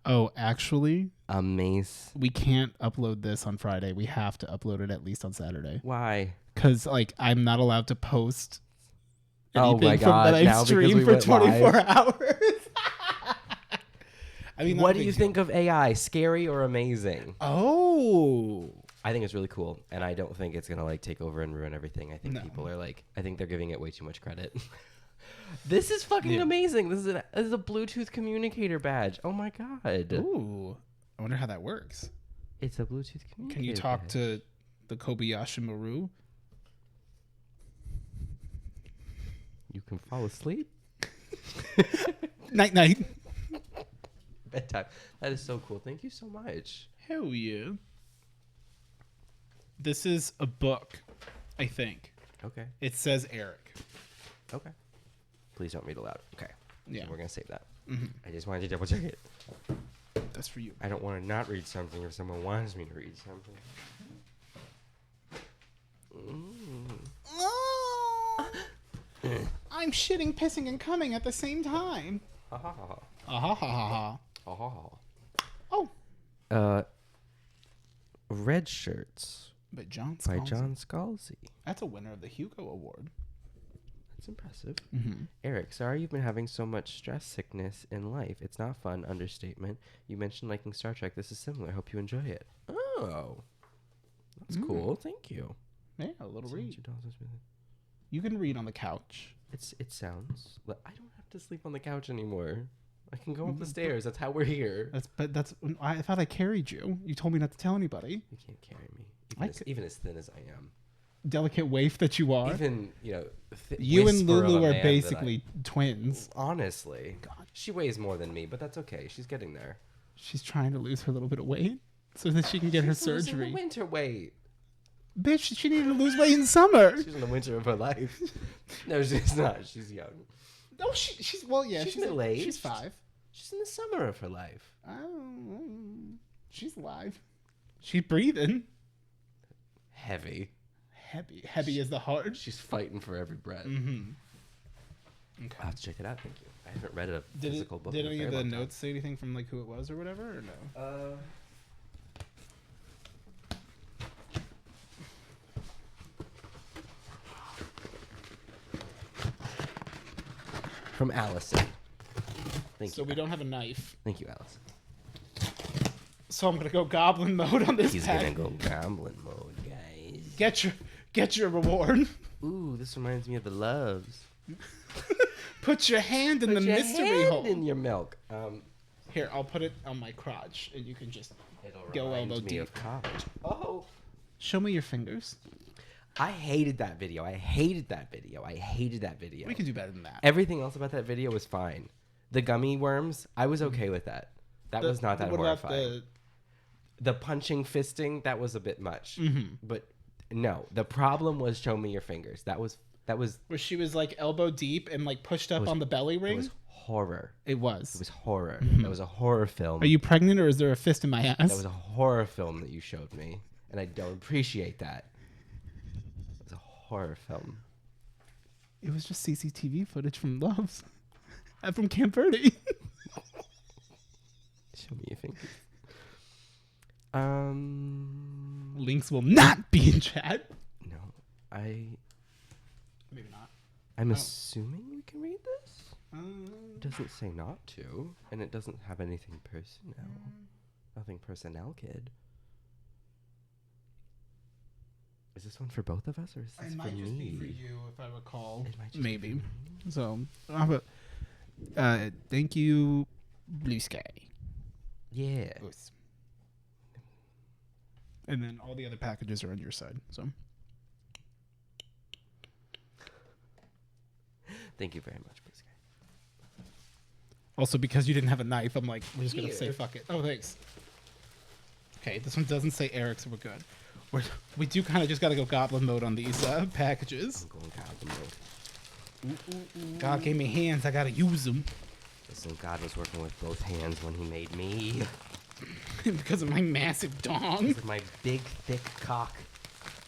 Speaker 2: Oh, actually,
Speaker 1: Mace.
Speaker 2: we can't upload this on Friday. We have to upload it at least on Saturday.
Speaker 1: Why?
Speaker 2: Because, like, I'm not allowed to post
Speaker 1: Oh
Speaker 2: anything
Speaker 1: my
Speaker 2: from
Speaker 1: God,
Speaker 2: that I've
Speaker 1: now because we
Speaker 2: streamed for
Speaker 1: went
Speaker 2: 24
Speaker 1: live.
Speaker 2: hours. I mean,
Speaker 1: What do you think of AI? Scary or amazing?
Speaker 2: Oh.
Speaker 1: I think it's really cool, and I don't think it's gonna like take over and ruin everything. I think
Speaker 2: No.
Speaker 1: people are like, I think they're giving it way too much credit. This is fucking
Speaker 2: Yeah.
Speaker 1: amazing. This is a Bluetooth communicator badge. Oh my God.
Speaker 2: Ooh. I wonder how that works.
Speaker 1: It's a Bluetooth communicator.
Speaker 2: Can you talk
Speaker 1: badge.
Speaker 2: to the Kobayashi Maru?
Speaker 1: You can fall asleep.
Speaker 2: Night, night.
Speaker 1: Bedtime. That is so cool. Thank you so much.
Speaker 2: Hell yeah. This is a book, I think.
Speaker 1: Okay.
Speaker 2: It says Eric.
Speaker 1: Okay. Please don't read aloud. Okay.
Speaker 2: Yeah.
Speaker 1: So we're gonna save that.
Speaker 2: Mhm.
Speaker 1: I just wanted to double check it.
Speaker 2: That's for you.
Speaker 1: I don't want to not read something if someone wants me to read something.
Speaker 2: I'm shitting, pissing, and coming at the same time.
Speaker 1: Ha ha ha.
Speaker 2: Ah ha ha ha ha.
Speaker 1: Ha ha ha.
Speaker 2: Oh.
Speaker 1: Red Shirts
Speaker 2: But John
Speaker 1: by
Speaker 2: Scalzi.
Speaker 1: John Scalzi.
Speaker 2: That's a winner of the Hugo Award.
Speaker 1: That's impressive.
Speaker 2: Mm-hmm.
Speaker 1: Eric, sorry you've been having so much stress sickness in life. It's not fun. Understatement. You mentioned liking Star Trek. This is similar. Hope you enjoy it. Oh, that's cool. Thank you.
Speaker 2: Yeah, a little read.
Speaker 1: $200.
Speaker 2: You can read on the couch.
Speaker 1: It sounds. I don't have to sleep on the couch anymore. I can go up the stairs. That's how we're here.
Speaker 2: I thought I carried you. You told me not to tell anybody.
Speaker 1: You can't carry me, even as thin as I am.
Speaker 2: Delicate waif that you are.
Speaker 1: Even
Speaker 2: You and
Speaker 1: whisper of
Speaker 2: Lulu
Speaker 1: a
Speaker 2: are
Speaker 1: man
Speaker 2: basically twins.
Speaker 1: Honestly,
Speaker 2: God.
Speaker 1: she weighs more than me, but that's okay. She's getting there.
Speaker 2: She's trying to lose her little bit of weight so that she can get her
Speaker 1: She's losing
Speaker 2: surgery.
Speaker 1: the winter weight.
Speaker 2: Bitch, she needed to lose weight in summer.
Speaker 1: She's in the winter of her life. No, she's not. She's young.
Speaker 2: No, she's well, yeah.
Speaker 1: She's middle-aged.
Speaker 2: She's 5.
Speaker 1: She's in the summer of her life.
Speaker 2: Oh, she's alive. She's breathing.
Speaker 1: Heavy.
Speaker 2: Heavy is the heart.
Speaker 1: She's fighting for every breath.
Speaker 2: Mm-hmm. Okay.
Speaker 1: I'll have to check it out. Thank you. I haven't read a physical book.
Speaker 2: Did
Speaker 1: in a
Speaker 2: any
Speaker 1: very
Speaker 2: of the
Speaker 1: long time.
Speaker 2: notes say anything from like who it was or whatever, or no?
Speaker 1: From Allison. Thank
Speaker 2: So
Speaker 1: you.
Speaker 2: we don't have a knife.
Speaker 1: Thank you, Allison.
Speaker 2: So I'm gonna go goblin mode on this.
Speaker 1: He's
Speaker 2: pack.
Speaker 1: gonna go gambling mode, guys.
Speaker 2: Get your reward.
Speaker 1: Ooh, this reminds me of the Loves.
Speaker 2: Put your hand in the mystery hole.
Speaker 1: in your milk.
Speaker 2: Here, I'll put it on my crotch, and you can just
Speaker 1: It'll
Speaker 2: go
Speaker 1: remind
Speaker 2: elbow
Speaker 1: me
Speaker 2: deep.
Speaker 1: of college. Oh.
Speaker 2: Show me your fingers.
Speaker 1: I hated that video. I hated that video.
Speaker 2: We can do better than that.
Speaker 1: Everything else about that video was fine. The gummy worms, I was okay with that. That was not that
Speaker 2: what
Speaker 1: horrifying.
Speaker 2: About
Speaker 1: The punching, fisting, that was a bit much.
Speaker 2: Mm-hmm.
Speaker 1: But no, the problem was show me your fingers. That was
Speaker 2: where she was like elbow deep and like pushed up on the belly
Speaker 1: it
Speaker 2: ring?
Speaker 1: was horror.
Speaker 2: It was.
Speaker 1: It was horror.
Speaker 2: Mm-hmm.
Speaker 1: That was a horror film.
Speaker 2: Are you pregnant or is there a fist in my ass?
Speaker 1: That was a horror film that you showed me, and I don't appreciate that. It was a horror film.
Speaker 2: It was just CCTV footage from Loves. From Camp Verde.
Speaker 1: Show me your fingers.
Speaker 2: Links will not be in chat.
Speaker 1: No,
Speaker 2: Maybe not.
Speaker 1: I'm assuming we can read this. It doesn't say not to, and it doesn't have anything personnel. Nothing personnel, kid. Is this one for both of us, or is this
Speaker 2: It
Speaker 1: for
Speaker 2: might
Speaker 1: me?
Speaker 2: just be for you, if I recall.
Speaker 1: It might just
Speaker 2: Maybe.
Speaker 1: be for me.
Speaker 2: So, thank you, Blue Sky.
Speaker 1: Yeah.
Speaker 2: And then all the other packages are on your side. So,
Speaker 1: Thank you very much, please.
Speaker 2: also because you didn't have a knife, I'm like, we're just gonna say
Speaker 1: Here.
Speaker 2: fuck it. Oh, thanks. Okay, this one doesn't say Eric, so we're good. We do kind of just gotta go goblin mode on these packages.
Speaker 1: I'm going goblin mode.
Speaker 2: God gave me hands, I gotta use them
Speaker 1: Listen, God was working with both hands when he made me.
Speaker 2: because of my massive dong.
Speaker 1: With my big, thick cock.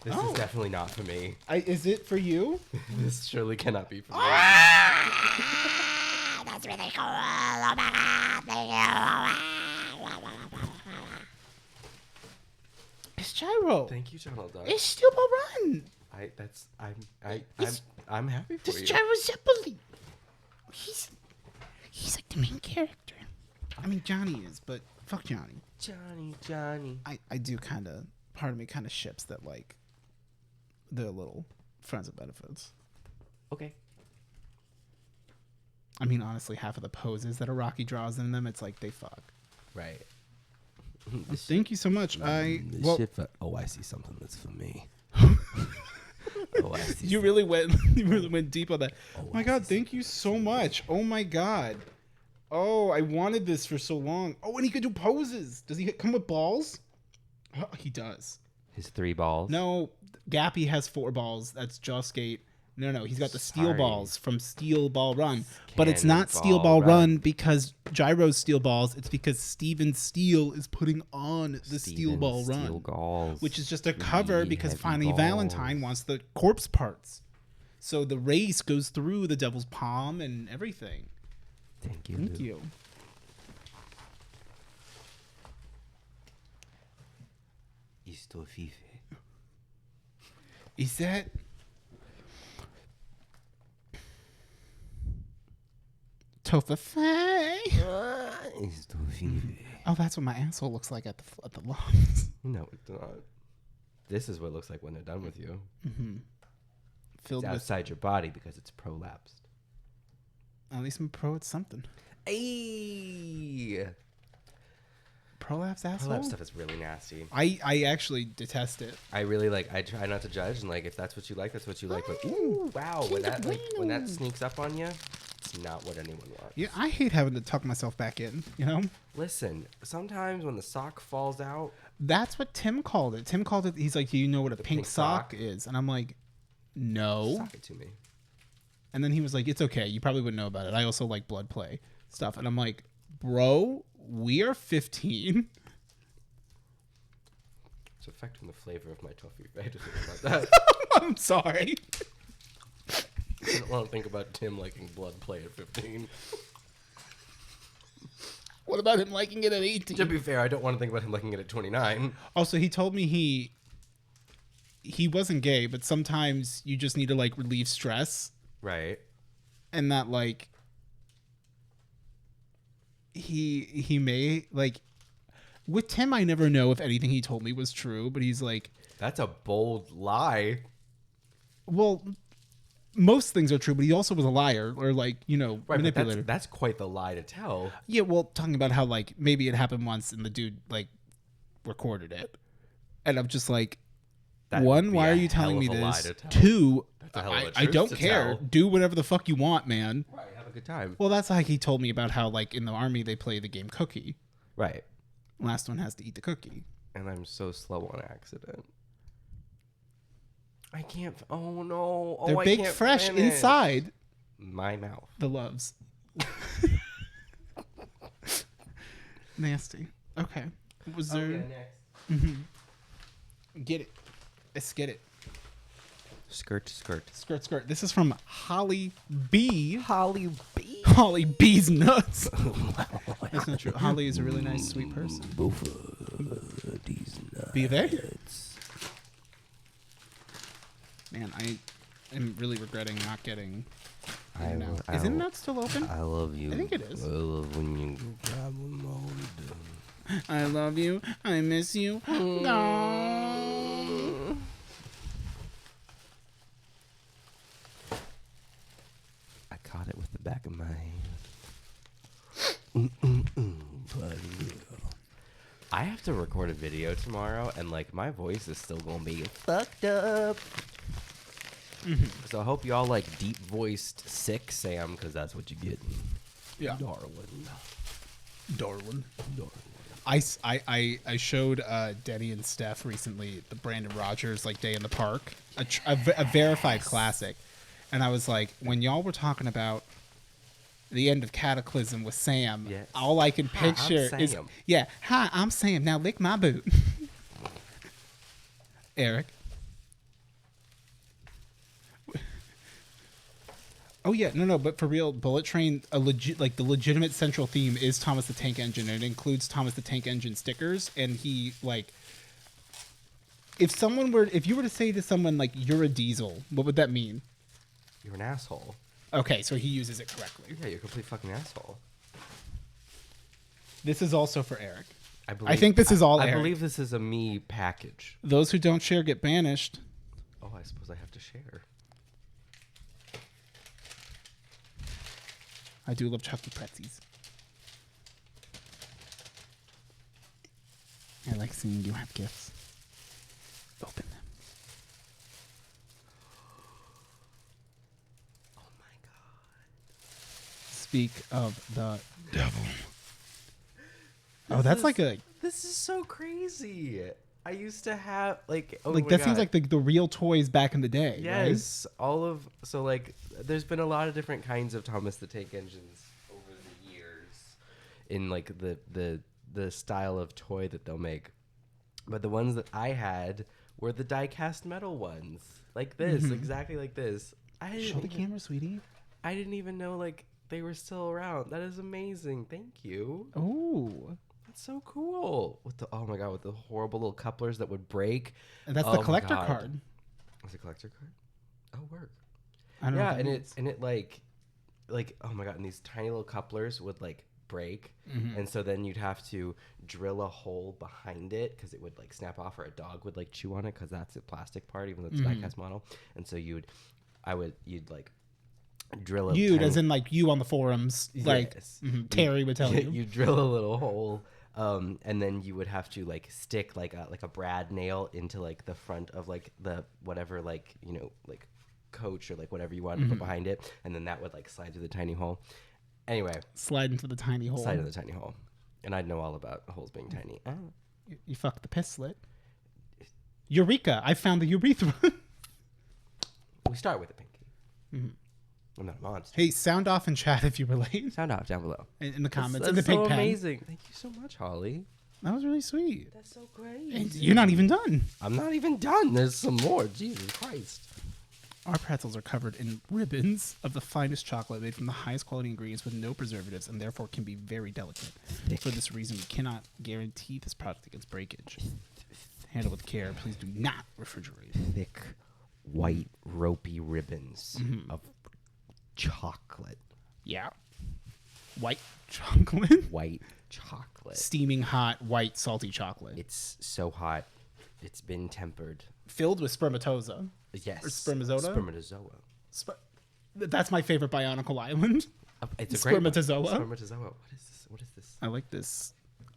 Speaker 1: This
Speaker 2: Oh.
Speaker 1: is definitely not for me.
Speaker 2: Is it for you?
Speaker 1: This surely cannot be for me.
Speaker 3: That's really cool. Oh my god, thank you.
Speaker 2: It's Gyro.
Speaker 1: Thank you, Donald Duck.
Speaker 2: It's Steel Ball Run.
Speaker 1: I'm happy for
Speaker 2: This
Speaker 1: you.
Speaker 2: Gyro Zeppeli.
Speaker 3: He's like the main character.
Speaker 2: I mean, Johnny is, but fuck Johnny.
Speaker 1: Johnny.
Speaker 2: I do kind of, part of me kind of ships that, like, they're little friends with benefits.
Speaker 1: Okay.
Speaker 2: I mean, honestly, half of the poses that a Rocky draws in them, it's like they fuck.
Speaker 1: Right.
Speaker 2: Thank you so much. I
Speaker 1: see something that's for me. I see
Speaker 2: you really went deep on that. Oh my god, thank you so much. Oh my god. Oh, I wanted this for so long. Oh, and he could do poses. Does he come with balls? Oh, he does.
Speaker 1: his 3 balls.
Speaker 2: No, Gappy has 4 balls. That's Jaw Skate. No, he's got the steel
Speaker 1: Sorry.
Speaker 2: balls from Steel Ball Run. But it's not
Speaker 1: Cannonball
Speaker 2: Steel Ball
Speaker 1: Run.
Speaker 2: Run because Gyro's Steel Balls. It's because Steven Steele is putting on the Steel Ball Run.
Speaker 1: Steel balls.
Speaker 2: Which is just a cover because
Speaker 1: heavy
Speaker 2: finally
Speaker 1: balls.
Speaker 2: Valentine wants the corpse parts. So the race goes through the devil's palm and everything.
Speaker 1: Thank you.
Speaker 2: Thank you.
Speaker 1: Isto fife.
Speaker 2: Is that... Tofafay. Oh, that's what my asshole looks like at the lungs.
Speaker 1: No, it's not. This is what it looks like when they're done with you.
Speaker 2: Mm-hmm.
Speaker 1: It's
Speaker 2: Filled with.
Speaker 1: outside your body because it's prolapsed.
Speaker 2: At least I'm pro at something.
Speaker 1: Ayy.
Speaker 2: Prolapse asshole.
Speaker 1: Prolapse stuff is really nasty.
Speaker 2: I actually detest it.
Speaker 1: I really like. I try not to judge, and like if that's what you like, that's what you like. But ooh, wow, when that sneaks up on you, it's not what anyone wants.
Speaker 2: Yeah, I hate having to tuck myself back in. You know.
Speaker 1: Listen, sometimes when the sock falls out,
Speaker 2: That's what Tim called it. Tim called it. He's like, "Do you know what a pink sock
Speaker 1: sock
Speaker 2: is?" And I'm like, "No."
Speaker 1: sock it to me.
Speaker 2: And then he was like, "It's okay. You probably wouldn't know about it. I also like blood play stuff." And I'm like, "Bro, we are 15."
Speaker 1: It's affecting the flavor of my toffee. I had to think about that.
Speaker 2: I'm sorry.
Speaker 1: I don't want to think about Tim liking blood play at 15.
Speaker 2: What about him liking it at 18?
Speaker 1: To be fair, I don't want to think about him liking it at 29.
Speaker 2: Also, he told me he wasn't gay, but sometimes you just need to like relieve stress,
Speaker 1: Right.
Speaker 2: and that like he may like with Tim. I never know if anything he told me was true, but he's like,
Speaker 1: That's a bold lie.
Speaker 2: well, most things are true, but he also was a liar or like, you know,
Speaker 1: Right, but
Speaker 2: manipulator.
Speaker 1: that's quite the lie to tell.
Speaker 2: Yeah, well, talking about how like maybe it happened once and the dude like recorded it, and I'm just like,
Speaker 1: That would
Speaker 2: one,
Speaker 1: be
Speaker 2: why
Speaker 1: a
Speaker 2: are you
Speaker 1: hell
Speaker 2: telling
Speaker 1: of
Speaker 2: me
Speaker 1: a lie
Speaker 2: this?
Speaker 1: to tell.
Speaker 2: Two,
Speaker 1: That's a hell of a
Speaker 2: I
Speaker 1: truth
Speaker 2: don't
Speaker 1: to
Speaker 2: care.
Speaker 1: tell.
Speaker 2: Do whatever the fuck you want, man.
Speaker 1: Right, have a good time.
Speaker 2: Well, that's like he told me about how like in the army they play the game Cookie.
Speaker 1: Right.
Speaker 2: Last one has to eat the cookie.
Speaker 1: And I'm so slow on accident. I can't. Oh no. Oh,
Speaker 2: They're
Speaker 1: I
Speaker 2: baked
Speaker 1: can't
Speaker 2: fresh
Speaker 1: finish.
Speaker 2: inside
Speaker 1: My mouth.
Speaker 2: the loves. Nasty. Okay. Was there?
Speaker 1: next.
Speaker 2: Get it. Let's get it.
Speaker 1: Skirt.
Speaker 2: Skirt, skirt. This is from Holly B.
Speaker 1: Holly B.
Speaker 2: Holly B's nuts. That's not true. Holly is a really nice, sweet person.
Speaker 1: Both of these nuts.
Speaker 2: Be there? Man, I am really regretting not getting. Is In-N-Out still open?
Speaker 1: I love you.
Speaker 2: I think it is.
Speaker 1: I love when you go grab them all done.
Speaker 2: I love you. I miss you. No.
Speaker 1: I caught it with the back of my hand. I have to record a video tomorrow, and like my voice is still gonna be fucked up. So I hope y'all like deep voiced sick Sam, because that's what you get.
Speaker 2: Yeah.
Speaker 1: Darwin.
Speaker 2: I showed Denny and Steph recently the Brandon Rogers like Day in the Park, a verified classic, and I was like, when y'all were talking about the end of Cataclysm with Sam,
Speaker 1: Yes.
Speaker 2: all I can
Speaker 1: Hi, I'm
Speaker 2: picture is
Speaker 1: Sam.
Speaker 2: hi, I'm Sam. Now lick my boot, Eric. Oh yeah, no, but for real, Bullet Train, the legitimate central theme is Thomas the Tank Engine, and it includes Thomas the Tank Engine stickers. And he like, if you were to say to someone like you're a diesel, what would that mean?
Speaker 1: You're an asshole.
Speaker 2: Okay, so he uses it correctly.
Speaker 1: Yeah, you're a complete fucking asshole.
Speaker 2: This is also for Eric.
Speaker 1: I
Speaker 2: think this is all
Speaker 1: I
Speaker 2: Eric.
Speaker 1: believe this is a me package.
Speaker 2: Those who don't share get banished.
Speaker 1: Oh, I suppose I have to share.
Speaker 2: I do love Chucky Pretzies. I like seeing you have gifts. Open them.
Speaker 1: Oh my god.
Speaker 2: Speak of the devil. Oh, that's like a...
Speaker 1: This is so crazy. I used to have like oh
Speaker 2: like
Speaker 1: my
Speaker 2: that
Speaker 1: God.
Speaker 2: seems like the real toys back in the day.
Speaker 1: Yes, all of so like there's been a lot of different kinds of Thomas the Tank Engines over the years in like the style of toy that they'll make. But the ones that I had were the die-cast metal ones. Like this, exactly like this.
Speaker 2: Show the camera, sweetie.
Speaker 1: I didn't even know like they were still around. That is amazing. Thank you.
Speaker 2: Oh,
Speaker 1: That's so cool. With the oh my god, with the horrible little couplers that would break.
Speaker 2: and that's
Speaker 1: Oh
Speaker 2: the
Speaker 1: my
Speaker 2: collector
Speaker 1: God.
Speaker 2: card.
Speaker 1: Was it a collector card? Oh, work.
Speaker 2: I don't know.
Speaker 1: Yeah,
Speaker 2: what that
Speaker 1: and
Speaker 2: means.
Speaker 1: it like like, oh my God, and these tiny little couplers would like break. And so then you'd have to drill a hole behind it because it would like snap off, or a dog would like chew on it because that's the plastic part, even though it's a die-cast model. And so you'd like drill a
Speaker 2: As in like you on the forums, like
Speaker 1: Yes.
Speaker 2: Terry would tell you.
Speaker 1: You drill a little hole, and then you would have to like stick like a brad nail into like the front of like the whatever, like, you know, like coach or like whatever you wanted to put behind it, and then that would like slide through the tiny hole. Anyway,
Speaker 2: Slide into the tiny hole.
Speaker 1: slide in the tiny hole, and I'd know all about holes being tiny.
Speaker 2: You fucked the piss slit. Eureka! I found the urethra.
Speaker 1: We start with a pinky. I'm not a monster.
Speaker 2: Hey, sound off in chat if you relate.
Speaker 1: Sound off down below.
Speaker 2: In the comments.
Speaker 1: That's
Speaker 2: in the
Speaker 1: so
Speaker 2: pig pen.
Speaker 1: amazing. Thank you so much, Holly.
Speaker 2: That was really sweet.
Speaker 1: That's so great.
Speaker 2: And you're not even done.
Speaker 1: I'm not even done. There's some more. Jesus Christ.
Speaker 2: Our pretzels are covered in ribbons of the finest chocolate made from the highest quality ingredients with no preservatives, and therefore can be very delicate. For this reason, we cannot guarantee this product against breakage. Handle with care. Please do not refrigerate.
Speaker 1: Thick, white, ropey ribbons of chocolate.
Speaker 2: Yeah. White chocolate.
Speaker 1: White chocolate.
Speaker 2: Steaming hot, white, salty chocolate.
Speaker 1: It's so hot. It's been tempered.
Speaker 2: Filled with spermatozoa.
Speaker 1: Yes.
Speaker 2: Or spermatozoa?
Speaker 1: Spermatozoa.
Speaker 2: That's my favorite Bionicle Island.
Speaker 1: It's a great one.
Speaker 2: Spermatozoa.
Speaker 1: Spermatozoa. What is this?
Speaker 2: I like this.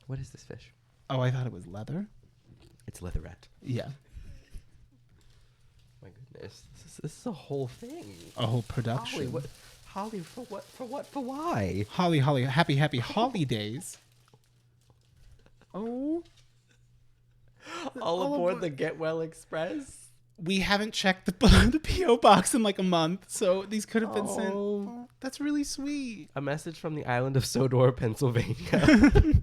Speaker 1: What is this fish?
Speaker 2: Oh, I thought it was leather.
Speaker 1: It's leatherette.
Speaker 2: Yeah.
Speaker 1: My goodness. This is a whole thing.
Speaker 2: A whole production.
Speaker 1: Holly, for what? For what? For why?
Speaker 2: Holly, happy holidays. Oh.
Speaker 1: All aboard the Get Well Express.
Speaker 2: We haven't checked the P.O. box in like a month, so these could have been sent. Oh, that's really sweet.
Speaker 1: A message from the island of Sodor, Pennsylvania.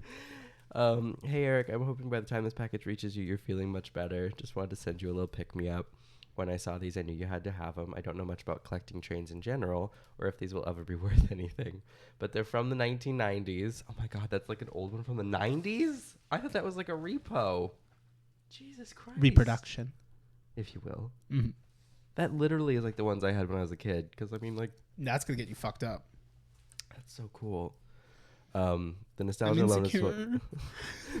Speaker 1: Hey, Eric, I'm hoping by the time this package reaches you, you're feeling much better. Just wanted to send you a little pick-me-up. When I saw these, I knew you had to have them. I don't know much about collecting trains in general, or if these will ever be worth anything. But they're from the 1990s. Oh my God, that's like an old one from the 90s? I thought that was like a repo. Jesus Christ.
Speaker 2: Reproduction.
Speaker 1: If you will.
Speaker 2: Mm-hmm.
Speaker 1: That literally is like the ones I had when I was a kid. Because, I mean, like...
Speaker 2: That's going to get you fucked up.
Speaker 1: That's so cool. The nostalgia alone is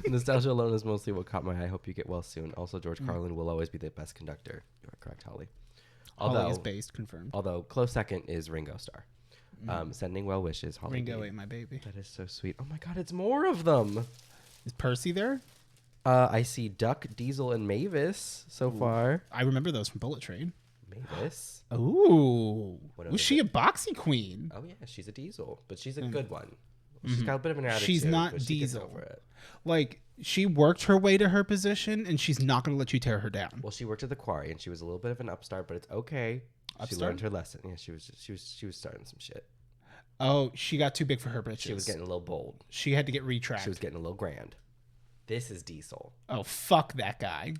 Speaker 1: nostalgia alone is mostly what caught my eye. I hope you get well soon. Also, George Carlin will always be the best conductor. You are correct, Holly.
Speaker 2: Holly is based, confirmed.
Speaker 1: Although close second is Ringo Starr. Sending well wishes, Holly.
Speaker 2: Ringo ain't my baby.
Speaker 1: That is so sweet. Oh my God, it's more of them.
Speaker 2: Is Percy there?
Speaker 1: I see Duck, Diesel, and Mavis so far.
Speaker 2: I remember those from Bullet Train.
Speaker 1: Mavis.
Speaker 2: Ooh. Was she a boxy queen?
Speaker 1: Oh yeah, she's a Diesel, but she's a good one. She's got a bit of an attitude.
Speaker 2: She's not
Speaker 1: but she gets
Speaker 2: Diesel.
Speaker 1: over it.
Speaker 2: Like, she worked her way to her position, and she's not going to let you tear her down.
Speaker 1: Well, she worked at the quarry, and she was a little bit of an upstart, but it's okay. She
Speaker 2: Upstart?
Speaker 1: learned her lesson. Yeah, she was starting some shit.
Speaker 2: Oh, she got too big for her britches.
Speaker 1: She was getting a little bold.
Speaker 2: She had to get retracked.
Speaker 1: She was getting a little grand. This is Diesel.
Speaker 2: Oh, fuck that guy.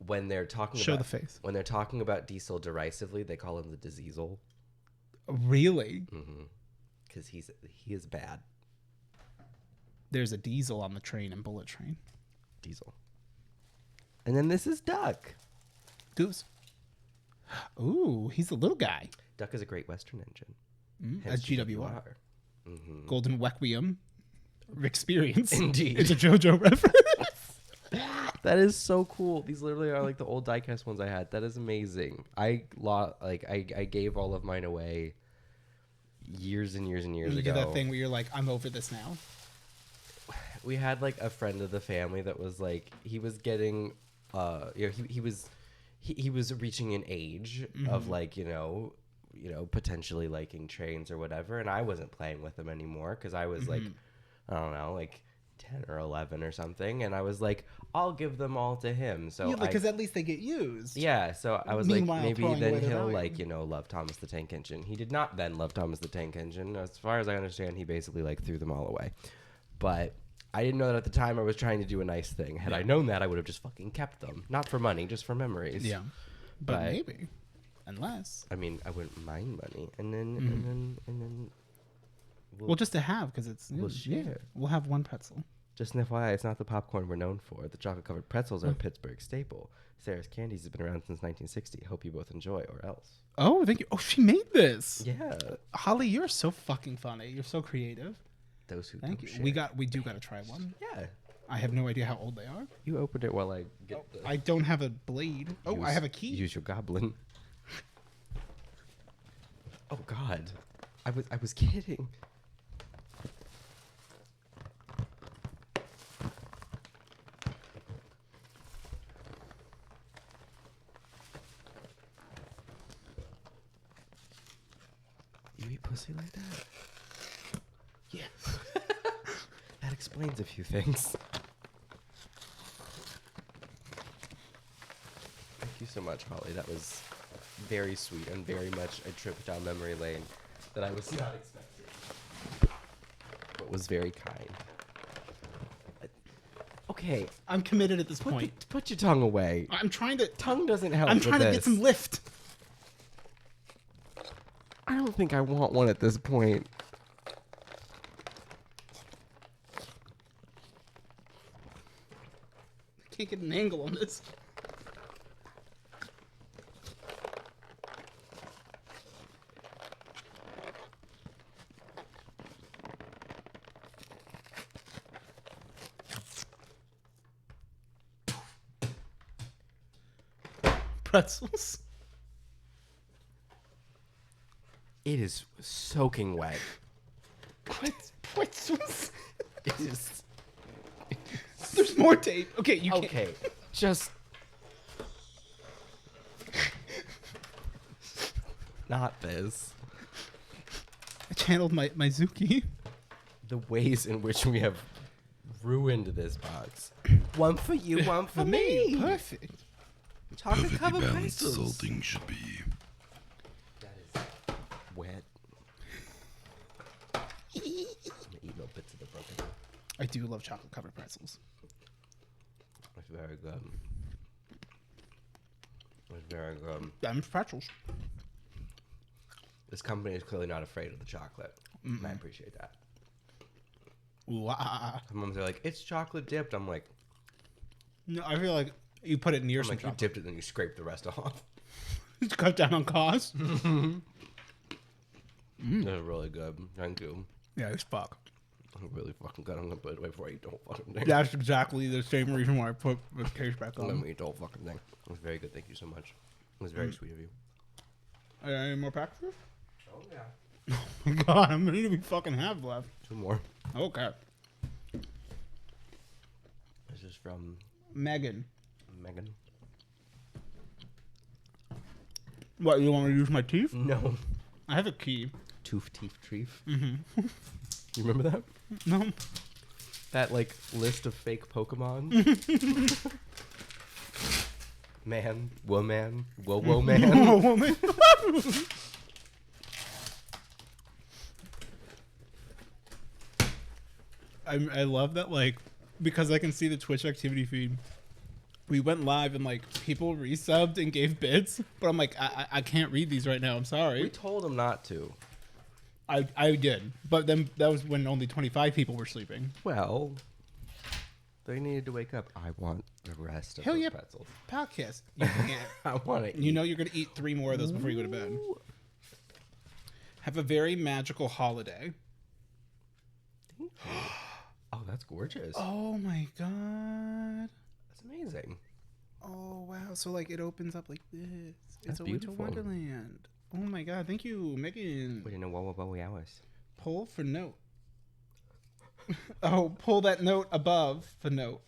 Speaker 1: When they're talking
Speaker 2: Show
Speaker 1: about
Speaker 2: the face.
Speaker 1: When they're talking about Diesel derisively, they call him the Diseasel.
Speaker 2: Really?
Speaker 1: Because he is bad.
Speaker 2: There's a Diesel on the train in Bullet Train.
Speaker 1: Diesel. And then this is Duck.
Speaker 2: Goose. Ooh, he's the little guy.
Speaker 1: Duck is a great Western engine.
Speaker 2: That's GWR. Golden Requiem. Experience.
Speaker 1: Indeed.
Speaker 2: It's a JoJo reference.
Speaker 1: That is so cool. These literally are like the old diecast ones I had. That is amazing. I gave all of mine away years and years and years ago.
Speaker 2: You did that thing where you're like, I'm over this now.
Speaker 1: We had like a friend of the family that was like, he was getting, he was reaching an age of like, potentially liking trains or whatever. And I wasn't playing with them anymore because I was like, I don't know, like 10 or 11 or something. And I was like, I'll give them all to him. So
Speaker 2: because at least they get used.
Speaker 1: Yeah. So I was
Speaker 2: Meanwhile,
Speaker 1: like, maybe
Speaker 2: throwing
Speaker 1: then
Speaker 2: away their
Speaker 1: he'll
Speaker 2: value.
Speaker 1: love Thomas the Tank Engine. He did not then love Thomas the Tank Engine. As far as I understand, he basically like threw them all away. But I didn't know that at the time. I was trying to do a nice thing. Had I known that, I would have just fucking kept them. Not for money, just for memories.
Speaker 2: Yeah. But maybe. Unless.
Speaker 1: I mean, I wouldn't mind money. And then
Speaker 2: Well, just to have, because it's...
Speaker 1: We'll share.
Speaker 2: We'll have one pretzel.
Speaker 1: Just an FYI, it's not the popcorn we're known for. The chocolate-covered pretzels are a Pittsburgh staple. Sarah's Candies has been around since 1960. Hope you both enjoy, or else.
Speaker 2: Oh, thank you. Oh, she made this.
Speaker 1: Yeah.
Speaker 2: Holly, you're so fucking funny. You're so creative.
Speaker 1: Those who
Speaker 2: Thank
Speaker 1: don't
Speaker 2: you.
Speaker 1: share.
Speaker 2: We do gotta try one.
Speaker 1: Yeah.
Speaker 2: I have no idea how old they are.
Speaker 1: You opened it while I get the...
Speaker 2: I don't have a blade. Oh, I have a key.
Speaker 1: Use your goblin. Oh, God. I was kidding. You eat pussy like that?
Speaker 2: Yeah.
Speaker 1: That explains a few things. Thank you so much, Holly. That was very sweet and very much a trip down memory lane that I was not expecting, but was very kind. Okay,
Speaker 2: I'm committed at this point.
Speaker 1: put your tongue away.
Speaker 2: I'm trying to.
Speaker 1: Tongue doesn't help.
Speaker 2: I'm
Speaker 1: with
Speaker 2: trying to get
Speaker 1: this.
Speaker 2: some lift.
Speaker 1: I don't think I want one at this point.
Speaker 2: I can't get an angle on this. Pretzels.
Speaker 1: It is soaking wet.
Speaker 2: Pretzels.
Speaker 1: It is.
Speaker 2: There's more tape. Okay, you can't.
Speaker 1: Okay, just. Not this.
Speaker 2: I channeled my Zuki.
Speaker 1: The ways in which we have ruined this box. One for you, one for me.
Speaker 2: Perfect.
Speaker 1: Chocolate
Speaker 4: Perfectly
Speaker 1: covered
Speaker 4: balanced
Speaker 1: pretzels.
Speaker 4: salting should be.
Speaker 1: That is wet. I'm gonna eat no bits of the broken.
Speaker 2: I do love chocolate covered pretzels.
Speaker 1: It's very good. It's very good.
Speaker 2: Them pretzels.
Speaker 1: This company is clearly not afraid of the chocolate. And I appreciate that.
Speaker 2: Ooh,
Speaker 1: Some moms are like, it's chocolate dipped. I'm like,
Speaker 2: No, I feel like you put it near
Speaker 1: I'm
Speaker 2: some
Speaker 1: like, you
Speaker 2: chocolate.
Speaker 1: dipped it, then you scrape the rest off.
Speaker 2: To cut down on cost.
Speaker 1: They're really good. Thank you.
Speaker 2: Yeah, it's fuck.
Speaker 1: I'm really fucking good. I'm gonna put it away before I eat the whole fucking thing.
Speaker 2: That's exactly the same reason why I put the case back
Speaker 1: I'm
Speaker 2: on.
Speaker 1: gonna eat the whole fucking thing. It was very good. Thank you so much. It was very sweet of you.
Speaker 2: Are there any more packs?
Speaker 1: Oh yeah.
Speaker 2: God, how many do we fucking have left?
Speaker 1: 2 more.
Speaker 2: Okay.
Speaker 1: This is from
Speaker 2: Megan.
Speaker 1: Megan.
Speaker 2: What, you want me to use my teeth?
Speaker 1: No.
Speaker 2: I have a key.
Speaker 1: Tooth teeth treef. Mm-hmm. You remember that?
Speaker 2: No.
Speaker 1: That like list of fake Pokemon. Man, woman, whoa man.
Speaker 2: Oh, woman. I love that, like, because I can see the Twitch activity feed. We went live and like people resubbed and gave bits, but I'm like, I can't read these right now. I'm
Speaker 1: We
Speaker 2: sorry.
Speaker 1: told him not to.
Speaker 2: I did, but then that was when only 25 people were sleeping.
Speaker 1: Well, they needed to wake up. I want the rest of
Speaker 2: Hell
Speaker 1: those
Speaker 2: yeah.
Speaker 1: pretzels.
Speaker 2: Podcast. You can't.
Speaker 1: I want to.
Speaker 2: You know you're gonna eat 3 more of those before you go to bed. Have a very magical holiday.
Speaker 1: Oh, that's gorgeous.
Speaker 2: Oh my god.
Speaker 1: That's amazing.
Speaker 2: Oh wow. So like it opens up like this.
Speaker 1: That's
Speaker 2: It's a winter
Speaker 1: beautiful.
Speaker 2: wonderland. Oh my god. Thank you, Megan.
Speaker 1: We didn't know what hours.
Speaker 2: Pull for note. Oh, pull that note above for note.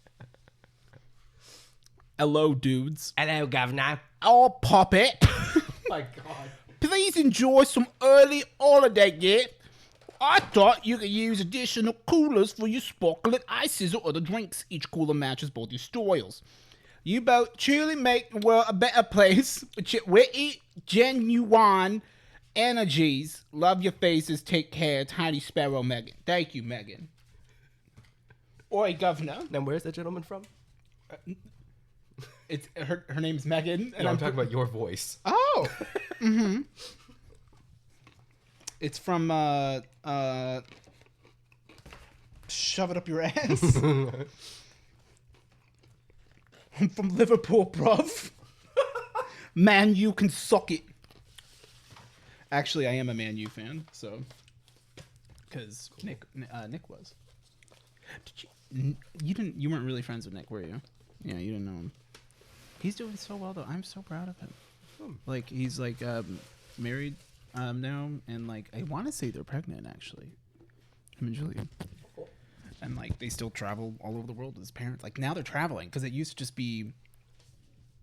Speaker 2: Hello, dudes.
Speaker 1: Hello, governor.
Speaker 2: I'll pop it.
Speaker 1: My God.
Speaker 2: Please enjoy some early holiday gift. I thought you could use additional coolers for your sparkling ices or other drinks. Each cooler matches both your styles. You both truly make the world a better place with your witty, genuine energies. Love your faces. Take care. Tiny Sparrow, Megan. Thank you, Megan. Oi, Governor.
Speaker 1: Now, where's that gentleman from?
Speaker 2: It's her name's Megan. And
Speaker 1: No, I'm talking about your voice.
Speaker 2: Oh. Mm-hmm. It's from shove it up your ass. I'm from Liverpool, bruv. Man, you can suck it. Actually, I am a Man U fan, so because Nick was. You weren't really friends with Nick, were you? Yeah, you didn't know him. He's doing so well though. I'm so proud of him. Like he's like married now, and like I want to say they're pregnant actually. Him and Julian. And like they still travel all over the world with his parents. Like now they're traveling because it used to just be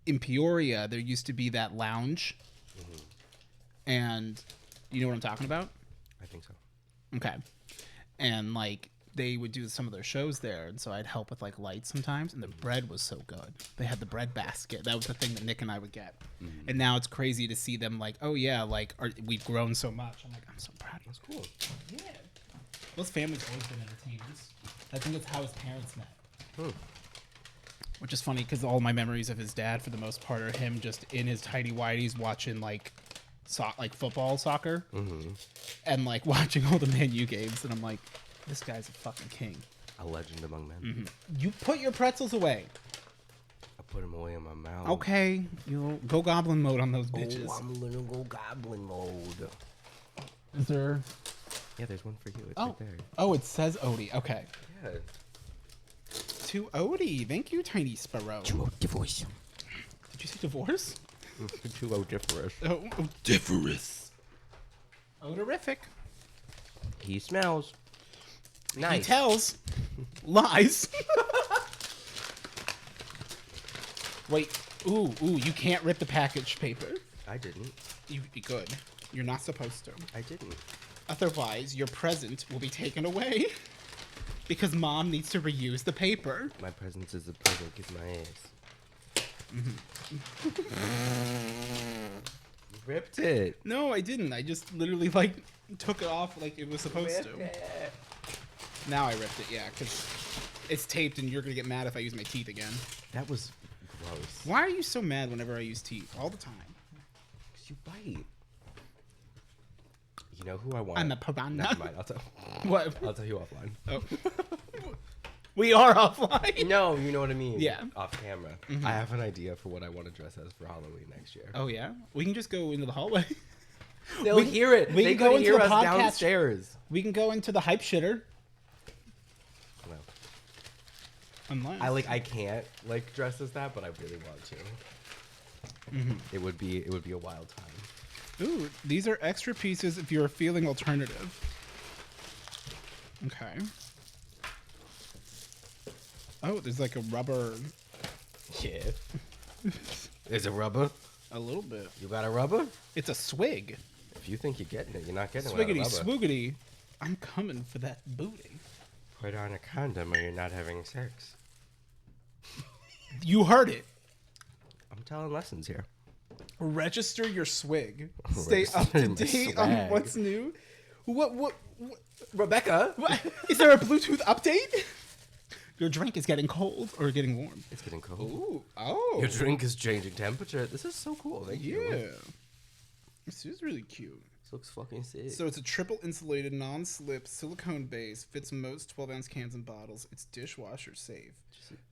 Speaker 2: in Peoria. There used to be that lounge, and you know what I'm talking about?
Speaker 1: I think so.
Speaker 2: Okay, and like they would do some of their shows there, and so I'd help with like lights sometimes. And the bread was so good. They had the bread basket. That was the thing that Nick and I would get. And now it's crazy to see them like, oh yeah, like we've grown so much. I'm like, I'm so proud of you.
Speaker 1: That's cool.
Speaker 2: Yeah. Those families always been entertainers. I think that's how his parents met. Which is funny because all my memories of his dad, for the most part, are him just in his tidy whities watching like football, soccer, and like watching all the Man U games. And I'm like, this guy's a fucking king.
Speaker 1: A legend among men.
Speaker 2: You put your pretzels away.
Speaker 1: I put them away in my mouth.
Speaker 2: Okay, you'll go goblin mode on those bitches.
Speaker 1: Oh, I'm gonna go goblin mode.
Speaker 2: Is there?
Speaker 1: Yeah, there's one for you. It's right there.
Speaker 2: Oh, it says Odie. Okay.
Speaker 1: Yeah.
Speaker 2: To Odie. Thank you, Tiny Sparrow.
Speaker 3: Divorce.
Speaker 2: Did you say divorce?
Speaker 1: Too odiferous.
Speaker 2: Oh, odiferous. Odorific.
Speaker 1: He smells. Nice.
Speaker 2: He tells lies. Wait. Ooh, you can't rip the package paper.
Speaker 1: I didn't.
Speaker 2: You good. You're not supposed to.
Speaker 1: I didn't.
Speaker 2: Otherwise, your present will be taken away. Because Mom needs to reuse the paper.
Speaker 1: My presence is a present. Kiss my ass. You ripped it.
Speaker 2: No, I didn't. I just literally, like, took it off like it was supposed to. Now I ripped it, yeah, because it's taped and you're going to get mad if I use my teeth again.
Speaker 1: That was gross.
Speaker 2: Why are you so mad whenever I use teeth? All the time.
Speaker 1: Because you bite. You know who I want?
Speaker 2: I'm a piranha.
Speaker 1: Never mind. I'll tell.
Speaker 2: What?
Speaker 1: I'll tell you offline.
Speaker 2: Oh. We are offline.
Speaker 1: No, you know what I mean.
Speaker 2: Yeah.
Speaker 1: Off camera. I have an idea for what I want to dress as for Halloween next year.
Speaker 2: Oh, yeah? We can just go into the hallway.
Speaker 1: They'll hear it.
Speaker 2: We
Speaker 1: They
Speaker 2: can go
Speaker 1: could
Speaker 2: into
Speaker 1: hear
Speaker 2: the
Speaker 1: us
Speaker 2: podcast.
Speaker 1: downstairs.
Speaker 2: We can go into the hype shitter.
Speaker 1: No.
Speaker 2: Unless.
Speaker 1: I can't dress as that, but I really want to. It would be a wild time.
Speaker 2: Ooh, these are extra pieces if you're feeling alternative. Okay. Oh, there's like a rubber.
Speaker 1: Yeah. There's a rubber.
Speaker 2: A little bit.
Speaker 1: You got a rubber?
Speaker 2: It's a swig.
Speaker 1: If you think you're getting it, you're not getting it.
Speaker 2: Swiggity,
Speaker 1: without a rubber.
Speaker 2: swoogity. I'm coming for that booty.
Speaker 1: Put on a condom or you're not having sex.
Speaker 2: You heard it.
Speaker 1: I'm telling lessons here.
Speaker 2: Register your swig. Stay up to
Speaker 1: Register my
Speaker 2: date on
Speaker 1: swag.
Speaker 2: what's new. What?
Speaker 1: Rebecca?
Speaker 2: What? Is there a Bluetooth update? Your drink is getting cold or getting warm.
Speaker 1: It's getting cold.
Speaker 2: Ooh. Oh.
Speaker 1: Your drink is changing temperature. This is so cool. Thank you.
Speaker 2: Yeah. This is really cute.
Speaker 1: This looks fucking sick.
Speaker 2: So it's a triple insulated, non-slip, silicone base, fits most 12-ounce cans and bottles. It's dishwasher safe.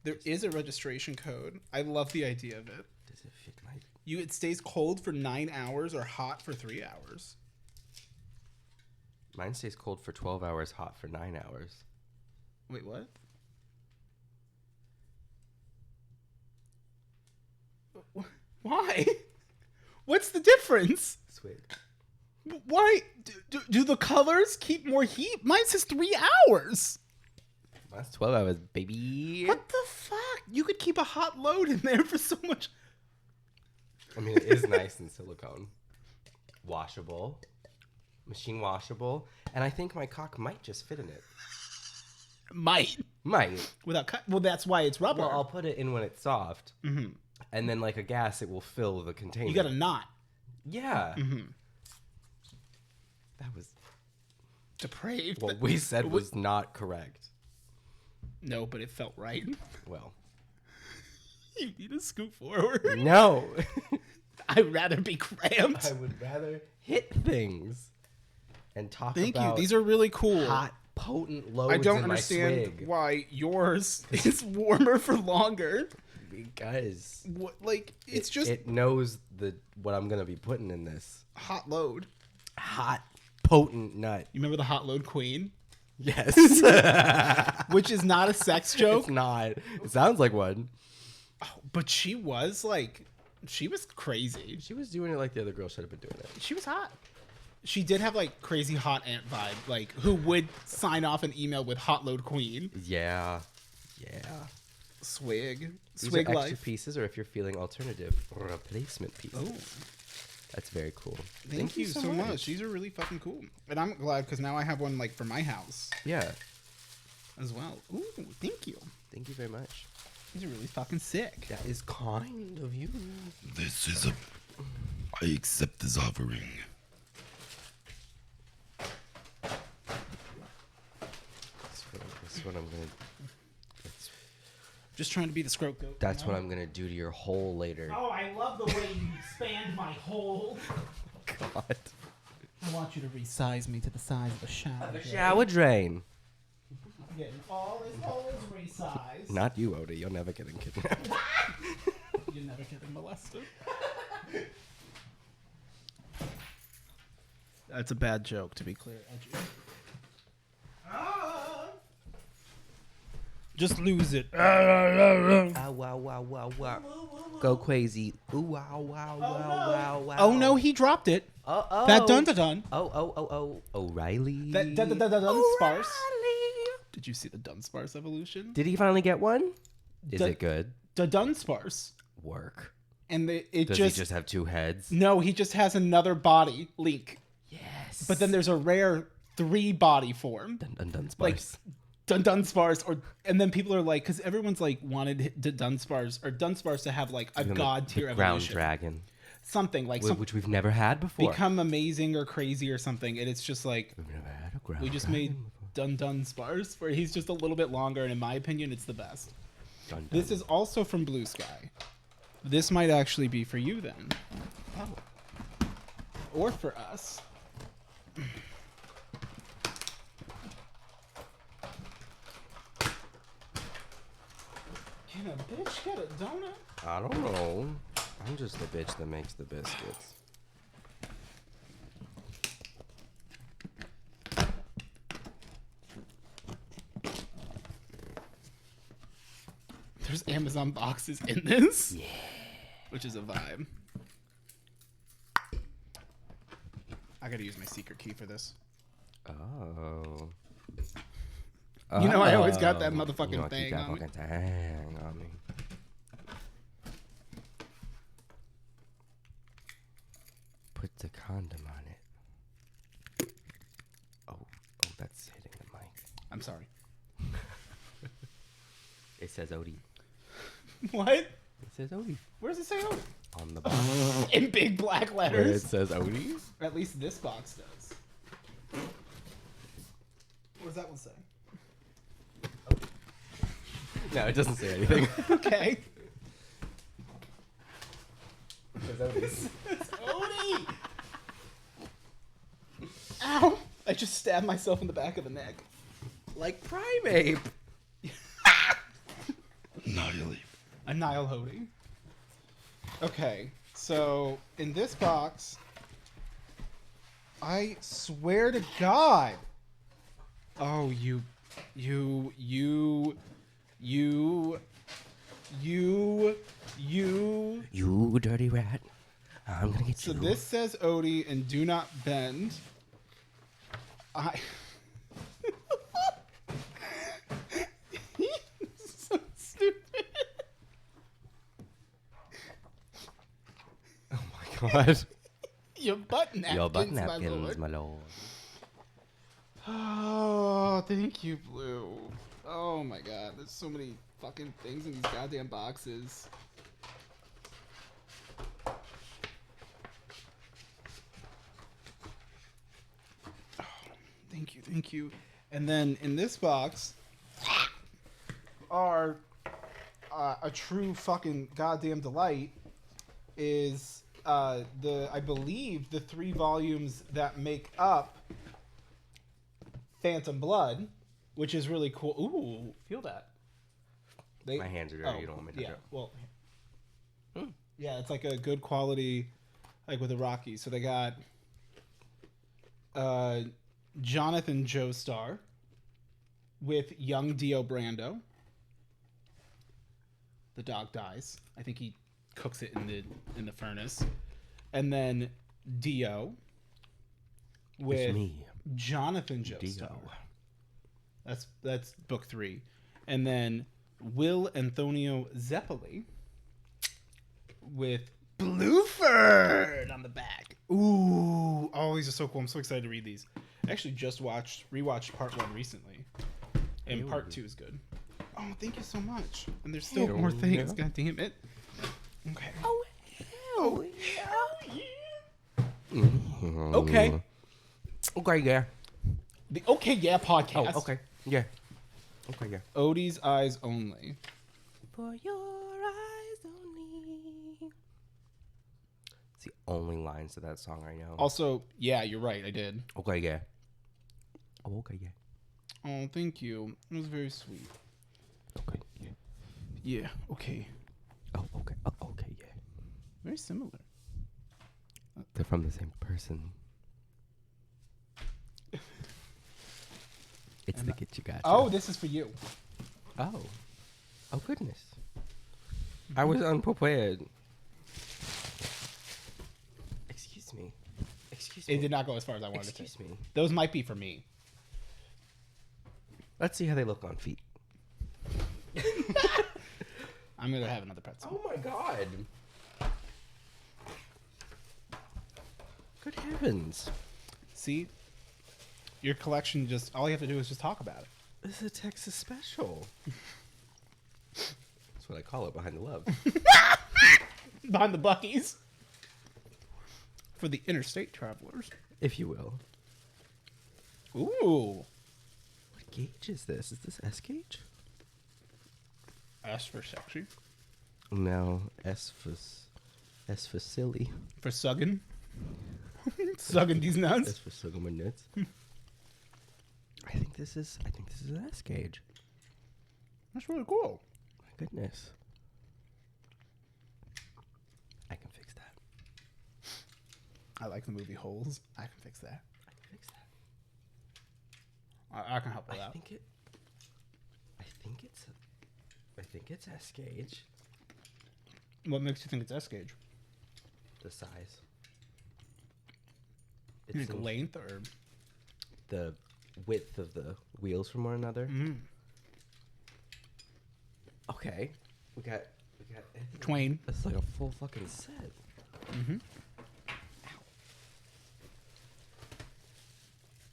Speaker 2: There is a registration code. I love the idea of it.
Speaker 1: Does it fit my...
Speaker 2: It stays cold for 9 hours or hot for 3 hours.
Speaker 1: Mine stays cold for 12 hours, hot for 9 hours.
Speaker 2: Wait, what? Why? What's the difference?
Speaker 1: Sweet.
Speaker 2: Why? Do the colors keep more heat? Mine says 3 hours.
Speaker 1: That's 12 hours, baby.
Speaker 2: What the fuck? You could keep a hot load in there for so much.
Speaker 1: I mean, it is nice and silicone. Washable. Machine washable. And I think my cock might just fit in it.
Speaker 2: Might.
Speaker 1: Without
Speaker 2: cut. Well, that's why it's rubber.
Speaker 1: Well, I'll put it in when it's soft. Mm-hmm. And then like a gas, it will fill the container.
Speaker 2: You got a knot.
Speaker 1: Yeah. Mm-hmm. That was...
Speaker 2: Depraved.
Speaker 1: What we said was not correct.
Speaker 2: No, but it felt right.
Speaker 1: Well.
Speaker 2: You need to scoot forward.
Speaker 1: No.
Speaker 2: I'd rather be cramped.
Speaker 1: I would rather hit things and talk
Speaker 2: Thank
Speaker 1: about
Speaker 2: you. These are really cool.
Speaker 1: hot potent loads
Speaker 2: I don't
Speaker 1: in my
Speaker 2: understand
Speaker 1: swig.
Speaker 2: why yours is warmer for longer.
Speaker 1: Because
Speaker 2: What, like, it's just
Speaker 1: it knows what I'm gonna be putting in this
Speaker 2: hot load.
Speaker 1: hot potent nut.
Speaker 2: You remember the hot load queen?
Speaker 1: Yes.
Speaker 2: Which is not a sex joke.
Speaker 1: It's not. It sounds like one.
Speaker 2: But she was crazy.
Speaker 1: She was doing it like the other girl should have been doing it.
Speaker 2: She was hot. She did have like crazy hot aunt vibe, like who would sign off an email with hot load queen.
Speaker 1: Yeah.
Speaker 2: Swig
Speaker 1: These are extra
Speaker 2: life.
Speaker 1: pieces, or if you're feeling alternative, replacement pieces.
Speaker 2: Oh,
Speaker 1: That's very cool.
Speaker 2: thank you so much. These are really fucking cool, and I'm glad because now I have one like for my house
Speaker 1: Yeah.
Speaker 2: as well. Ooh, thank you.
Speaker 1: Thank you very much.
Speaker 2: These are really fucking sick.
Speaker 1: That is kind of you.
Speaker 4: This is I accept this offering.
Speaker 1: That's what I'm gonna.
Speaker 2: Just trying to be the scrote goat.
Speaker 1: That's what I'm gonna do to your hole later.
Speaker 2: Oh, I love the way you expand my hole.
Speaker 1: God.
Speaker 2: I want you to resize me to the size of a shower.
Speaker 1: A shower drain.
Speaker 2: Getting all his holes resized.
Speaker 1: Not you, Odie. You're never getting kidnapped.
Speaker 2: You're never getting molested. That's a bad joke, to be clear. Just lose it.
Speaker 1: Wow, wow, wow, wow, wow. Go crazy. Ooh, wow, wow, wow, wow.
Speaker 2: Oh no, he dropped it.
Speaker 1: Oh.
Speaker 2: That dun dun dun.
Speaker 1: Oh. O'Reilly.
Speaker 2: That dun dun dun dun dun sparse. Did you see the Dunsparce evolution?
Speaker 1: Did he finally get one? Is
Speaker 2: Dun-
Speaker 1: it good?
Speaker 2: The Dunsparce.
Speaker 1: Work.
Speaker 2: And it
Speaker 1: Does he just have two heads?
Speaker 2: No, he just has another body, Link.
Speaker 1: Yes.
Speaker 2: But then there's a rare 3-body form.
Speaker 1: Dun
Speaker 2: Like
Speaker 1: Sparse.
Speaker 2: Dunsparce, and then people are like, because everyone's like wanted Dunsparce to have like a god tier
Speaker 1: the ground
Speaker 2: evolution,
Speaker 1: dragon,
Speaker 2: something like
Speaker 1: which we've never had before.
Speaker 2: become amazing or crazy or something, and it's just like
Speaker 1: We've never had a ground.
Speaker 2: we just
Speaker 1: dragon
Speaker 2: made Dunsparce, where he's just a little bit longer, and in my opinion, it's the best.
Speaker 1: Dun, dun.
Speaker 2: This is also from Blue Sky. This might actually be for you then, or for us. Can a bitch get a donut?
Speaker 1: I don't know. I'm just the bitch that makes the biscuits.
Speaker 2: There's Amazon boxes in this? Yeah. Which is a vibe. I gotta use my secret key for this.
Speaker 1: Oh.
Speaker 2: You know I always got that
Speaker 1: Oh.
Speaker 2: motherfucking
Speaker 1: You know I keep
Speaker 2: thing
Speaker 1: that
Speaker 2: on me.
Speaker 1: fucking thing on me. Put the condom on it. Oh, that's hitting the mic.
Speaker 2: I'm sorry.
Speaker 1: It says Odie.
Speaker 2: What?
Speaker 1: It says Odie
Speaker 2: Where does it say? Oh,
Speaker 1: on the box.
Speaker 2: in big black
Speaker 1: Where it
Speaker 2: letters.
Speaker 1: says Odie?
Speaker 2: At least this box does. What does that one say?
Speaker 1: No, it doesn't say anything.
Speaker 2: Okay.
Speaker 1: It says Odie.
Speaker 2: It's Odie! Ow! I just stabbed myself in the back of the neck.
Speaker 1: Like Primate.
Speaker 2: Annihil Hody. Okay, so in this box, I swear to God. Oh, you
Speaker 1: You dirty rat. I'm gonna get
Speaker 2: So
Speaker 1: you.
Speaker 2: this says Odie and do not bend. So stupid.
Speaker 1: Oh my god.
Speaker 2: Your butt napkins,
Speaker 1: Your butt
Speaker 2: my
Speaker 1: napkins,
Speaker 2: lord.
Speaker 1: my lord.
Speaker 2: Oh, thank you, Blue. Oh my god, there's so many fucking things in these goddamn boxes. Oh, thank you. And then in this box are a true fucking goddamn delight is I believe the 3 volumes that make up Phantom Blood, which is really cool. Ooh, feel that.
Speaker 1: My hands are dirty. You don't want me to touch
Speaker 2: yeah,
Speaker 1: it.
Speaker 2: well, yeah, it's like a good quality, like with the Rockies. So they got Jonathan Joestar with young Dio Brando. The dog dies. I think he cooks it in the furnace. And then Dio with
Speaker 1: It's me,
Speaker 2: Jonathan Joestar.
Speaker 1: Dio.
Speaker 2: That's book 3. And then Will Antonio Zeppeli with Blueford on the back. Ooh. Oh, these are so cool. I'm so excited to read these. I actually just rewatched part 1 recently. And part 2 is good. Oh, thank you so much. And there's still more things. God damn it. Okay.
Speaker 3: Oh, hell yeah.
Speaker 2: Okay.
Speaker 1: Okay, yeah.
Speaker 2: The Okay Yeah podcast.
Speaker 1: Oh, okay. Yeah. Okay, yeah.
Speaker 2: Odie's Eyes Only.
Speaker 1: For your eyes only. It's the only lines to that song I know.
Speaker 2: Also, yeah, you're right. I did.
Speaker 1: Okay, yeah. Oh, okay, yeah.
Speaker 2: Oh, thank you. It was very sweet.
Speaker 1: Okay, yeah.
Speaker 2: Yeah. Okay.
Speaker 1: Oh, okay. Oh, okay, yeah.
Speaker 2: Very similar.
Speaker 1: They're from the same person. It's the Get You Gotcha.
Speaker 2: Oh, this is for you.
Speaker 1: Oh. Oh, goodness. I was unprepared. Excuse me. Excuse me.
Speaker 2: It did not go as far as I wanted
Speaker 1: Excuse
Speaker 2: to.
Speaker 1: me.
Speaker 2: Those might be for me.
Speaker 1: Let's see how they look on feet.
Speaker 2: I'm gonna have another pretzel.
Speaker 1: Oh my god. Good heavens.
Speaker 2: See, your collection just all you have to do is just talk about it.
Speaker 1: This is a Texas special. That's what I call it, behind the love.
Speaker 2: Behind the Buckies for the interstate travelers.
Speaker 1: If you will.
Speaker 2: Ooh,
Speaker 1: What gauge is this? Is this S gauge?
Speaker 2: S for sexy,
Speaker 1: No, S for silly.
Speaker 2: for sugging, sugging these nuts.
Speaker 1: S for sucking my nuts. I think this is an S gauge.
Speaker 2: That's really cool.
Speaker 1: My goodness. I can fix that.
Speaker 2: I like the movie Holes. I can fix that.
Speaker 1: I can fix that.
Speaker 2: I can help with
Speaker 1: I
Speaker 2: that.
Speaker 1: think it's S gauge.
Speaker 2: What makes you think it's S gauge?
Speaker 1: The size.
Speaker 2: Like
Speaker 1: in
Speaker 2: length or
Speaker 1: the width of the wheels from one another. Okay, we got.
Speaker 2: twain?
Speaker 1: It's like a full fucking set.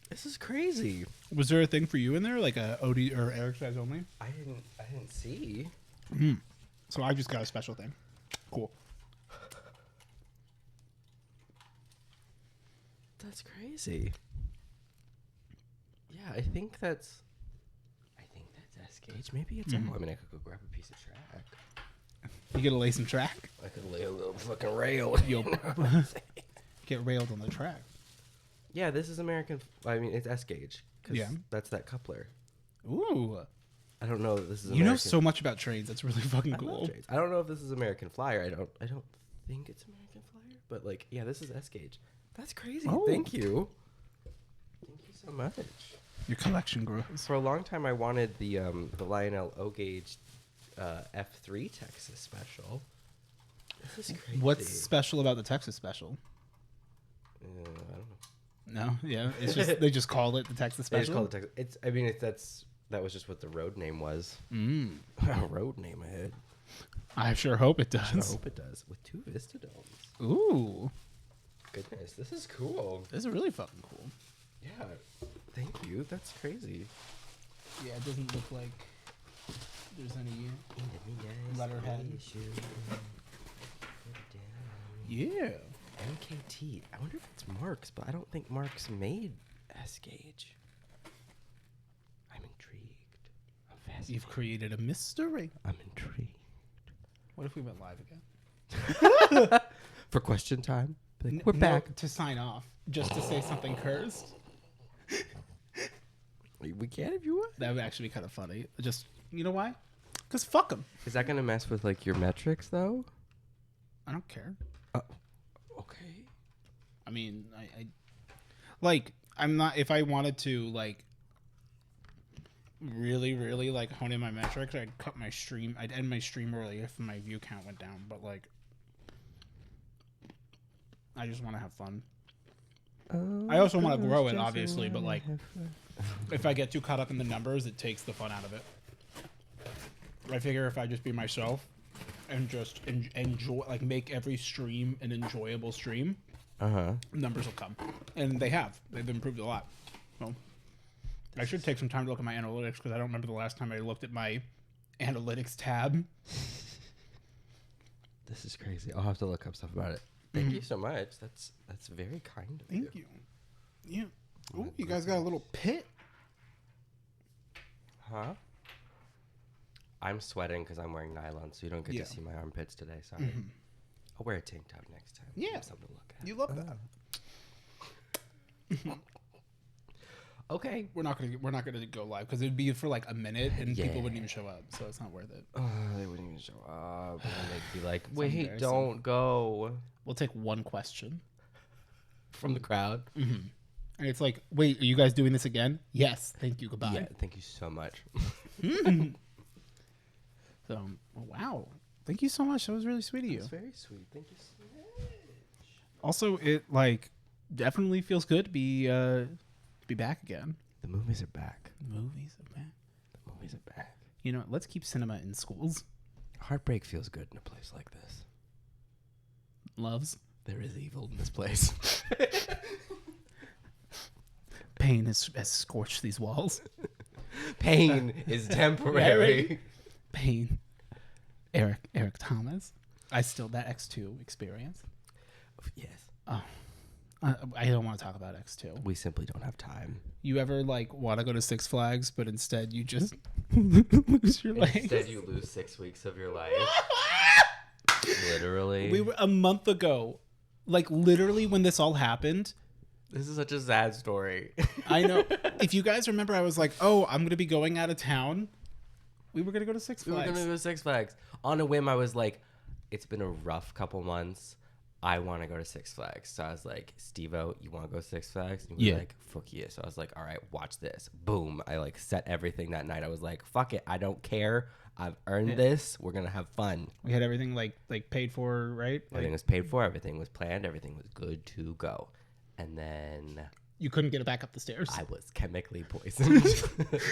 Speaker 1: This is crazy.
Speaker 2: Was there a thing for you in there, like a Odie or Eric's Eyes Only?
Speaker 1: I didn't see.
Speaker 2: So I just got a special thing. Cool.
Speaker 1: That's crazy. Yeah, I think that's S gauge. Maybe it's. I mean, I could go grab a piece of track.
Speaker 2: You gonna lay some track?
Speaker 1: I could lay a little fucking rail.
Speaker 2: You'll get railed on the track.
Speaker 1: Yeah, this is American. I mean, it's S gauge.
Speaker 2: Yeah.
Speaker 1: That's that coupler.
Speaker 2: Ooh.
Speaker 1: I don't know that this is.
Speaker 2: You know
Speaker 1: American.
Speaker 2: so much about trains. That's really fucking
Speaker 1: I love
Speaker 2: cool.
Speaker 1: trains. I don't know if this is American Flyer. I don't think it's American Flyer, but like, yeah, this is S gauge. That's crazy.
Speaker 2: Oh.
Speaker 1: Thank you. Thank you so much.
Speaker 2: Your collection grows.
Speaker 1: For a long time, I wanted the Lionel O gauge F3 Texas special. This is crazy.
Speaker 2: What's special about the Texas special?
Speaker 1: I don't know.
Speaker 2: No, yeah, it's just they just call it the Texas
Speaker 1: They
Speaker 2: special.
Speaker 1: just call it Texas. It's. I mean, that was just what the road name was. A road name I had.
Speaker 2: I sure hope it
Speaker 1: I
Speaker 2: does.
Speaker 1: hope it does with 2 Vista domes.
Speaker 2: Ooh,
Speaker 1: Goodness, this is cool.
Speaker 2: this is really fucking cool.
Speaker 1: Yeah, thank you. That's crazy.
Speaker 2: Yeah, it doesn't look like there's any. Letterhead. Yeah.
Speaker 1: MKT. I wonder if it's Marks, but I don't think Marks made S gauge. I'm intrigued. I'm fascinated.
Speaker 2: You've created a mystery.
Speaker 1: I'm intrigued.
Speaker 2: What if we went live again?
Speaker 1: For question time, like, we're back.
Speaker 2: to sign off, just to say something cursed.
Speaker 1: We can if you want.
Speaker 2: That would actually be kind of funny. Just, you know why? Because fuck them.
Speaker 1: Is that gonna mess with like your metrics though?
Speaker 2: I don't care.
Speaker 1: Okay.
Speaker 2: I mean, I like, I'm not, if I wanted to like really, really like hone in my metrics, I'd cut my stream, I'd end my stream early if my view count went down. But like, I just want to have fun. I also want to grow it, obviously, but like, if I get too caught up in the numbers, it takes the fun out of it. I figure if I just be myself and just enjoy, like, make every stream an enjoyable stream, numbers will come, and they have. They've improved a lot. So I should take some time to look at my analytics because I don't remember the last time I looked at my analytics tab.
Speaker 1: This is crazy. I'll have to look up stuff about it. Thank you so much. That's very kind of you.
Speaker 2: Thank you. Yeah. Oh, you guys got a little pit.
Speaker 1: Huh? I'm sweating because I'm wearing nylon, so you don't get to see my armpits today. Sorry. I'll wear a tank top next time.
Speaker 2: Yeah.
Speaker 1: Have something to look at.
Speaker 2: You love that.
Speaker 1: Okay.
Speaker 2: We're not gonna go live because it'd be for like a minute and people wouldn't even show up, so it's not worth it.
Speaker 1: They wouldn't even show up. And then they'd be like, wait,
Speaker 2: embarrassing.
Speaker 1: don't go.
Speaker 2: We'll take one question
Speaker 1: From the crowd.
Speaker 2: and it's like, wait, are you guys doing this again? Yes. Thank you. Goodbye.
Speaker 1: Yeah, thank you so much.
Speaker 2: So, wow. Thank you so much. That was really sweet of you.
Speaker 1: That's very sweet. Thank you so much.
Speaker 2: Also, it like definitely feels good to be back again.
Speaker 1: The movies are back.
Speaker 2: Movies are back.
Speaker 1: The movies are back.
Speaker 2: You know, let's keep cinema in schools.
Speaker 1: Heartbreak feels good in a place like this.
Speaker 2: Loves.
Speaker 1: There is evil in this place.
Speaker 2: Pain has scorched these walls.
Speaker 1: Pain is temporary.
Speaker 2: Pain. Eric Thomas. That X2 experience.
Speaker 1: Yes.
Speaker 2: Oh, I don't want to talk about X2.
Speaker 1: We simply don't have time.
Speaker 2: You ever like want to go to Six Flags, but instead you just lose your legs?
Speaker 1: Instead, you lose 6 weeks of your life. Literally.
Speaker 2: We were a month ago, like literally when this all happened.
Speaker 1: This is such a sad story.
Speaker 2: I know. If you guys remember, I was like, "Oh, I'm gonna be going out of town." We were gonna go to Six Flags.
Speaker 1: We were gonna go to Six Flags. On a whim, I was like, "It's been a rough couple months. I want to go to Six Flags." So I was like, "Steve-O, you want to go to Six Flags?" And he was like, "Fuck yeah." So I was like, "All right, watch this." Boom. I like set everything that night. I was like, "Fuck it. I don't care. I've earned this. We're gonna have fun."
Speaker 2: We had everything like paid for, right?
Speaker 1: Everything was paid for. Everything was planned. Everything was good to go. And then
Speaker 2: You couldn't get it back up the stairs.
Speaker 1: I was chemically poisoned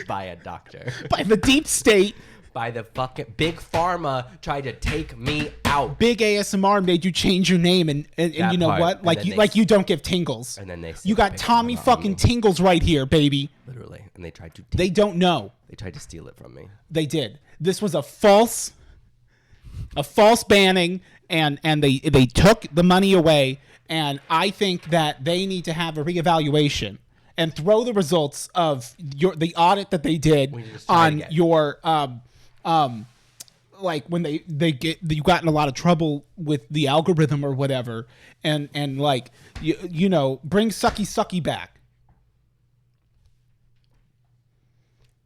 Speaker 1: by a doctor.
Speaker 2: By the deep state.
Speaker 1: By the fucking Big Pharma tried to take me out.
Speaker 2: Big ASMR made you change your name, and you know
Speaker 1: part.
Speaker 2: what?
Speaker 1: And
Speaker 2: Like
Speaker 1: then
Speaker 2: you don't give tingles.
Speaker 1: And then they
Speaker 2: You got
Speaker 1: Big
Speaker 2: Tommy
Speaker 1: Pharma on
Speaker 2: fucking
Speaker 1: me.
Speaker 2: tingles right here, baby.
Speaker 1: Literally. And they tried to
Speaker 2: They don't know.
Speaker 1: They tried to steal it from me.
Speaker 2: They did. This was a false banning, and they took the money away. And I think that they need to have a reevaluation and throw the results of the audit that they did on your like when you got in a lot of trouble with the algorithm or whatever, and like you know, bring sucky back.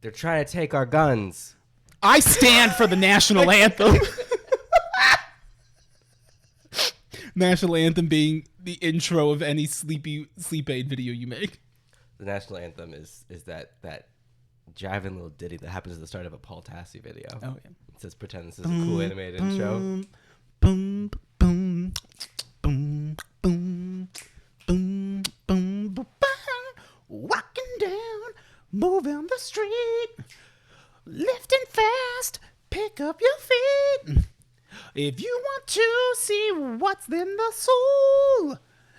Speaker 1: They're trying to take our guns.
Speaker 2: I stand for the national anthem. National anthem being the intro of any sleep aid video you make.
Speaker 1: The national anthem is that jiving little ditty that happens at the start of a Paul Tassi video.
Speaker 2: Oh yeah.
Speaker 1: It says pretend this is a cool animated intro.
Speaker 2: Boom, boom, boom, boom, boom, boom, boom, walking down, moving the street, lifting fast, pick up your feet. If you want to see what's in the soul,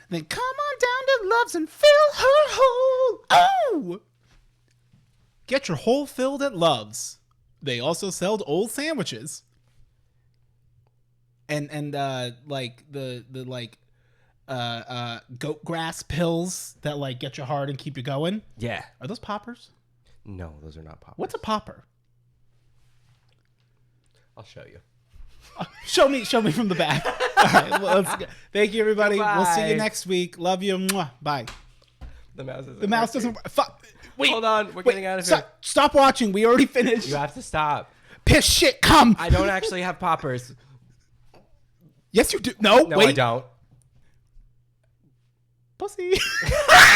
Speaker 2: then come on down to Love's and fill her hole. Oh! Get your hole filled at Love's. They also sell old sandwiches. And like the goat grass pills that like get you hard and keep you going.
Speaker 1: Yeah.
Speaker 2: Are those poppers?
Speaker 1: No, those are not poppers.
Speaker 2: What's a popper?
Speaker 1: I'll show you.
Speaker 2: Show me from the back. All right, well, let's go. Thank you, everybody.
Speaker 1: Goodbye.
Speaker 2: We'll see you next week. Love you. Mwah. Bye.
Speaker 1: The mouse isn't
Speaker 2: The mouse
Speaker 1: working.
Speaker 2: doesn't. Fuck. Wait,
Speaker 1: Hold on, we're getting out of here.
Speaker 2: Stop watching. We already finished.
Speaker 1: You have to stop.
Speaker 2: Piss shit, come.
Speaker 1: I don't actually have poppers.
Speaker 2: Yes, you do. No,
Speaker 1: No,
Speaker 2: wait.
Speaker 1: I don't.
Speaker 2: Pussy.